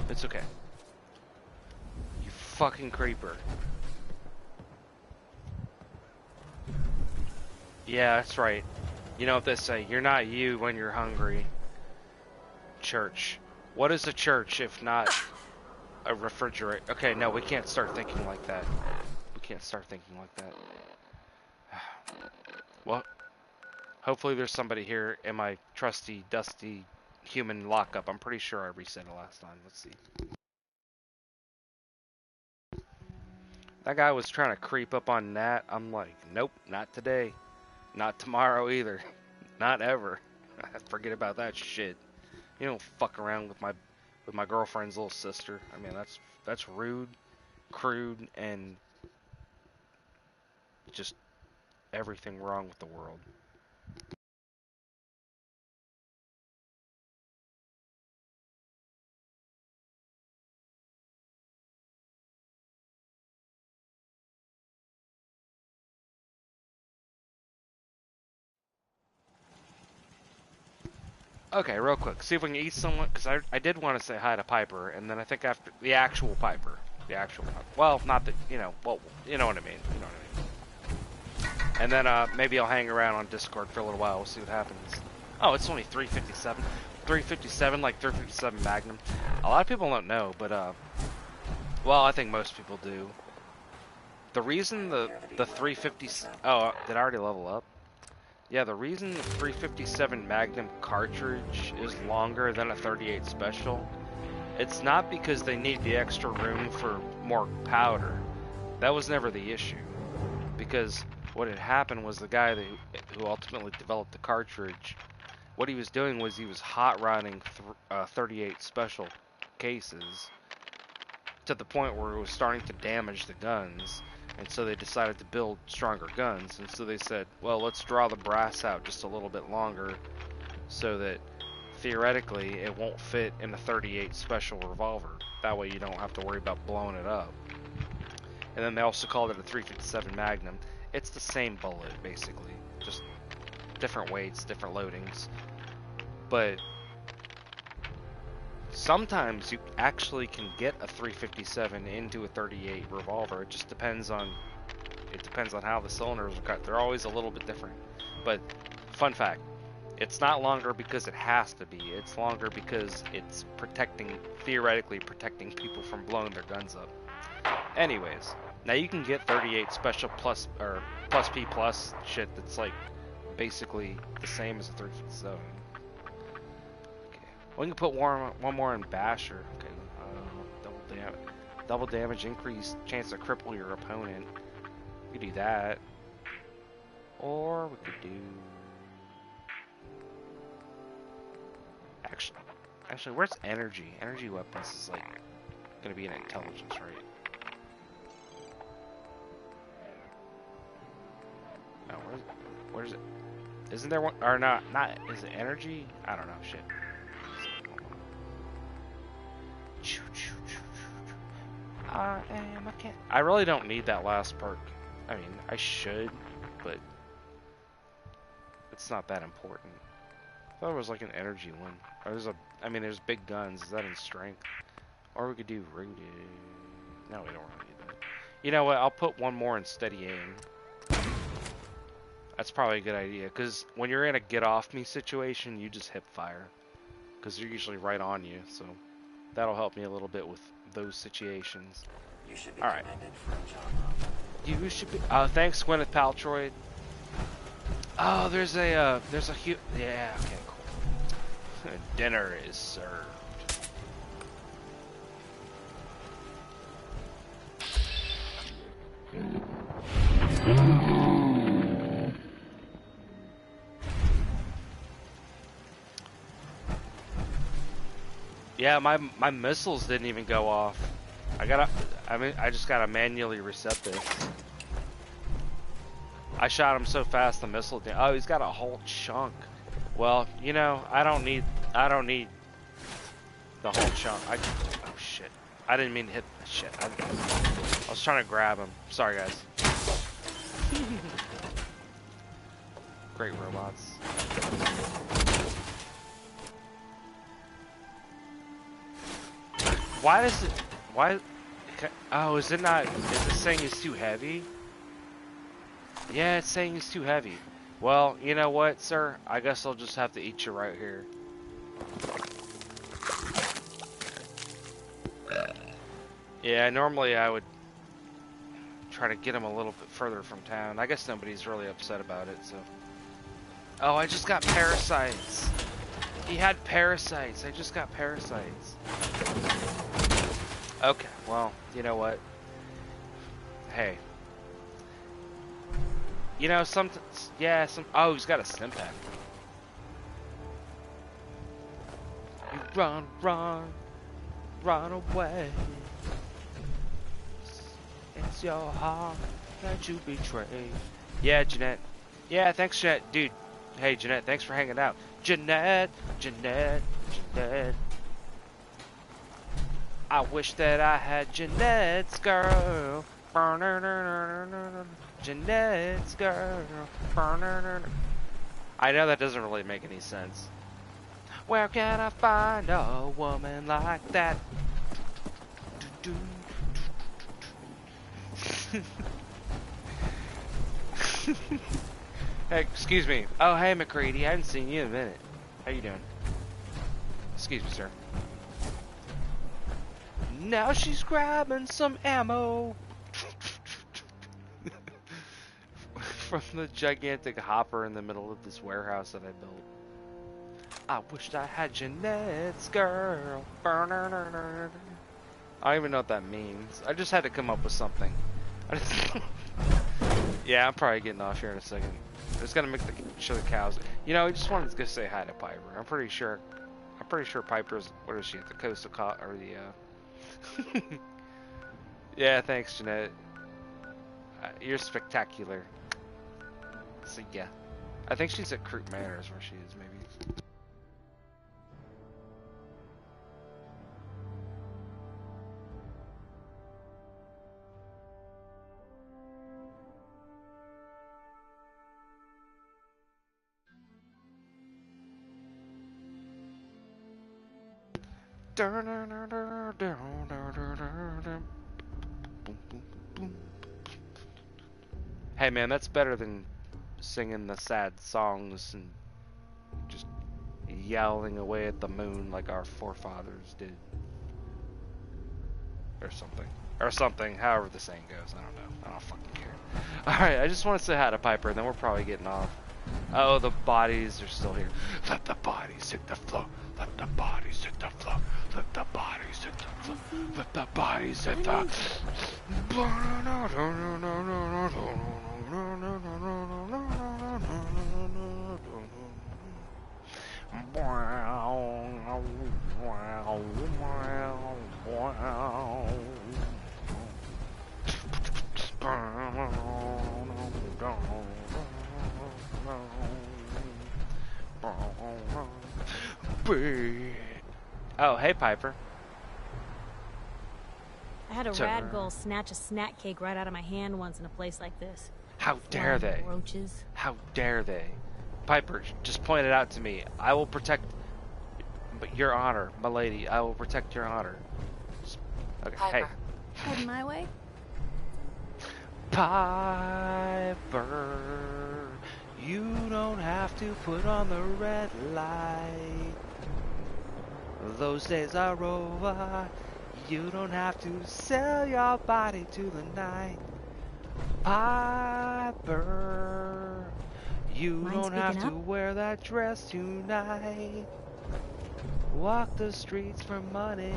It's okay. You fucking creeper. Yeah, that's right. You know what they say. You're not you when you're hungry. Church. What is a church if not a refrigerator? Okay, no, we can't start thinking like that. We can't start thinking like that. Well, hopefully there's somebody here in my trusty, dusty human lockup. I'm pretty sure I reset it last time. Let's see. That guy was trying to creep up on Nat. I'm like, nope, not today. Not tomorrow either. Not ever. Forget about that shit. You don't fuck around with my girlfriend's little sister. I mean, that's rude, crude, and just everything wrong with the world. Okay, real quick. See if we can eat someone, because I did want to say hi to Piper, and then I think after the actual Piper. Well, not the, well, you know what I mean. You know what I mean. And then maybe I'll hang around on Discord for a little while. We'll see what happens. Oh, it's only 357. 357, like 357 Magnum. A lot of people don't know, but well, I think most people do. The reason the 350. Oh, did I already level up? Yeah, the reason the 357 Magnum cartridge is longer than a 38 Special, it's not because they need the extra room for more powder. That was never the issue. Because what had happened was the guy who ultimately developed the cartridge, what he was doing was he was hot rodding 38 Special cases to the point where it was starting to damage the guns. And so they decided to build stronger guns. And so they said, well, let's draw the brass out just a little bit longer so that theoretically it won't fit in a 38 Special revolver. That way you don't have to worry about blowing it up. And then they also called it a 357 Magnum. It's the same bullet, basically. Just different weights, different loadings. But sometimes you actually can get a 357 into a 38 revolver. It just depends on how the cylinders are cut. They're always a little bit different. But fun fact, it's not longer because it has to be. It's longer because it's theoretically protecting people from blowing their guns up. Anyways, now you can get 38 Special plus P plus shit that's like basically the same as a 357. We can put one more in Basher. Okay, double damage, increased chance to cripple your opponent. We could do that, or we could do. Actually, where's energy? Energy weapons is like gonna be an intelligence, right? No, where's it? Isn't there one or not? Not is it energy? I don't know. Shit. I really don't need that last perk. I mean, I should, but it's not that important. I thought it was like an energy one. Or there's big guns. Is that in strength? Or we could do rooted. No, we don't really need that. You know what? I'll put one more in steady aim. That's probably a good idea, because when you're in a get off me situation, you just hip fire, because they're usually right on you. So that'll help me a little bit with those situations. You should be Alright. commended for a job. You should be. Thanks, Gwyneth Paltrow. Oh, there's a yeah, okay, cool. Dinner is served. Yeah, my missiles didn't even go off. I just gotta manually reset this. I shot him so fast the missile didn't. Oh, he's got a whole chunk. Well, you know, I don't need the whole chunk. Oh shit. I didn't mean to hit shit. I was trying to grab him. Sorry guys. Great robots. Why does it... Why... Oh, is it not... Is it saying it's too heavy? Yeah, it's saying it's too heavy. Well, you know what, sir? I guess I'll just have to eat you right here. Yeah, normally I would try to get him a little bit further from town. I guess nobody's really upset about it, so... Oh, I just got parasites. He had parasites. I just got parasites. Okay, well, you know what? Hey. You know, oh, he's got a stim pack. You run away. It's your heart that you betray. Yeah, Jeanette. Yeah, thanks, Jeanette. Dude, hey, Jeanette, thanks for hanging out. Jeanette. I wish that I had Jeanette's girl. Jeanette's girl. I know that doesn't really make any sense. Where can I find a woman like that? Hey, excuse me. Oh, hey, McCready. I haven't seen you in a minute. How you doing? Excuse me, sir. Now she's grabbing some ammo from the gigantic hopper in the middle of this warehouse that I built. I wished I had Jeanette's girl. I don't even know what that means. I just had to come up with something. Yeah, I'm probably getting off here in a second. I just gotta make sure the cows. You know, I just wanted to go say hi to Piper. I'm pretty sure Piper's. What is she at the coast of or the? Yeah, thanks, Jeanette. You're spectacular. So yeah, I think she's at Crook Manors where she is, maybe. Hey man, that's better than singing the sad songs and just yelling away at the moon like our forefathers did. Or something, however the saying goes. I don't know. I don't fucking care. Alright, I just want to say hi to Piper, and then we're probably getting off. Oh, the bodies are still here. Let the bodies hit the floor. Let the bodies hit the floor. Let the bodies hit the floor. Let the bodies hit the... Oh, hey, Piper. I had a ragdoll snatch a snack cake right out of my hand once in a place like this. How dare they? Roaches. How dare they? Piper, just point it out to me. I will protect your honor, my lady. I will protect your honor. Okay, Piper. hey. Head my way? Piper, you don't have to put on the red light. Those days are over. You don't have to sell your body to the night. Piper, you don't have to wear that dress tonight. Walk the streets for money.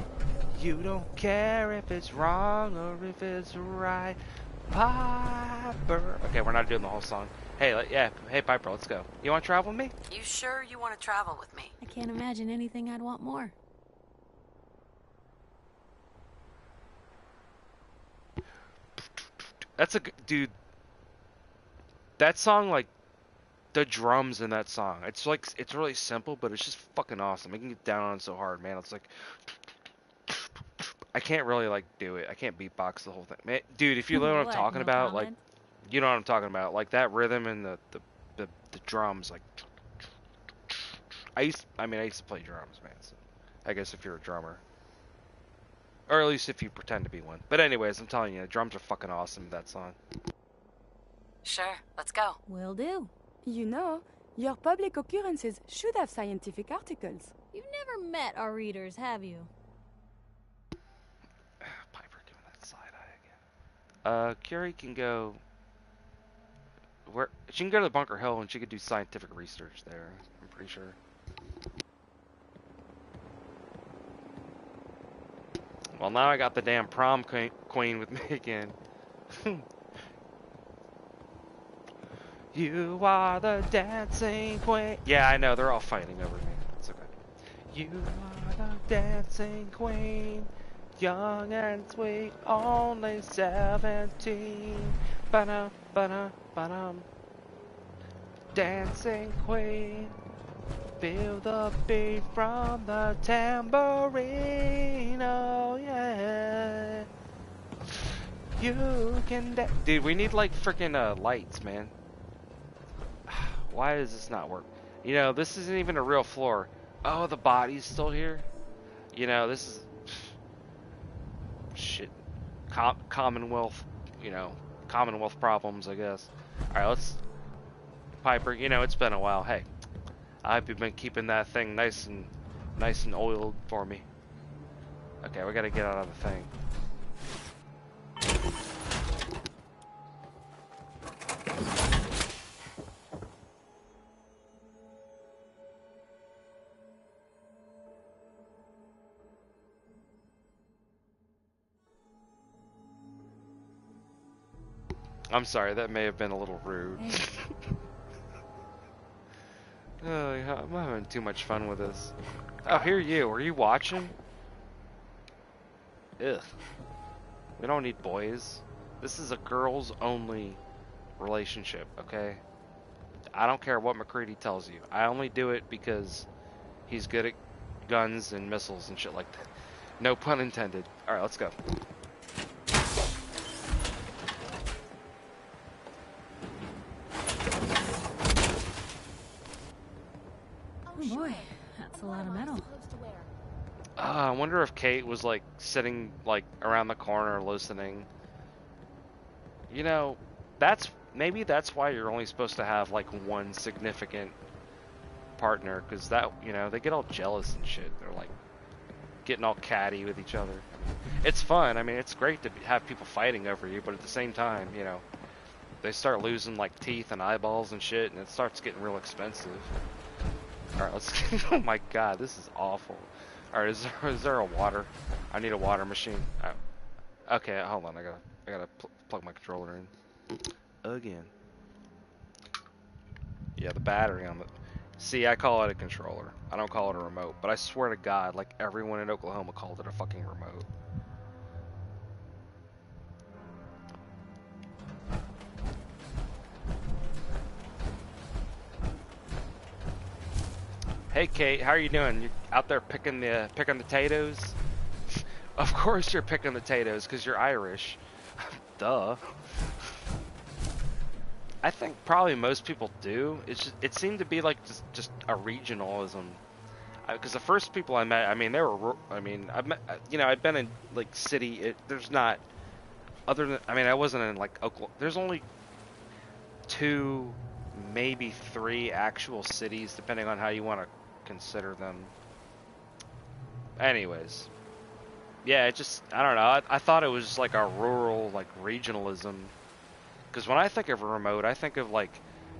You don't care if it's wrong or if it's right. Piper, Piper. Okay, we're not doing the whole song. Hey, yeah, hey Piper, let's go. You want to travel with me? You sure you want to travel with me? I can't imagine anything I'd want more. That's a dude. That song, like the drums in that song, it's like it's really simple, but it's just fucking awesome. I can get down on it so hard, man. It's like I can't really like do it. I can't beatbox the whole thing, man. Dude, if you know what I'm talking No about, comment? like you know what I'm talking about, like that rhythm and the drums, like I used to play drums, man. So I guess if you're a drummer, or at least if you pretend to be one. But anyways, I'm telling you, the drums are fucking awesome. That song. Sure, let's go. Will do. You know, your public occurrences should have scientific articles. You've never met our readers, have you? Piper doing that side eye again. Curie can go. Where she can go to the Bunker Hill and she could do scientific research there. I'm pretty sure. Well, now I got the damn prom queen with me again. You are the dancing queen. Yeah, I know, they're all fighting over me. It's okay. You are the dancing queen. Young and sweet, only 17. Ba-dum, ba-dum, ba-dum. Dancing queen. Feel the beat from the tambourine. Oh, yeah. You can dude, we need like freaking lights, man. Why does this not work? You know, this isn't even a real floor. Oh, the body's still here? You know, this is... shit. Commonwealth, you know, Commonwealth problems, I guess. Alright, let's... Piper, you know, it's been a while. Hey, I hope you've been keeping that thing nice and oiled for me. Okay, we gotta get out of the thing. I'm sorry, that may have been a little rude. Oh, yeah, I'm having too much fun with this. Oh, here you. Are you watching? Ugh. We don't need boys. This is a girls-only relationship, okay? I don't care what McCready tells you. I only do it because he's good at guns and missiles and shit like that. No pun intended. Alright, let's go. Oh boy, that's a lot of metal. I wonder if Kate was like sitting like around the corner listening. You know, maybe that's why you're only supposed to have like one significant partner, because that, you know, they get all jealous and shit. They're like getting all catty with each other. It's fun. I mean, it's great to have people fighting over you, but at the same time, you know, they start losing like teeth and eyeballs and shit, and it starts getting real expensive. Alright, let's... oh my god, this is awful. Alright, is there a water? I need a water machine. Okay, hold on, I gotta plug my controller in. Again. Yeah, the battery on the... See, I call it a controller. I don't call it a remote, but I swear to god, like, everyone in Oklahoma called it a fucking remote. Hey Kate, how are you doing? You out there picking the potatoes? Of course you're picking the potatoes, because you're Irish. Duh. I think probably most people do. It seemed to be like just a regionalism. Because the first people I met, I mean, they were, I mean, I've met, you know, I've been in like city. There's not, other than, I mean, I wasn't in like Oklahoma. There's only 2, maybe 3 actual cities, depending on how you want to consider them. Anyways, yeah, it just, I don't know, I thought it was like a rural, like, regionalism, because when I think of a remote, I think of like,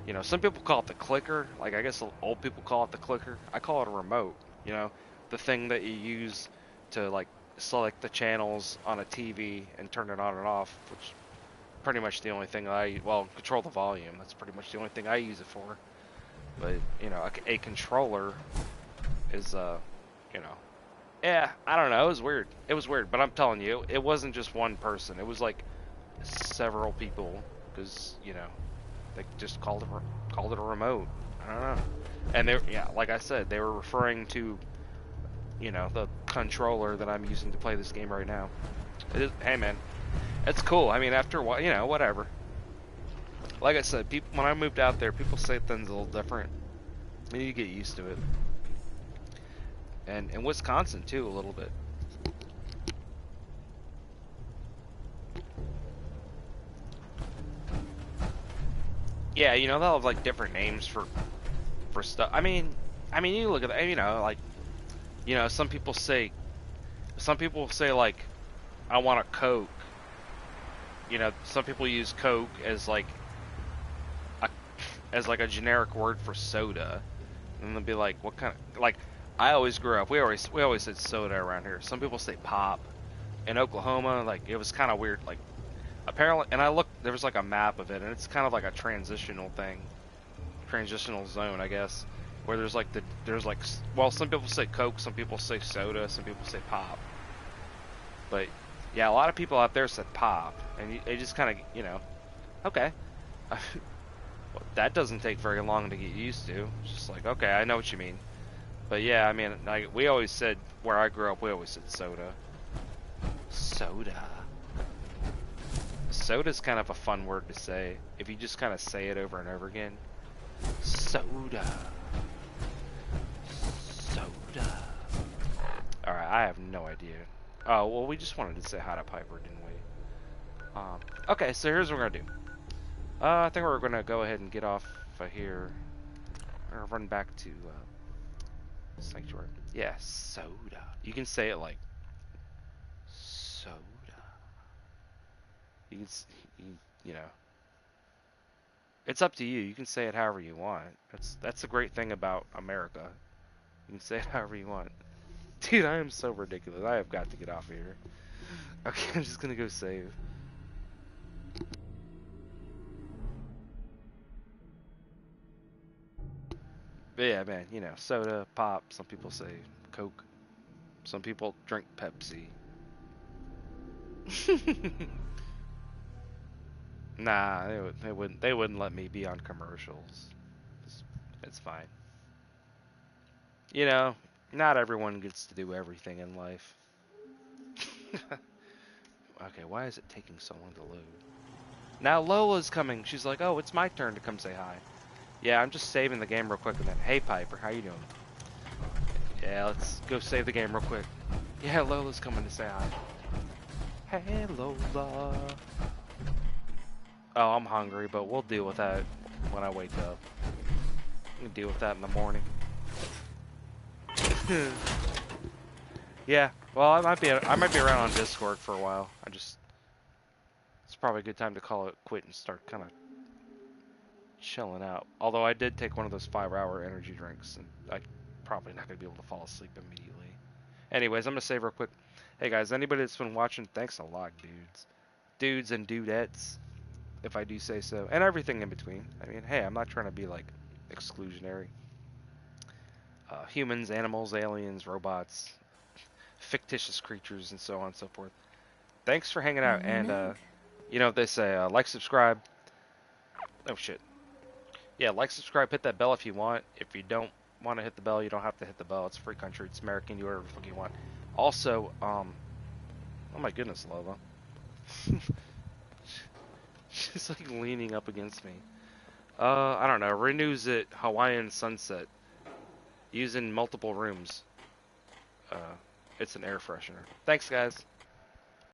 you know, some people call it the clicker, like I guess old people call it the clicker. I call it a remote, you know, the thing that you use to like select the channels on a TV and turn it on and off, which pretty much the only thing well, control the volume. That's pretty much the only thing I use it for. But, you know, a controller is, you know, yeah, I don't know. It was weird. It was weird, but I'm telling you, it wasn't just one person. It was like several people, because, you know, they just called it a remote. I don't know. And they, yeah, like I said, they were referring to, you know, the controller that I'm using to play this game right now. It is, hey man, it's cool. I mean, after a while, you know, whatever. Like I said, people, when I moved out there, people say things a little different. And you get used to it. And in Wisconsin too, a little bit. Yeah, you know, they'll have like different names for stuff. I mean, you look at that, you know, like, you know, some people say like, I want a Coke. You know, some people use Coke as like a generic word for soda, and they'll be like, what kind of, like, I always grew up, we always said soda around here. Some people say pop. In Oklahoma, like, it was kind of weird, like, apparently, and I looked, there was like a map of it, and it's kind of like a transitional zone, I guess, where there's like well, some people say Coke, some people say soda, some people say pop. But yeah, a lot of people out there said pop, and they just kind of, you know, okay. Well, that doesn't take very long to get used to. It's just like, okay, I know what you mean. But yeah, I mean, like, we always said, where I grew up, we always said soda. Soda. Soda's kind of a fun word to say, if you just kind of say it over and over again. Soda. Soda. Alright, I have no idea. Oh, well, we just wanted to say hi to Piper, didn't we? Okay, so here's what we're gonna do. I think we're gonna go ahead and get off here. We're gonna run back to Sanctuary. Yeah, soda. You can say it like soda. You can, you know. It's up to you. You can say it however you want. That's the great thing about America. You can say it however you want. Dude, I am so ridiculous. I have got to get off of here. Okay, I'm just gonna go save. But yeah, man, you know, soda, pop, some people say Coke. Some people drink Pepsi. Nah, they wouldn't let me be on commercials. It's fine. You know, not everyone gets to do everything in life. Okay, why is it taking so long to load? Now Lola's coming. She's like, oh, it's my turn to come say hi. Yeah, I'm just saving the game real quick and then, hey Piper, how you doing? Yeah, let's go save the game real quick. Yeah, Lola's coming to say hi. Hey Lola. Oh, I'm hungry, but we'll deal with that when I wake up. We can deal with that in the morning. Yeah, well, I might be around on Discord for a while. It's probably a good time to call it quit and start kind of chilling out. Although I did take one of those 5-hour energy drinks, and I'm probably not going to be able to fall asleep immediately. Anyways, I'm going to save real quick. Hey guys, anybody that's been watching, thanks a lot, dudes. Dudes and dudettes, if I do say so. And everything in between. I mean, hey, I'm not trying to be, like, exclusionary. Humans, animals, aliens, robots, fictitious creatures, and so on and so forth. Thanks for hanging out, and, you know what they say, like, subscribe. Oh, shit. Yeah, like, subscribe, hit that bell if you want. If you don't want to hit the bell, you don't have to hit the bell. It's a free country. It's American. You do whatever the fuck you want. Also, oh my goodness, Lola. She's, like, leaning up against me. I don't know. Renews it Hawaiian Sunset. Using multiple rooms. It's an air freshener. Thanks, guys.